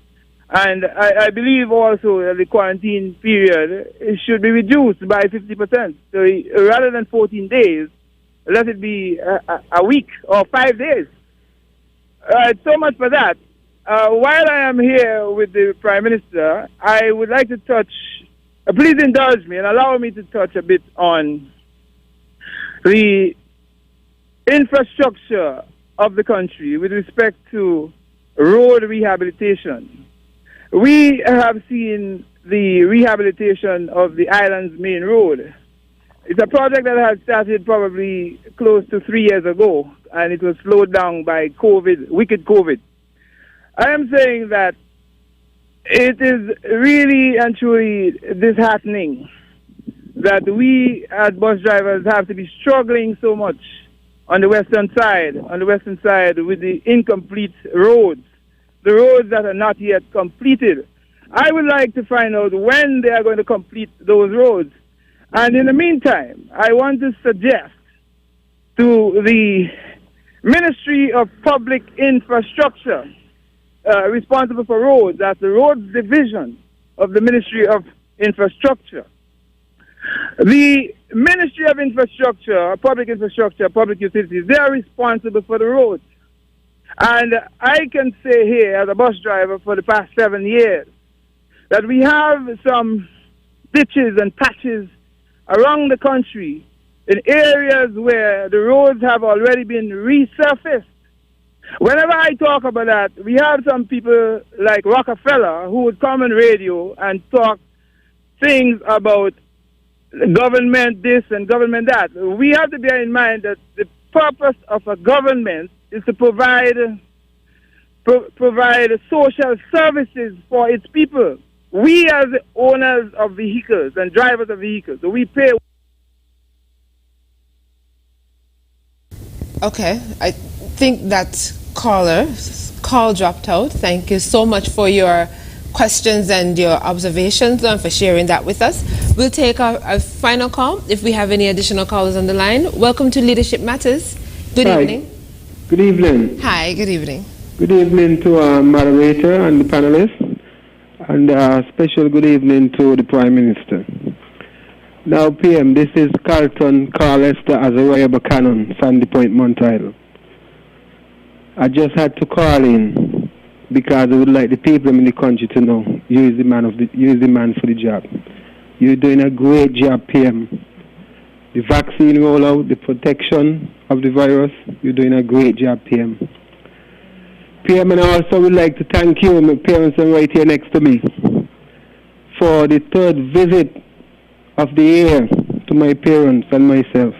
And I believe also that the quarantine period should be reduced by 50%. So rather than 14 days, let it be a week or 5 days. So much for that. While I am here with the Prime Minister, I would like to touch, please indulge me and allow me to touch a bit on the infrastructure of the country with respect to road rehabilitation. We have seen the rehabilitation of the island's main road. It's a project that had started probably close to 3 years ago, and it was slowed down by COVID, wicked COVID. I am saying that it is really and truly disheartening that we as bus drivers have to be struggling so much on the western side with the incomplete roads, the roads that are not yet completed. I would like to find out when they are going to complete those roads. And in the meantime, I want to suggest to the Ministry of Public Infrastructure, responsible for roads, that's the roads division of the Ministry of Infrastructure. The Ministry of Infrastructure, Public Infrastructure, Public Utilities, they are responsible for the roads. And I can say here, as a bus driver for the past 7 years, that we have some ditches and patches around the country in areas where the roads have already been resurfaced. Whenever I talk about that, we have some people like Rockefeller who would come on radio and talk things about government this and government that. We have to bear in mind that the purpose of a government is to provide provide social services for its people. We as the owners of vehicles and drivers of vehicles, so we pay. Okay, I think that call dropped out. Thank you so much for your questions and your observations and for sharing that with us. We'll take our final call if we have any additional callers on the line. Welcome to Leadership Matters. Good evening. Good evening. Hi, good evening. Good evening to our moderator and the panelists, and a special good evening to the Prime Minister. Now, PM, this is Carlton Carl Esther Azariah Buchanan, Sandy Point, Mount Idle. I just had to call in because I would like the people in the country to know you is the man for the job. You're doing a great job, PM. The vaccine rollout, the protection of the virus, you're doing a great job, PM. PM, and I also would like to thank you, my parents are right here next to me, for the third visit of the year to my parents and myself.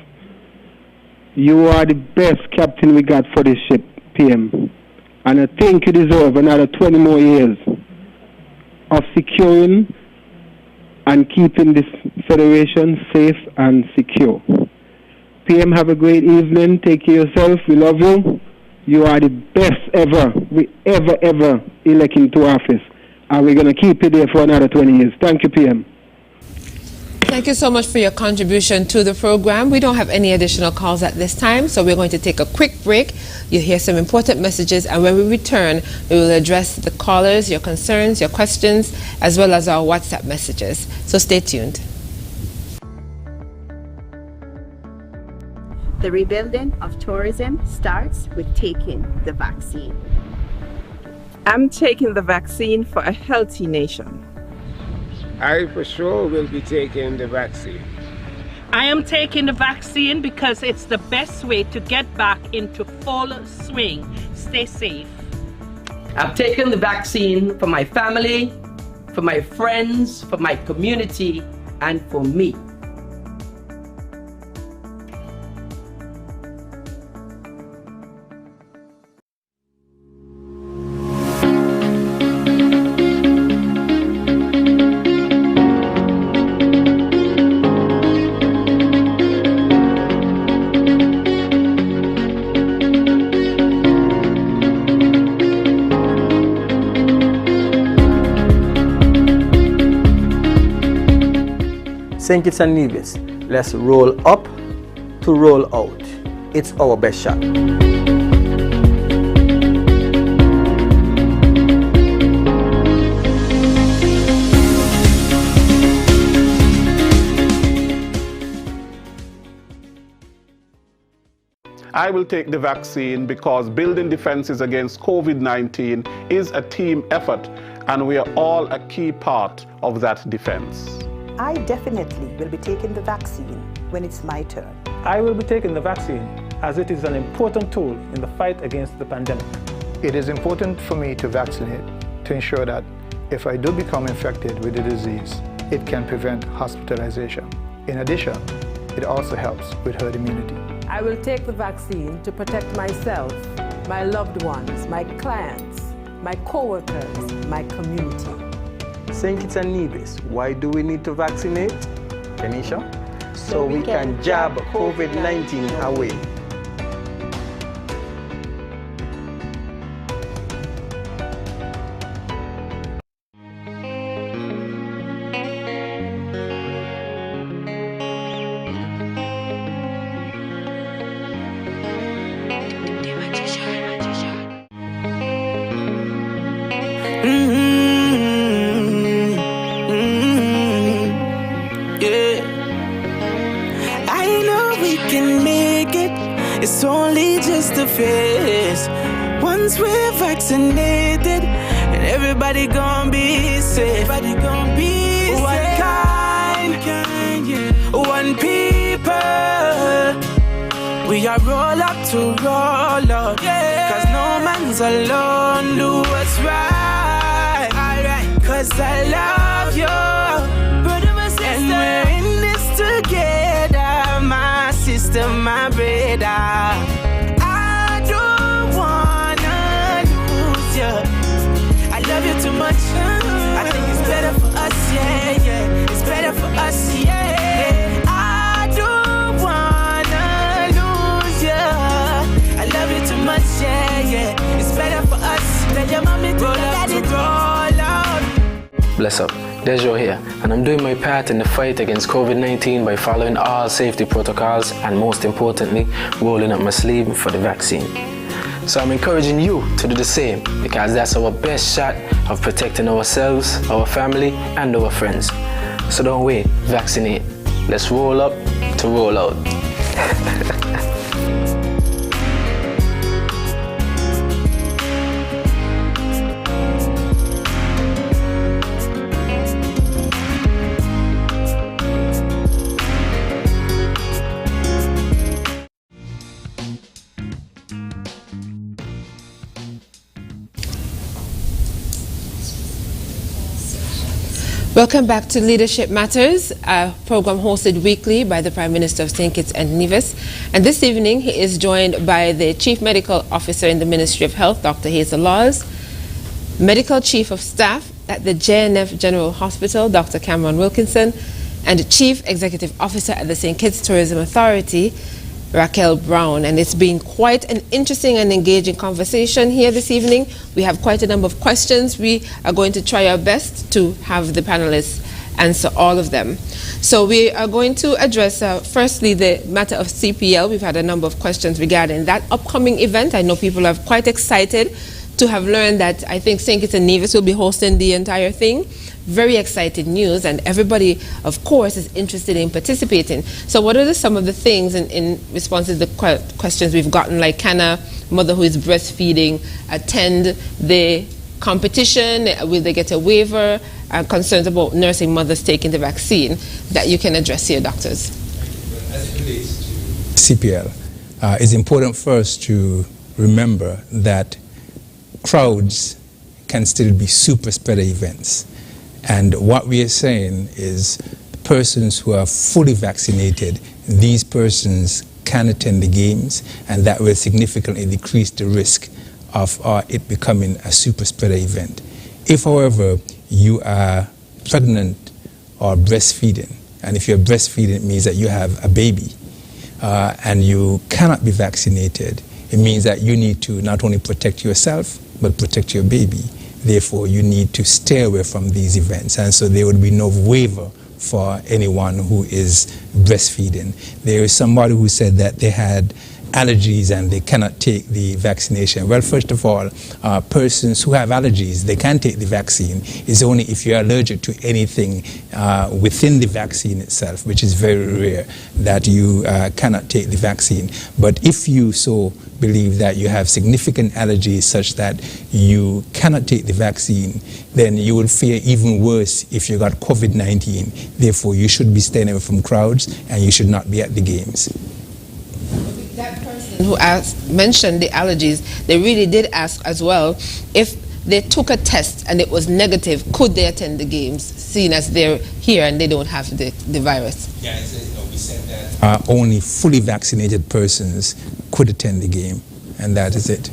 You are the best captain we got for this ship, PM. And I think you deserve another 20 more years of securing and keeping this federation safe and secure. PM, have a great evening. Take care of yourself. We love you. You are the best ever we ever elect into office. And we're going to keep you there for another 20 years. Thank you, PM. Thank you so much for your contribution to the program. We don't have any additional calls at this time, so we're going to take a quick break. You'll hear some important messages, and when we return, we will address the callers, your concerns, your questions, as well as our WhatsApp messages. So stay tuned. The rebuilding of tourism starts with taking the vaccine. I'm taking the vaccine for a healthy nation. I for sure will be taking the vaccine. I am taking the vaccine because it's the best way to get back into full swing. Stay safe. I've taken the vaccine for my family, for my friends, for my community, and for me. St. Kitts and Nevis, let's roll up to roll out. It's our best shot. I will take the vaccine because building defenses against COVID-19 is a team effort, and we are all a key part of that defense. I definitely will be taking the vaccine when it's my turn. I will be taking the vaccine as it is an important tool in the fight against the pandemic. It is important for me to vaccinate to ensure that if I do become infected with the disease, it can prevent hospitalization. In addition, it also helps with herd immunity. I will take the vaccine to protect myself, my loved ones, my clients, my co-workers, my community. St. Kitts and Nevis, why do we need to vaccinate? Kenisha? So we can jab COVID-19 away. It's only just a phase. Once we're vaccinated, and everybody gonna be safe. Everybody gonna be safe. One kind, yeah. One people. We are roll up to roll out, yeah. Cause no man's alone. Do what's right, alright. Cause I love you, brother, my sister. And we're in this together, my sister, my brother. I don't wanna lose you. bless up. Dejo here, and I'm doing my part in the fight against COVID-19 by following all safety protocols and, most importantly, rolling up my sleeve for the vaccine. So I'm encouraging you to do the same, because that's our best shot of protecting ourselves, our family, and our friends. So don't wait, vaccinate. Let's roll up to roll out. Welcome back to Leadership Matters, a program hosted weekly by the Prime Minister of St. Kitts and Nevis. And this evening, he is joined by the Chief Medical Officer in the Ministry of Health, Dr. Hazel Laws, Medical Chief of Staff at the JNF General Hospital, Dr. Cameron Wilkinson, and Chief Executive Officer at the St. Kitts Tourism Authority, Raquel Brown. And it's been quite an interesting and engaging conversation here this evening. We have quite a number of questions. We are going to try our best to have the panelists answer all of them. So we are going to address firstly the matter of CPL. We've had a number of questions regarding that upcoming event. I know people are quite excited to have learned that I think St. Kitts and Nevis will be hosting the entire thing. Very exciting news, and everybody, of course, is interested in participating. So what are some of the things in response to the questions we've gotten, like can a mother who is breastfeeding attend the competition? Will they get a waiver? Concerns about nursing mothers taking the vaccine that you can address here, doctors. As it relates to CPL, it's important for us to remember that crowds can still be super spreader events. And what we are saying is persons who are fully vaccinated, these persons can attend the games, and that will significantly decrease the risk of it becoming a super spreader event. If, however, you are pregnant or breastfeeding, and if you're breastfeeding, it means that you have a baby, and you cannot be vaccinated, it means that you need to not only protect yourself, but protect your baby. Therefore, you need to stay away from these events. And so there would be no waiver for anyone who is breastfeeding. There is somebody who said that they had allergies and they cannot take the vaccination. Well, first of all, persons who have allergies, they can take the vaccine. It's only if you're allergic to anything within the vaccine itself, which is very rare, that you cannot take the vaccine. But if you so believe that you have significant allergies such that you cannot take the vaccine, then you will fare even worse if you got COVID-19. Therefore, you should be staying away from crowds and you should not be at the games. That person who mentioned the allergies, they really did ask as well if they took a test and it was negative, could they attend the games, seeing as they're here and they don't have the virus? Yeah, we said that only fully vaccinated persons could attend the game, and that is it.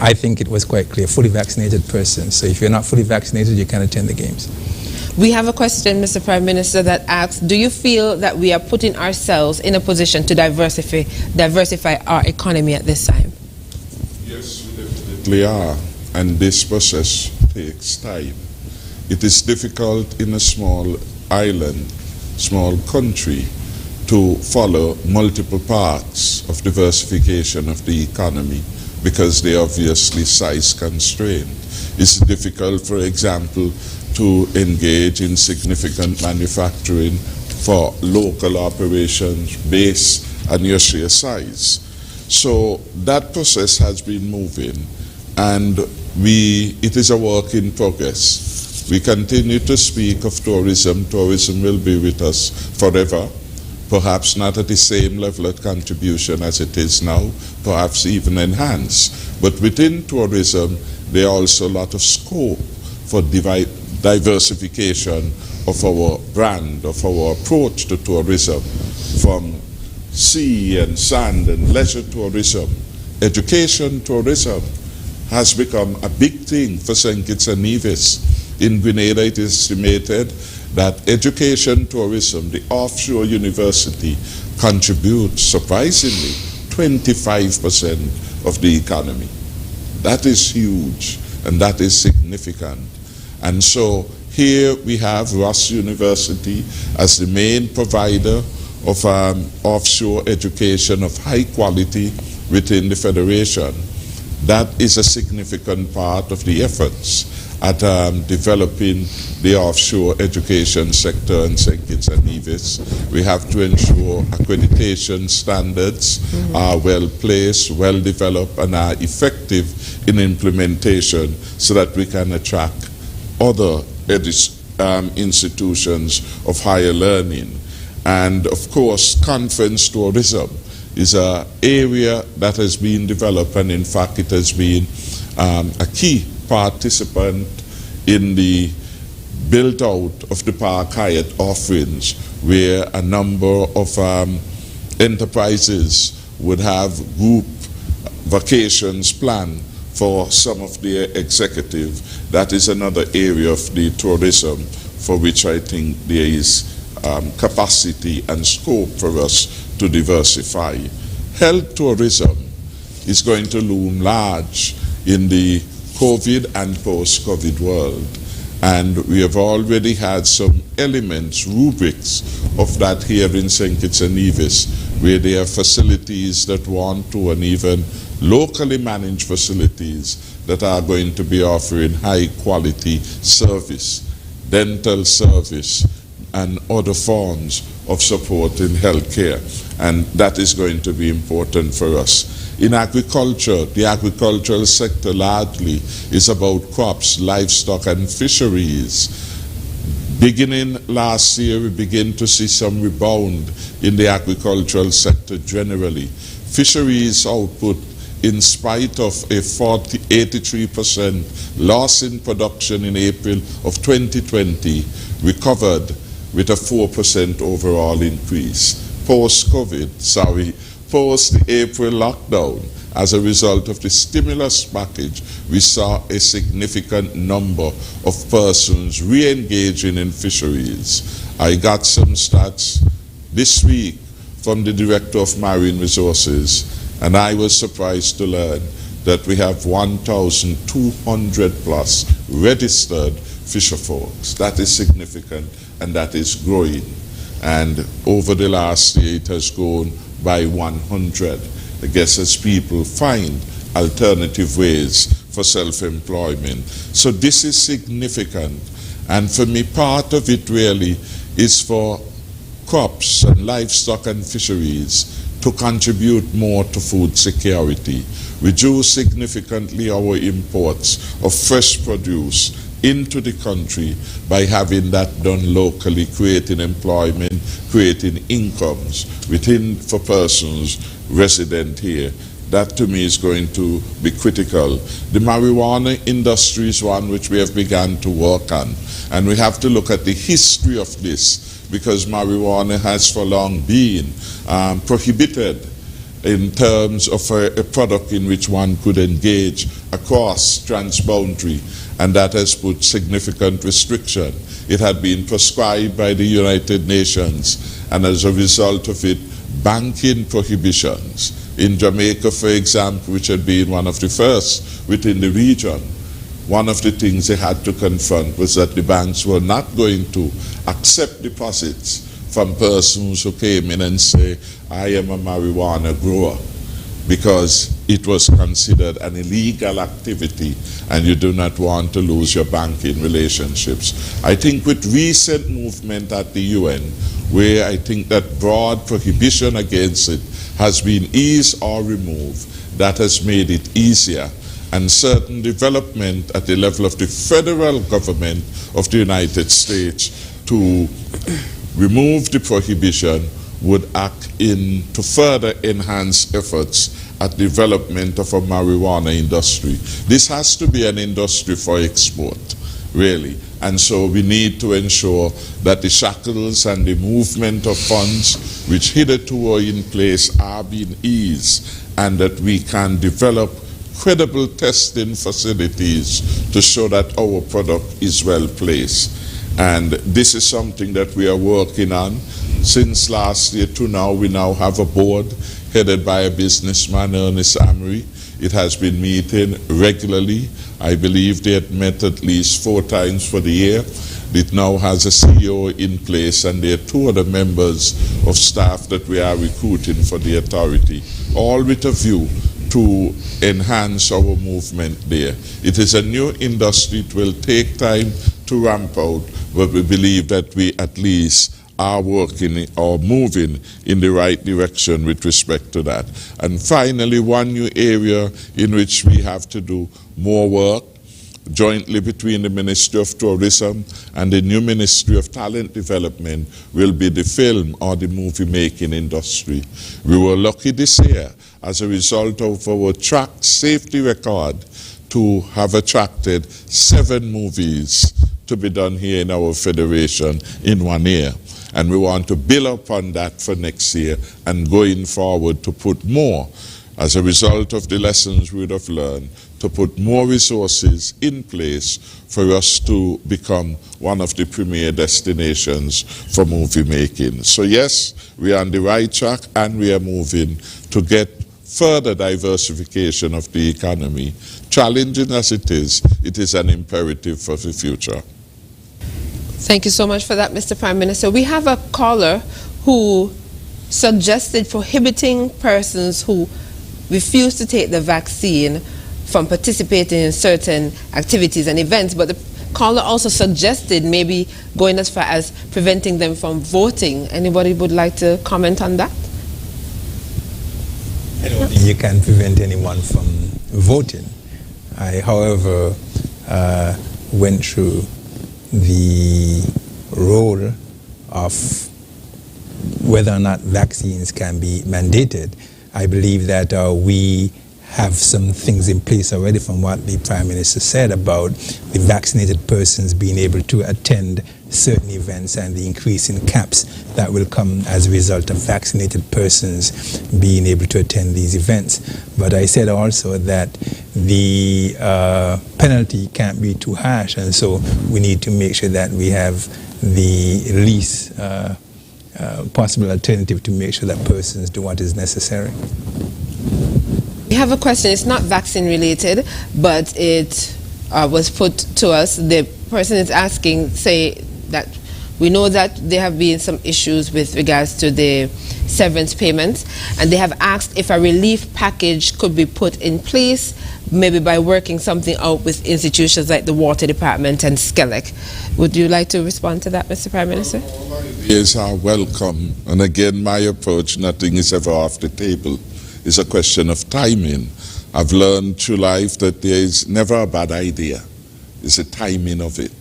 I think it was quite clear, fully vaccinated persons. So if you're not fully vaccinated, you can attend the games. We have a question, Mr. Prime Minister, that asks, do you feel that we are putting ourselves in a position to diversify our economy at this time? Yes, we definitely are. And this process takes time. It is difficult in a small island, small country, to follow multiple paths of diversification of the economy because they are obviously size constrained. It's difficult, for example, to engage in significant manufacturing for local operations based on your sheer size. So that process has been moving, and it is a work in progress. We continue to speak of tourism. Tourism will be with us forever, perhaps not at the same level of contribution as it is now, perhaps even enhanced. But within tourism, there are also a lot of scope for diversification of our brand, of our approach to tourism, from sea and sand and leisure tourism. Education tourism has become a big thing for St. Kitts and Nevis. In Grenada, it is estimated that education tourism, the offshore university, contributes surprisingly 25% of the economy. That is huge, and that is significant. And so here we have Ross University as the main provider of offshore education of high quality within the Federation. That is a significant part of the efforts at developing the offshore education sector in St. Kitts and Nevis. We have to ensure accreditation standards are well placed, well developed, and are effective in implementation so that we can attract other institutions of higher learning. And of course, conference tourism is an area that has been developed, and in fact it has been a key participant in the build out of the Park Hyatt offerings, where a number of enterprises would have group vacations planned for some of their executive. That is another area of the tourism for which I think there is capacity and scope for us to diversify. Health tourism is going to loom large in the COVID and post-COVID world. And we have already had some elements, rubrics of that here in St. Kitts and Nevis, where there are facilities that want to, and even locally managed facilities that are going to be offering high quality service, dental service, and other forms of support in healthcare. And that is going to be important for us. In agriculture, the agricultural sector largely is about crops, livestock, and fisheries. Beginning last year, we begin to see some rebound in the agricultural sector generally. Fisheries output, in spite of a 83% loss in production in April of 2020, recovered with a 4% overall increase. Post the April lockdown, as a result of the stimulus package, we saw a significant number of persons re-engaging in fisheries. I got some stats this week from the Director of Marine Resources, and I was surprised to learn that we have 1,200 plus registered fisher folks. That is significant, and that is growing. And over the last year, it has grown by 100. I guess as people find alternative ways for self-employment. So this is significant. And for me, part of it really is for crops and livestock and fisheries to contribute more to food security, reduce significantly our imports of fresh produce into the country by having that done locally, creating employment, creating incomes for persons resident here. That to me is going to be critical. The marijuana industry is one which we have begun to work on, and we have to look at the history of this, because marijuana has for long been prohibited in terms of a product in which one could engage across transboundary, and that has put significant restriction. It had been prescribed by the United Nations, and as a result of it, banking prohibitions. In Jamaica, for example, which had been one of the first within the region, one of the things they had to confront was that the banks were not going to accept deposits from persons who came in and say, I am a marijuana grower, because it was considered an illegal activity and you do not want to lose your banking relationships. I think with recent movement at the UN, where I think that broad prohibition against it has been eased or removed, that has made it easier. And certain development at the level of the federal government of the United States to remove the prohibition would act in to further enhance efforts at development of a marijuana industry. This has to be an industry for export, really. And so we need to ensure that the shackles and the movement of funds which hitherto were in place are being eased, and that we can develop credible testing facilities to show that our product is well placed. And this is something that we are working on. Since last year to now, we now have a board headed by a businessman, Ernest Amory. It has been meeting regularly. I believe they had met at least 4 times for the year. It now has a CEO in place, and there are 2 other members of staff that we are recruiting for the authority, all with a view to enhance our movement there. It is a new industry. It will take time to ramp out, but we believe that we at least are working or moving in the right direction with respect to that. And finally, one new area in which we have to do more work jointly between the Ministry of Tourism and the new Ministry of Talent Development will be the film or the movie making industry. We were lucky this year as a result of our track safety record to have attracted 7 movies to be done here in our federation in 1 year. And we want to build upon that for next year and going forward to put more, as a result of the lessons we would have learned, to put more resources in place for us to become one of the premier destinations for movie making. So yes, we are on the right track and we are moving to get further diversification of the economy. Challenging as it is an imperative for the future. Thank you so much for that, Mr. Prime Minister. We have a caller who suggested prohibiting persons who refuse to take the vaccine from participating in certain activities and events, but the caller also suggested maybe going as far as preventing them from voting. Anybody would like to comment on that? I don't think you can prevent anyone from voting. I, however, went through the role of whether or not vaccines can be mandated. I believe that we have some things in place already from what the Prime Minister said about the vaccinated persons being able to attend certain events and the increase in caps that will come as a result of vaccinated persons being able to attend these events. But I said also that the penalty can't be too harsh, and so we need to make sure that we have the least possible alternative to make sure that persons do what is necessary. We have a question. It's not vaccine related, but it was put to us. The person is asking, say that we know that there have been some issues with regards to the severance payments, and they have asked if a relief package could be put in place, maybe by working something out with institutions like the Water Department and SCELEC. Would you like to respond to that, Mr. Prime Minister? Ideas are welcome, and again, my approach, nothing is ever off the table. It's a question of timing. I've learned through life that there is never a bad idea. It's a timing of it.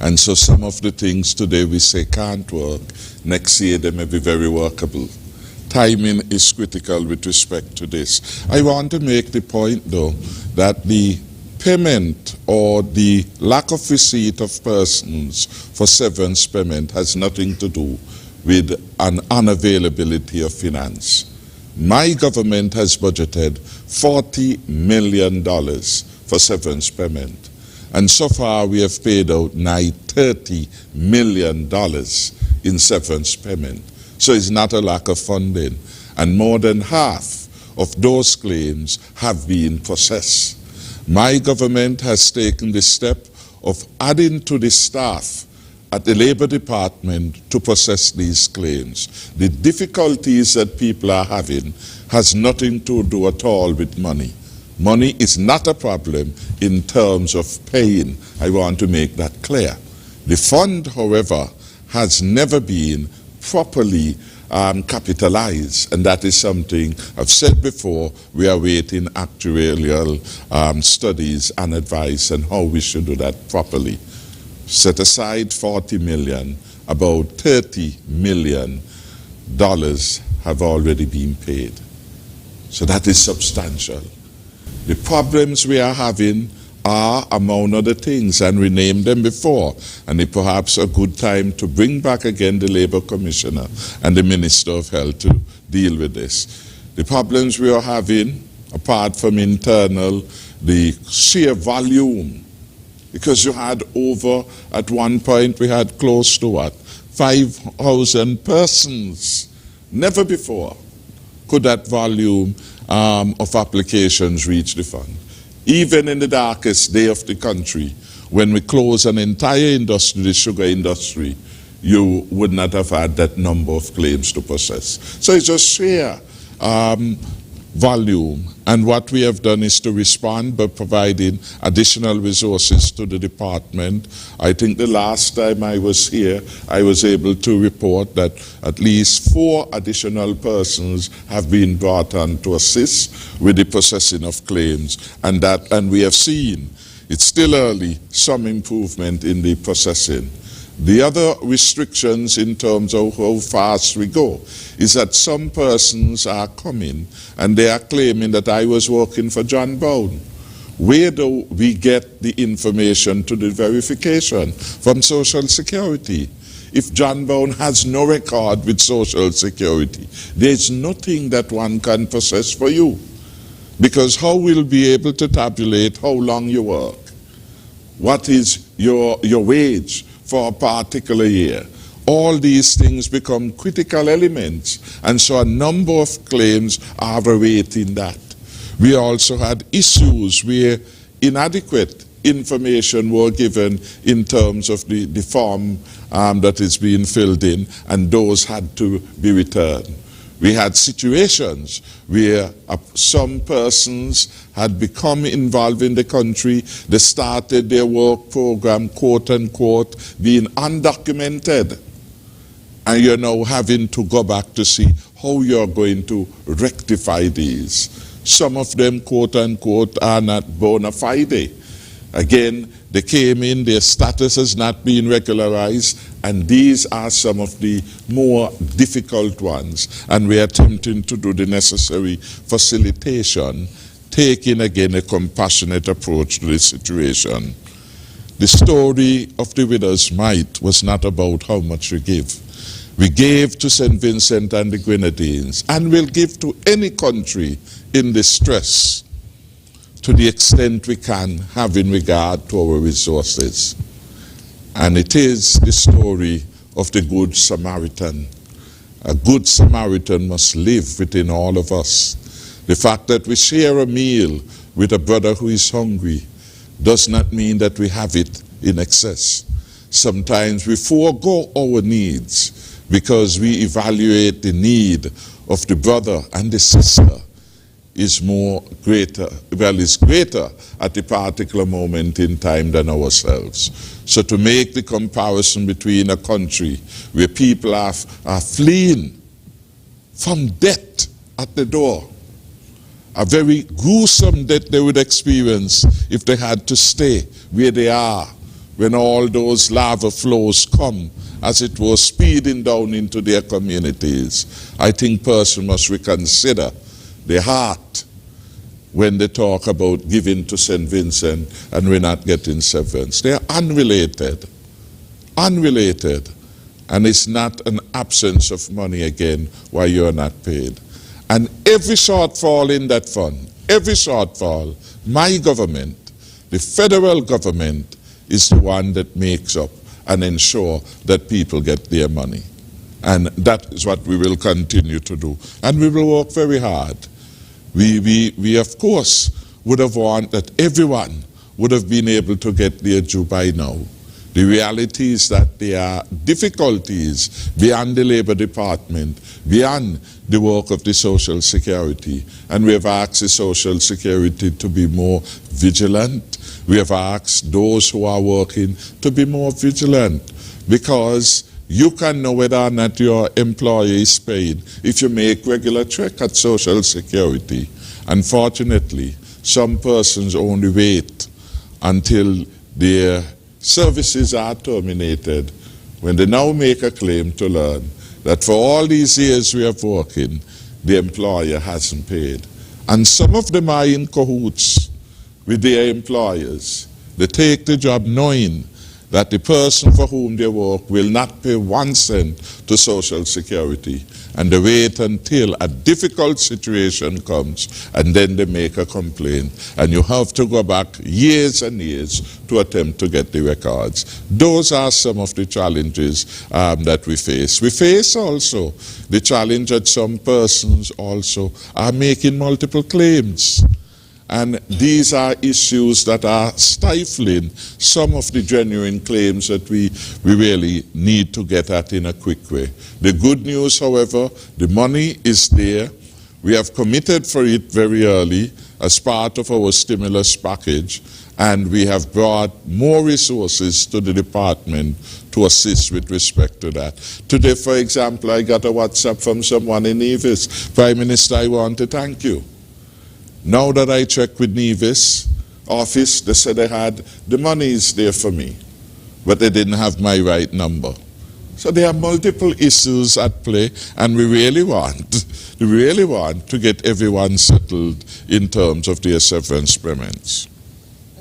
And so some of the things today we say can't work, next year they may be very workable. Timing is critical with respect to this. I want to make the point, though, that the payment or the lack of receipt of persons for severance payment has nothing to do with an unavailability of finance. My government has budgeted $40 million for severance payment. And so far we have paid out nigh $30 million in severance payment. So it's not a lack of funding. And more than half of those claims have been processed. My government has taken the step of adding to the staff at the Labor Department to process these claims. The difficulties that people are having has nothing to do at all with money. Money is not a problem in terms of paying. I want to make that clear. The fund, however, has never been properly capitalized, and that is something I've said before. We are waiting actuarial studies and advice on how we should do that properly. Set aside $40 million, about $30 million have already been paid. So that is substantial. The problems we are having are, among other things, and we named them before, and it's perhaps a good time to bring back again the Labour Commissioner and the Minister of Health to deal with this. The problems we are having, apart from internal, the sheer volume, because you had over, at one point we had close to what, 5,000 persons. Never before could that volume of applications reach the fund. Even in the darkest day of the country, when we close an entire industry, the sugar industry, you would not have had that number of claims to process. So it's just sheer volume. And what we have done is to respond by providing additional resources to the department. I think the last time I was here, I was able to report that at least 4 additional persons have been brought on to assist with the processing of claims. And we have seen, it's still early, some improvement in the processing. The other restrictions in terms of how fast we go is that some persons are coming and they are claiming that I was working for John Brown. Where do we get the information to the verification? From Social Security. If John Brown has no record with Social Security, there's nothing that one can process for you. Because how will we be able to tabulate how long you work? What is your wage for a particular year? All these things become critical elements, and so a number of claims are awaiting that. We also had issues where inadequate information were given in terms of the form that is being filled in, and those had to be returned. We had situations where some persons had become involved in the country. They started their work program, quote unquote, being undocumented. And you're now having to go back to see how you're going to rectify these. Some of them, quote unquote, are not bona fide. Again, they came in, their status has not been regularized, and these are some of the more difficult ones. And we are attempting to do the necessary facilitation, taking again a compassionate approach to the situation. The story of the widow's mite was not about how much we give. We gave to St. Vincent and the Grenadines, and will give to any country in distress to the extent we can have in regard to our resources. And it is the story of the Good Samaritan. A Good Samaritan must live within all of us. The fact that we share a meal with a brother who is hungry does not mean that we have it in excess. Sometimes we forego our needs because we evaluate the need of the brother and the sister is greater at a particular moment in time than ourselves. So to make the comparison between a country where people are fleeing from death at the door, a very gruesome death they would experience if they had to stay where they are when all those lava flows come, as it was speeding down into their communities. I think persons must reconsider their heart when they talk about giving to St. Vincent and we're not getting severance. They are unrelated. Unrelated. And it's not an absence of money again why you're not paid. And every shortfall in that fund, every shortfall, my government, the federal government, is the one that makes up and ensure that people get their money. And that is what we will continue to do. And we will work very hard. We of course would have wanted that everyone would have been able to get their due by now. The reality is that there are difficulties beyond the Labor Department, beyond the work of the Social Security. And we have asked the Social Security to be more vigilant. We have asked those who are working to be more vigilant, because you can know whether or not your employee is paid if you make regular check at Social Security. Unfortunately, some persons only wait until their services are terminated when they now make a claim to learn that for all these years we have working, the employer hasn't paid. And some of them are in cahoots with their employers. They take the job knowing that the person for whom they work will not pay 1 cent to Social Security, and they wait until a difficult situation comes and then they make a complaint, and you have to go back years and years to attempt to get the records. Those are some of the challenges that we face. We face also the challenge that some persons also are making multiple claims. And these are issues that are stifling some of the genuine claims that we really need to get at in a quick way. The good news, however, the money is there. We have committed for it very early as part of our stimulus package, and we have brought more resources to the department to assist with respect to that. Today, for example, I got a WhatsApp from someone in Nevis. Prime Minister, I want to thank you. Now that I checked with Nevis office, they said they had the money is there for me, but they didn't have my right number. So there are multiple issues at play, and we really want to get everyone settled in terms of their severance payments.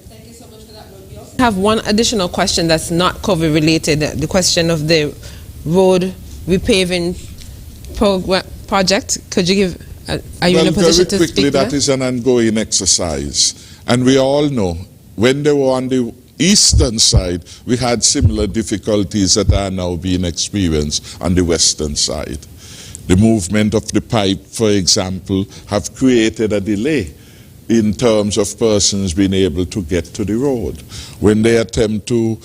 Thank you so much for that. We have one additional question that's not COVID related, the question of the road repaving project. Could you give... Are you in a position to very quickly, speak that is an ongoing exercise. And we all know, when they were on the eastern side, we had similar difficulties that are now being experienced on the western side. The movement of the pipe, for example, have created a delay in terms of persons being able to get to the road. When they attempt to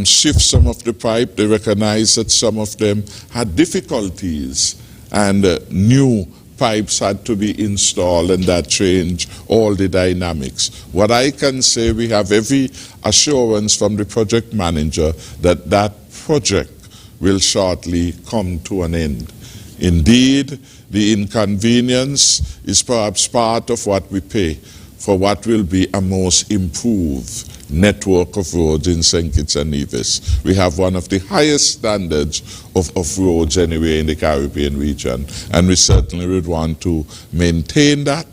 shift some of the pipe, they recognize that some of them had difficulties, and new pipes had to be installed, and that changed all the dynamics. What I can say, we have every assurance from the project manager that that project will shortly come to an end. Indeed, the inconvenience is perhaps part of what we pay for what will be a most improved network of roads in St. Kitts and Nevis. We have one of the highest standards of roads anywhere in the Caribbean region, and we certainly would want to maintain that.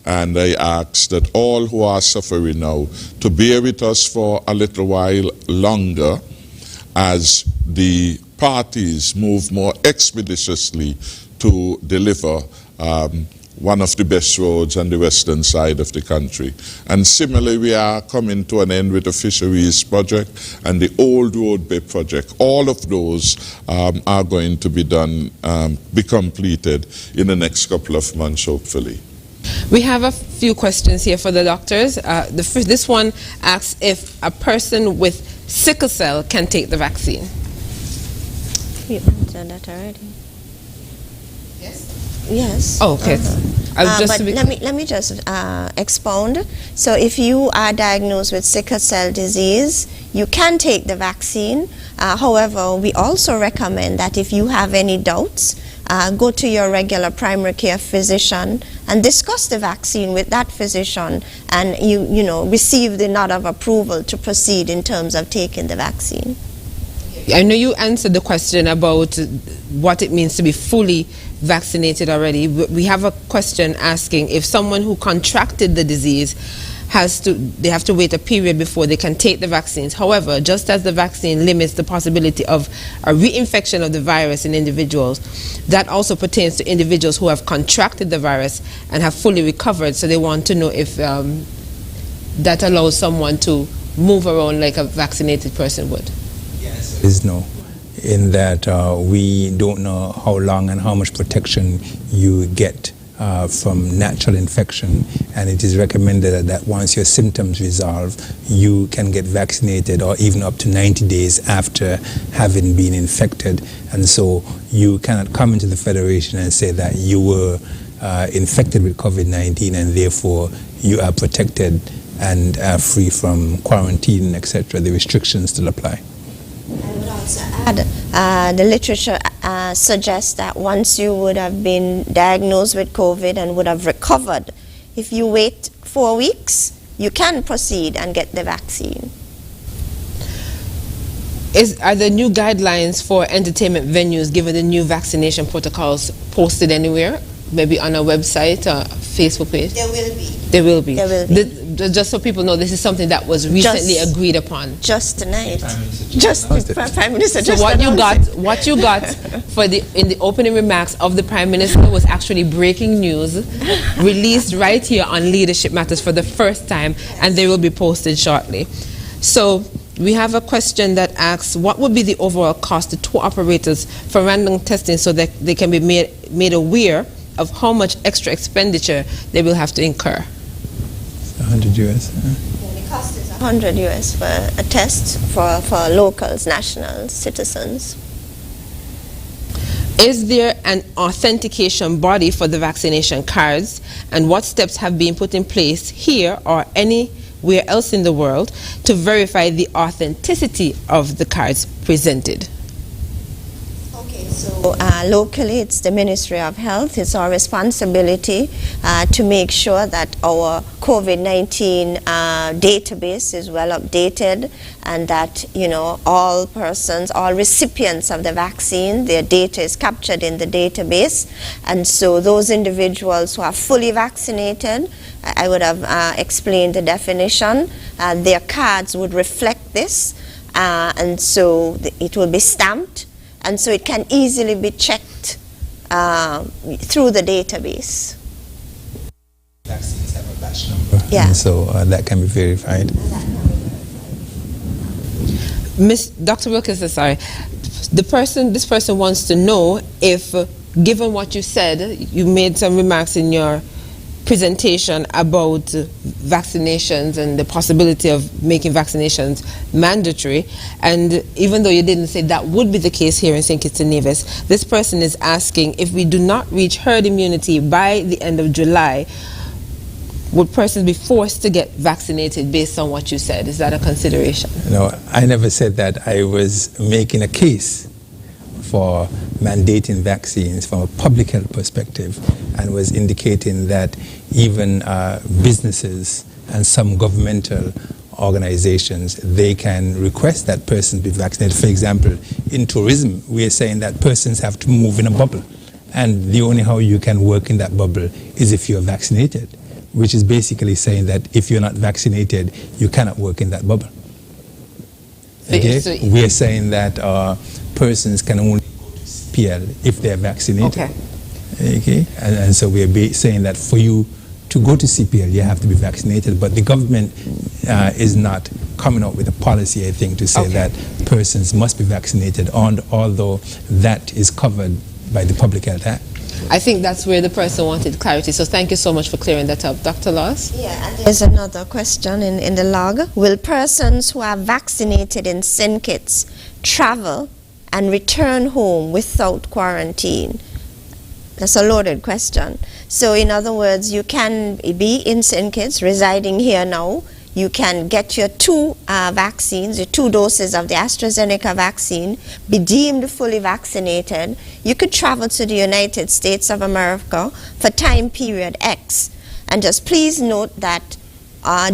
And I ask that all who are suffering now to bear with us for a little while longer as the parties move more expeditiously to deliver one of the best roads on the western side of the country. And similarly, we are coming to an end with the fisheries project and the old road bay project. All of those are going to be done, be completed in the next couple of months, hopefully. We have a few questions here for the doctors. This one asks if a person with sickle cell can take the vaccine. You answered that already. Yes. Oh, okay. But let me just expound. So if you are diagnosed with sickle cell disease, you can take the vaccine. However, we also recommend that if you have any doubts, go to your regular primary care physician and discuss the vaccine with that physician, and you know, receive the nod of approval to proceed in terms of taking the vaccine. I know you answered the question about what it means to be fully vaccinated already. We have a question asking if someone who contracted the disease they have to wait a period before they can take the vaccines. However, just as the vaccine limits the possibility of a reinfection of the virus in individuals, that also pertains to individuals who have contracted the virus and have fully recovered. So they want to know if that allows someone to move around like a vaccinated person would. Yes. Is no, in that we don't know how long and how much protection you get from natural infection, and it is recommended that once your symptoms resolve, you can get vaccinated, or even up to 90 days after having been infected. And so you cannot come into the Federation and say that you were infected with COVID-19 and therefore you are protected and free from quarantine, etc. The restrictions still apply. I would also add, the literature suggests that once you would have been diagnosed with COVID and would have recovered, if you wait 4 weeks, you can proceed and get the vaccine. Are there new guidelines for entertainment venues given the new vaccination protocols posted anywhere? Maybe on a website or Facebook page? There will be. There will be. There will be. just so people know, this is something that was recently agreed upon. Just tonight. The Prime Minister just So what you got in the opening remarks of the Prime Minister was actually breaking news, released right here on Leadership Matters for the first time, and they will be posted shortly. So we have a question that asks, what would be the overall cost to tour operators for random testing so that they can be made aware of how much extra expenditure they will have to incur? $100 US. The cost is $100 US for a test for locals, nationals, citizens. Is there an authentication body for the vaccination cards, and what steps have been put in place here or anywhere else in the world to verify the authenticity of the cards presented? So locally, it's the Ministry of Health. It's our responsibility to make sure that our COVID-19 database is well updated, and that, you know, all persons, all recipients of the vaccine, their data is captured in the database. And so those individuals who are fully vaccinated, I would have explained the definition, their cards would reflect this, and so it will be stamped. And so it can easily be checked through the database. Vaccines have a batch number, yeah. And so that can be verified. Dr. Wilkinson, sorry. This person wants to know if, given what you said, you made some remarks in your presentation about vaccinations and the possibility of making vaccinations mandatory, and even though you didn't say that would be the case here in St. Kitts and Nevis, this person is asking, if we do not reach herd immunity by the end of July, would persons be forced to get vaccinated based on what you said? Is that a consideration? No, I never said that. I was making a case for mandating vaccines from a public health perspective, and was indicating that even businesses and some governmental organizations, they can request that persons be vaccinated. For example, in tourism, we are saying that persons have to move in a bubble, and the only how you can work in that bubble is if you're vaccinated, which is basically saying that if you're not vaccinated, you cannot work in that bubble. Okay? So we are saying that persons can only go to CPL if they're vaccinated. Okay? And so we are saying that for you to go to CPL, you have to be vaccinated, but the government is not coming up with a policy, I think, to say that persons must be vaccinated, although that is covered by the Public Health Act. I think that's where the person wanted clarity, so thank you so much for clearing that up. Dr. Laws? Yeah, and there's another question in the log. Will persons who are vaccinated in St. Kitts travel and return home without quarantine? That's a loaded question. So in other words, you can be in St. Kitts, residing here now. You can get your two vaccines, your 2 doses of the AstraZeneca vaccine, be deemed fully vaccinated. You could travel to the United States of America for time period X. And just please note that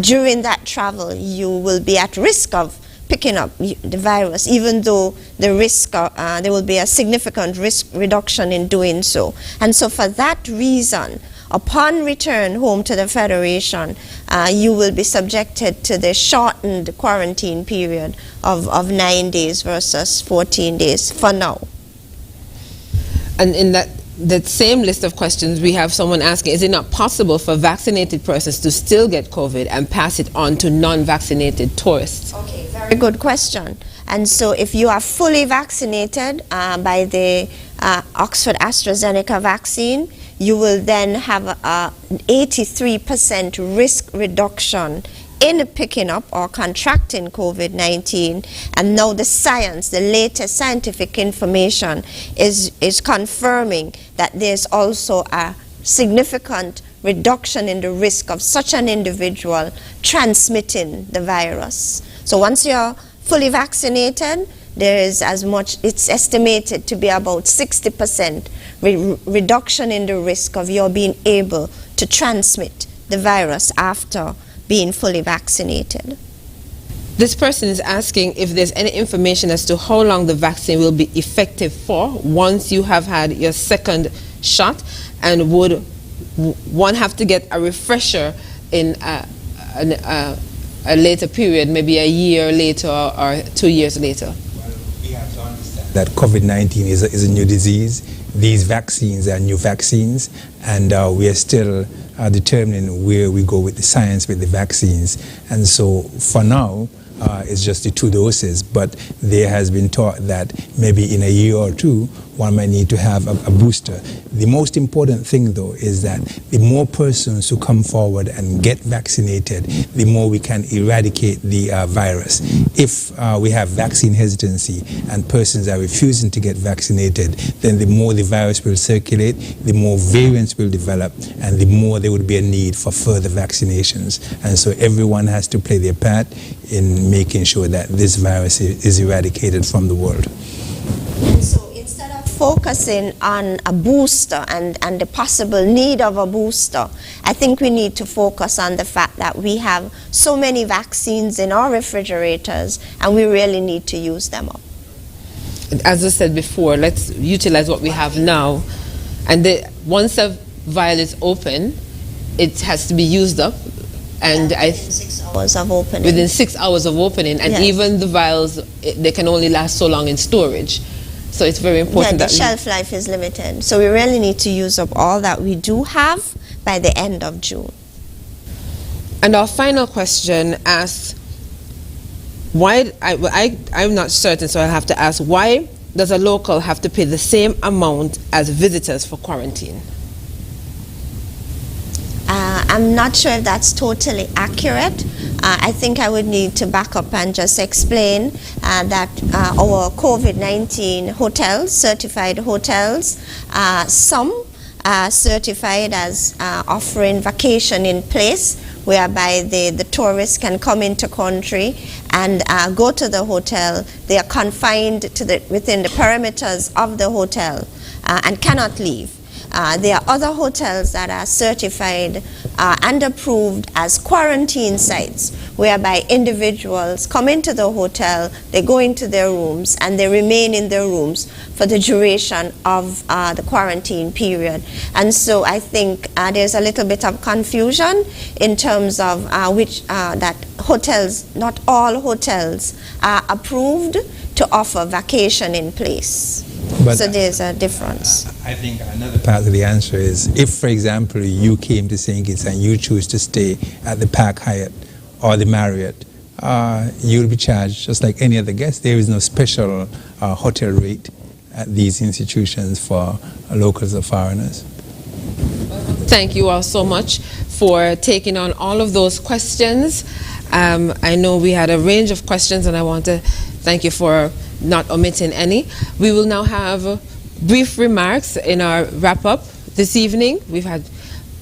during that travel, you will be at risk of picking up the virus, even though the risk, there will be a significant risk reduction in doing so. And so for that reason, upon return home to the Federation, you will be subjected to the shortened quarantine period of 9 days versus 14 days for now. And in that same list of questions, we have someone asking, is it not possible for vaccinated persons to still get COVID and pass it on to non-vaccinated tourists? Okay, very good question. And so if you are fully vaccinated by the Oxford AstraZeneca vaccine, you will then have an 83% risk reduction in picking up or contracting COVID-19. And now the science, the latest scientific information is confirming that there's also a significant reduction in the risk of such an individual transmitting the virus. So once you're fully vaccinated, there is it's estimated to be about 60% reduction in the risk of your being able to transmit the virus after being fully vaccinated. This person is asking if there's any information as to how long the vaccine will be effective for once you have had your second shot, and would one have to get a refresher in a later period, maybe a year later or 2 years later? That COVID-19 is a new disease. These vaccines are new vaccines, and we are still determining where we go with the science with the vaccines. And so for now, it's just the 2 doses, but there has been thought that maybe in a year or 2, one might need to have a booster. The most important thing, though, is that the more persons who come forward and get vaccinated, the more we can eradicate the virus. If we have vaccine hesitancy and persons are refusing to get vaccinated, then the more the virus will circulate, the more variants will develop, and the more there would be a need for further vaccinations. And so everyone has to play their part in making sure that this virus is eradicated from the world. And so instead of focusing on a booster and the possible need of a booster, I think we need to focus on the fact that we have so many vaccines in our refrigerators and we really need to use them up. As I said before, let's utilize what we have now. And once a vial is open, it has to be used up. And within 6 hours of opening. Within 6 hours of opening. And yes. even the vials, they can only last so long in storage. So it's very important that the shelf life is limited. So we really need to use up all that we do have by the end of June. And our final question asks, why, I'm not certain, so I'll have to ask, why does a local have to pay the same amount as visitors for quarantine? I'm not sure if that's totally accurate. I think I would need to back up and just explain that our COVID-19 hotels, certified hotels, some are certified as offering vacation in place, whereby the tourists can come into country and go to the hotel. They are confined to within the perimeters of the hotel and cannot leave. There are other hotels that are certified and approved as quarantine sites, whereby individuals come into the hotel, they go into their rooms, and they remain in their rooms for the duration of the quarantine period. And so I think there's a little bit of confusion in terms of that hotels, not all hotels, are approved to offer vacation in place. But so there's a difference. I think another part of the answer is, if, for example, you came to St. Kitts and you choose to stay at the Park Hyatt or the Marriott, you'll be charged just like any other guest. There is no special hotel rate at these institutions for locals or foreigners. Thank you all so much for taking on all of those questions. I know we had a range of questions, and I want to thank you for not omitting any. We will now have brief remarks in our wrap-up this evening. We've had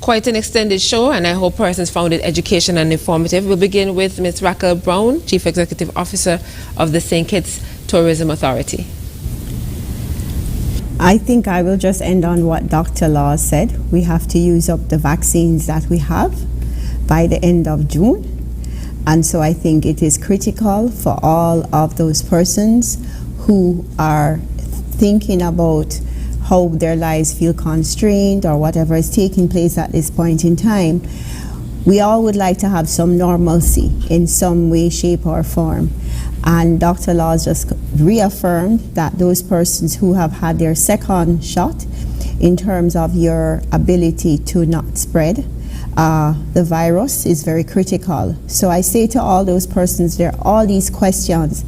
quite an extended show, and I hope persons found it educational and informative. We'll begin with Ms. Raquel Brown, Chief Executive Officer of the St. Kitts Tourism Authority. I think I will just end on what Dr. Laws said. We have to use up the vaccines that we have by the end of June. And so I think it is critical for all of those persons who are thinking about how their lives feel constrained or whatever is taking place at this point in time. We all would like to have some normalcy in some way, shape, or form. And Dr. Laws just reaffirmed that those persons who have had their second shot, in terms of your ability to not spread the virus, is very critical. So I say to all those persons, there are all these questions.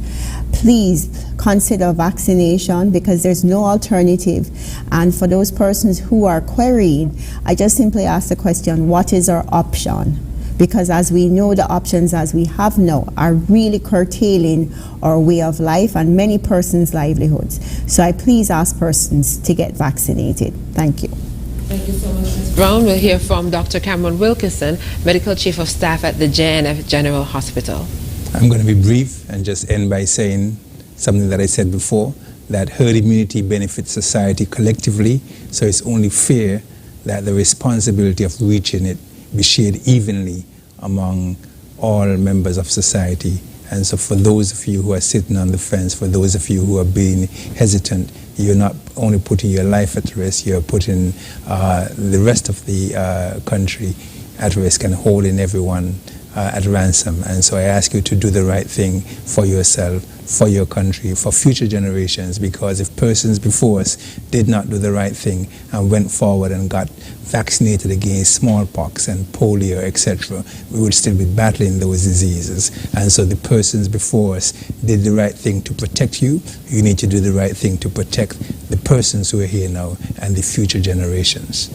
Please consider vaccination, because there's no alternative. And for those persons who are querying, I just simply ask the question, what is our option? Because as we know, the options as we have now are really curtailing our way of life and many persons' livelihoods. So I please ask persons to get vaccinated. Thank you. Thank you so much, Ms. Brown. We'll hear from Dr. Cameron Wilkinson, Medical Chief of Staff at the JNF General Hospital. I'm going to be brief and just end by saying something that I said before, that herd immunity benefits society collectively, so it's only fair that the responsibility of reaching it be shared evenly among all members of society. And so for those of you who are sitting on the fence, for those of you who are being hesitant, you're not only putting your life at risk, you're putting the rest of the country at risk and holding everyone at ransom. And so I ask you to do the right thing for yourself, for your country, for future generations, because if persons before us did not do the right thing and went forward and got vaccinated against smallpox and polio, etc., we would still be battling those diseases. And so the persons before us did the right thing to protect you. You need to do the right thing to protect the persons who are here now and the future generations.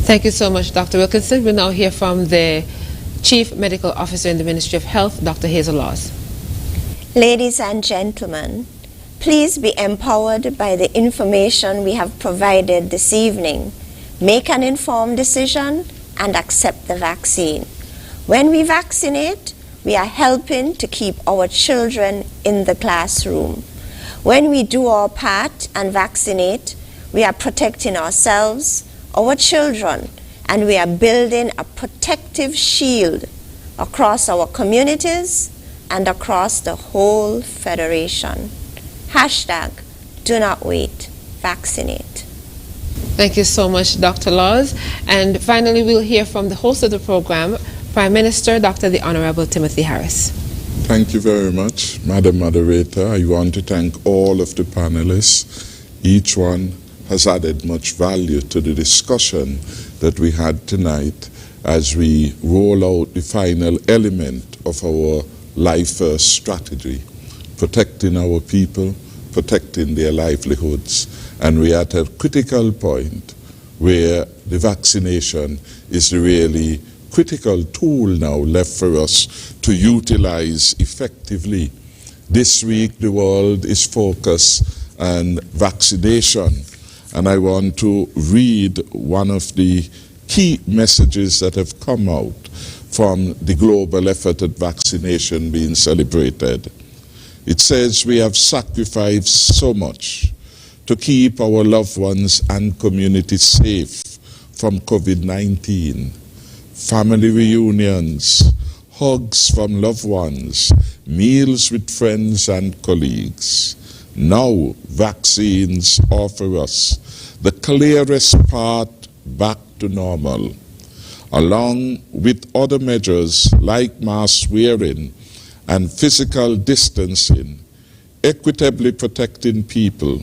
Thank you so much, Dr. Wilkinson. We'll now hear from the Chief Medical Officer in the Ministry of Health, Dr. Hazel Laws. Ladies and gentlemen, please be empowered by the information we have provided this evening. Make an informed decision and accept the vaccine. When we vaccinate, we are helping to keep our children in the classroom. When we do our part and vaccinate, we are protecting ourselves, our children, and we are building a protective shield across our communities and across the whole Federation. Hashtag, do not wait, vaccinate. Thank you so much, Dr. Laws. And finally, we'll hear from the host of the program, Prime Minister, Dr. the Honorable Timothy Harris. Thank you very much, Madam Moderator. I want to thank all of the panelists. Each one has added much value to the discussion that we had tonight as we roll out the final element of our Life First strategy, protecting our people, protecting their livelihoods. And we are at a critical point where the vaccination is the really critical tool now left for us to utilize effectively. This week the world is focused on vaccination, and I want to read one of the key messages that have come out from the global effort at vaccination being celebrated. It says, we have sacrificed so much to keep our loved ones and communities safe from COVID-19. Family reunions, hugs from loved ones, meals with friends and colleagues. Now vaccines offer us the clearest path back to normal, along with other measures like mask wearing and physical distancing. Equitably protecting people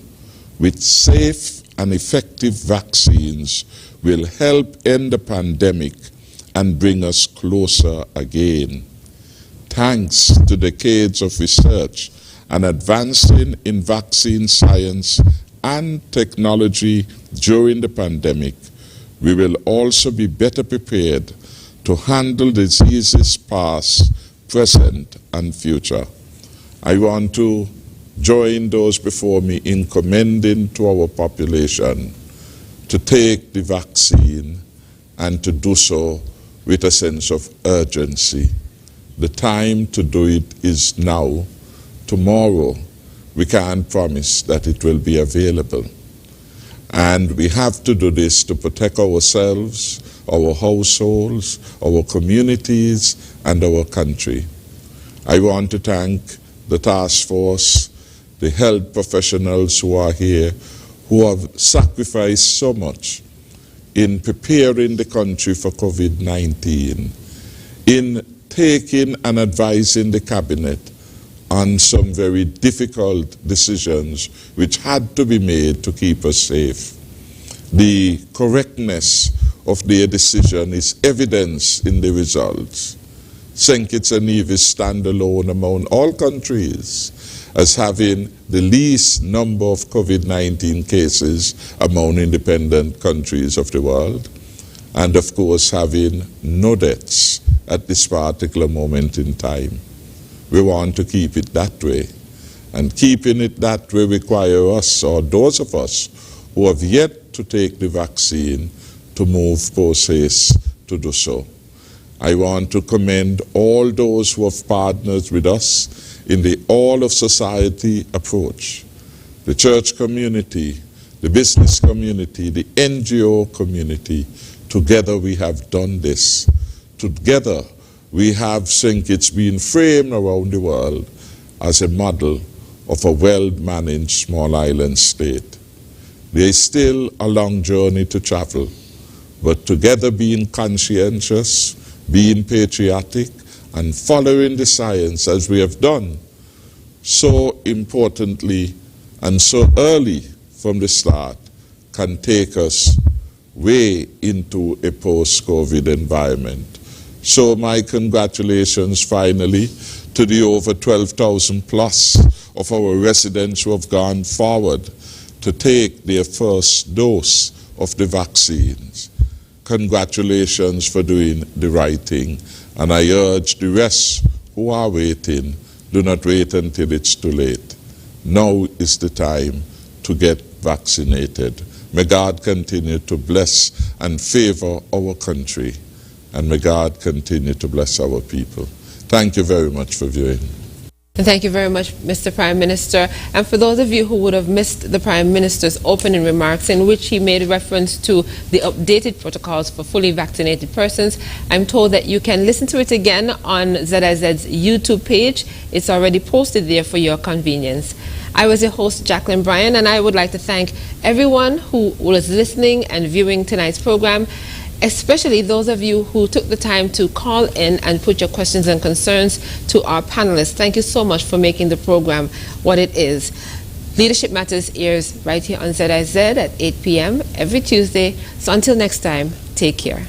with safe and effective vaccines will help end the pandemic and bring us closer again. Thanks to decades of research and advancing in vaccine science and technology during the pandemic, we will also be better prepared to handle diseases past, present, and future. I want to join those before me in commending to our population to take the vaccine and to do so with a sense of urgency. The time to do it is now. Tomorrow, we can't promise that it will be available. And we have to do this to protect ourselves, our households, our communities, and our country. I want to thank the task force, the health professionals who are here, who have sacrificed so much in preparing the country for COVID-19, in taking and advising the cabinet on some very difficult decisions which had to be made to keep us safe. The correctness of their decision is evidenced in the results. St. Kitts and Nevis stand alone among all countries as having the least number of COVID-19 cases among independent countries of the world, and of course having no deaths at this particular moment in time. We want to keep it that way, and keeping it that way requires us, or those of us who have yet to take the vaccine, to move post haste to do so. I want to commend all those who have partnered with us in the all of society approach. The church community, the business community, the NGO community. Together we have done this. Together we have St. Kitts being framed around the world as a model of a well-managed small island state. There is still a long journey to travel, but together being conscientious, being patriotic and following the science as we have done so importantly and so early from the start can take us way into a post-COVID environment. So my congratulations finally to the over 12,000 plus of our residents who have gone forward to take their first dose of the vaccines. Congratulations for doing the right thing. And I urge the rest who are waiting, do not wait until it's too late. Now is the time to get vaccinated. May God continue to bless and favor our country. And may God continue to bless our people. Thank you very much for viewing. And thank you very much, Mr. Prime Minister. And for those of you who would have missed the Prime Minister's opening remarks in which he made reference to the updated protocols for fully vaccinated persons, I'm told that you can listen to it again on ZIZ's YouTube page. It's already posted there for your convenience. I was your host, Jacqueline Bryan, and I would like to thank everyone who was listening and viewing tonight's program, especially those of you who took the time to call in and put your questions and concerns to our panelists. Thank you so much for making the program what it is. Leadership Matters airs right here on ZIZ at 8 p.m. every Tuesday. So until next time, take care.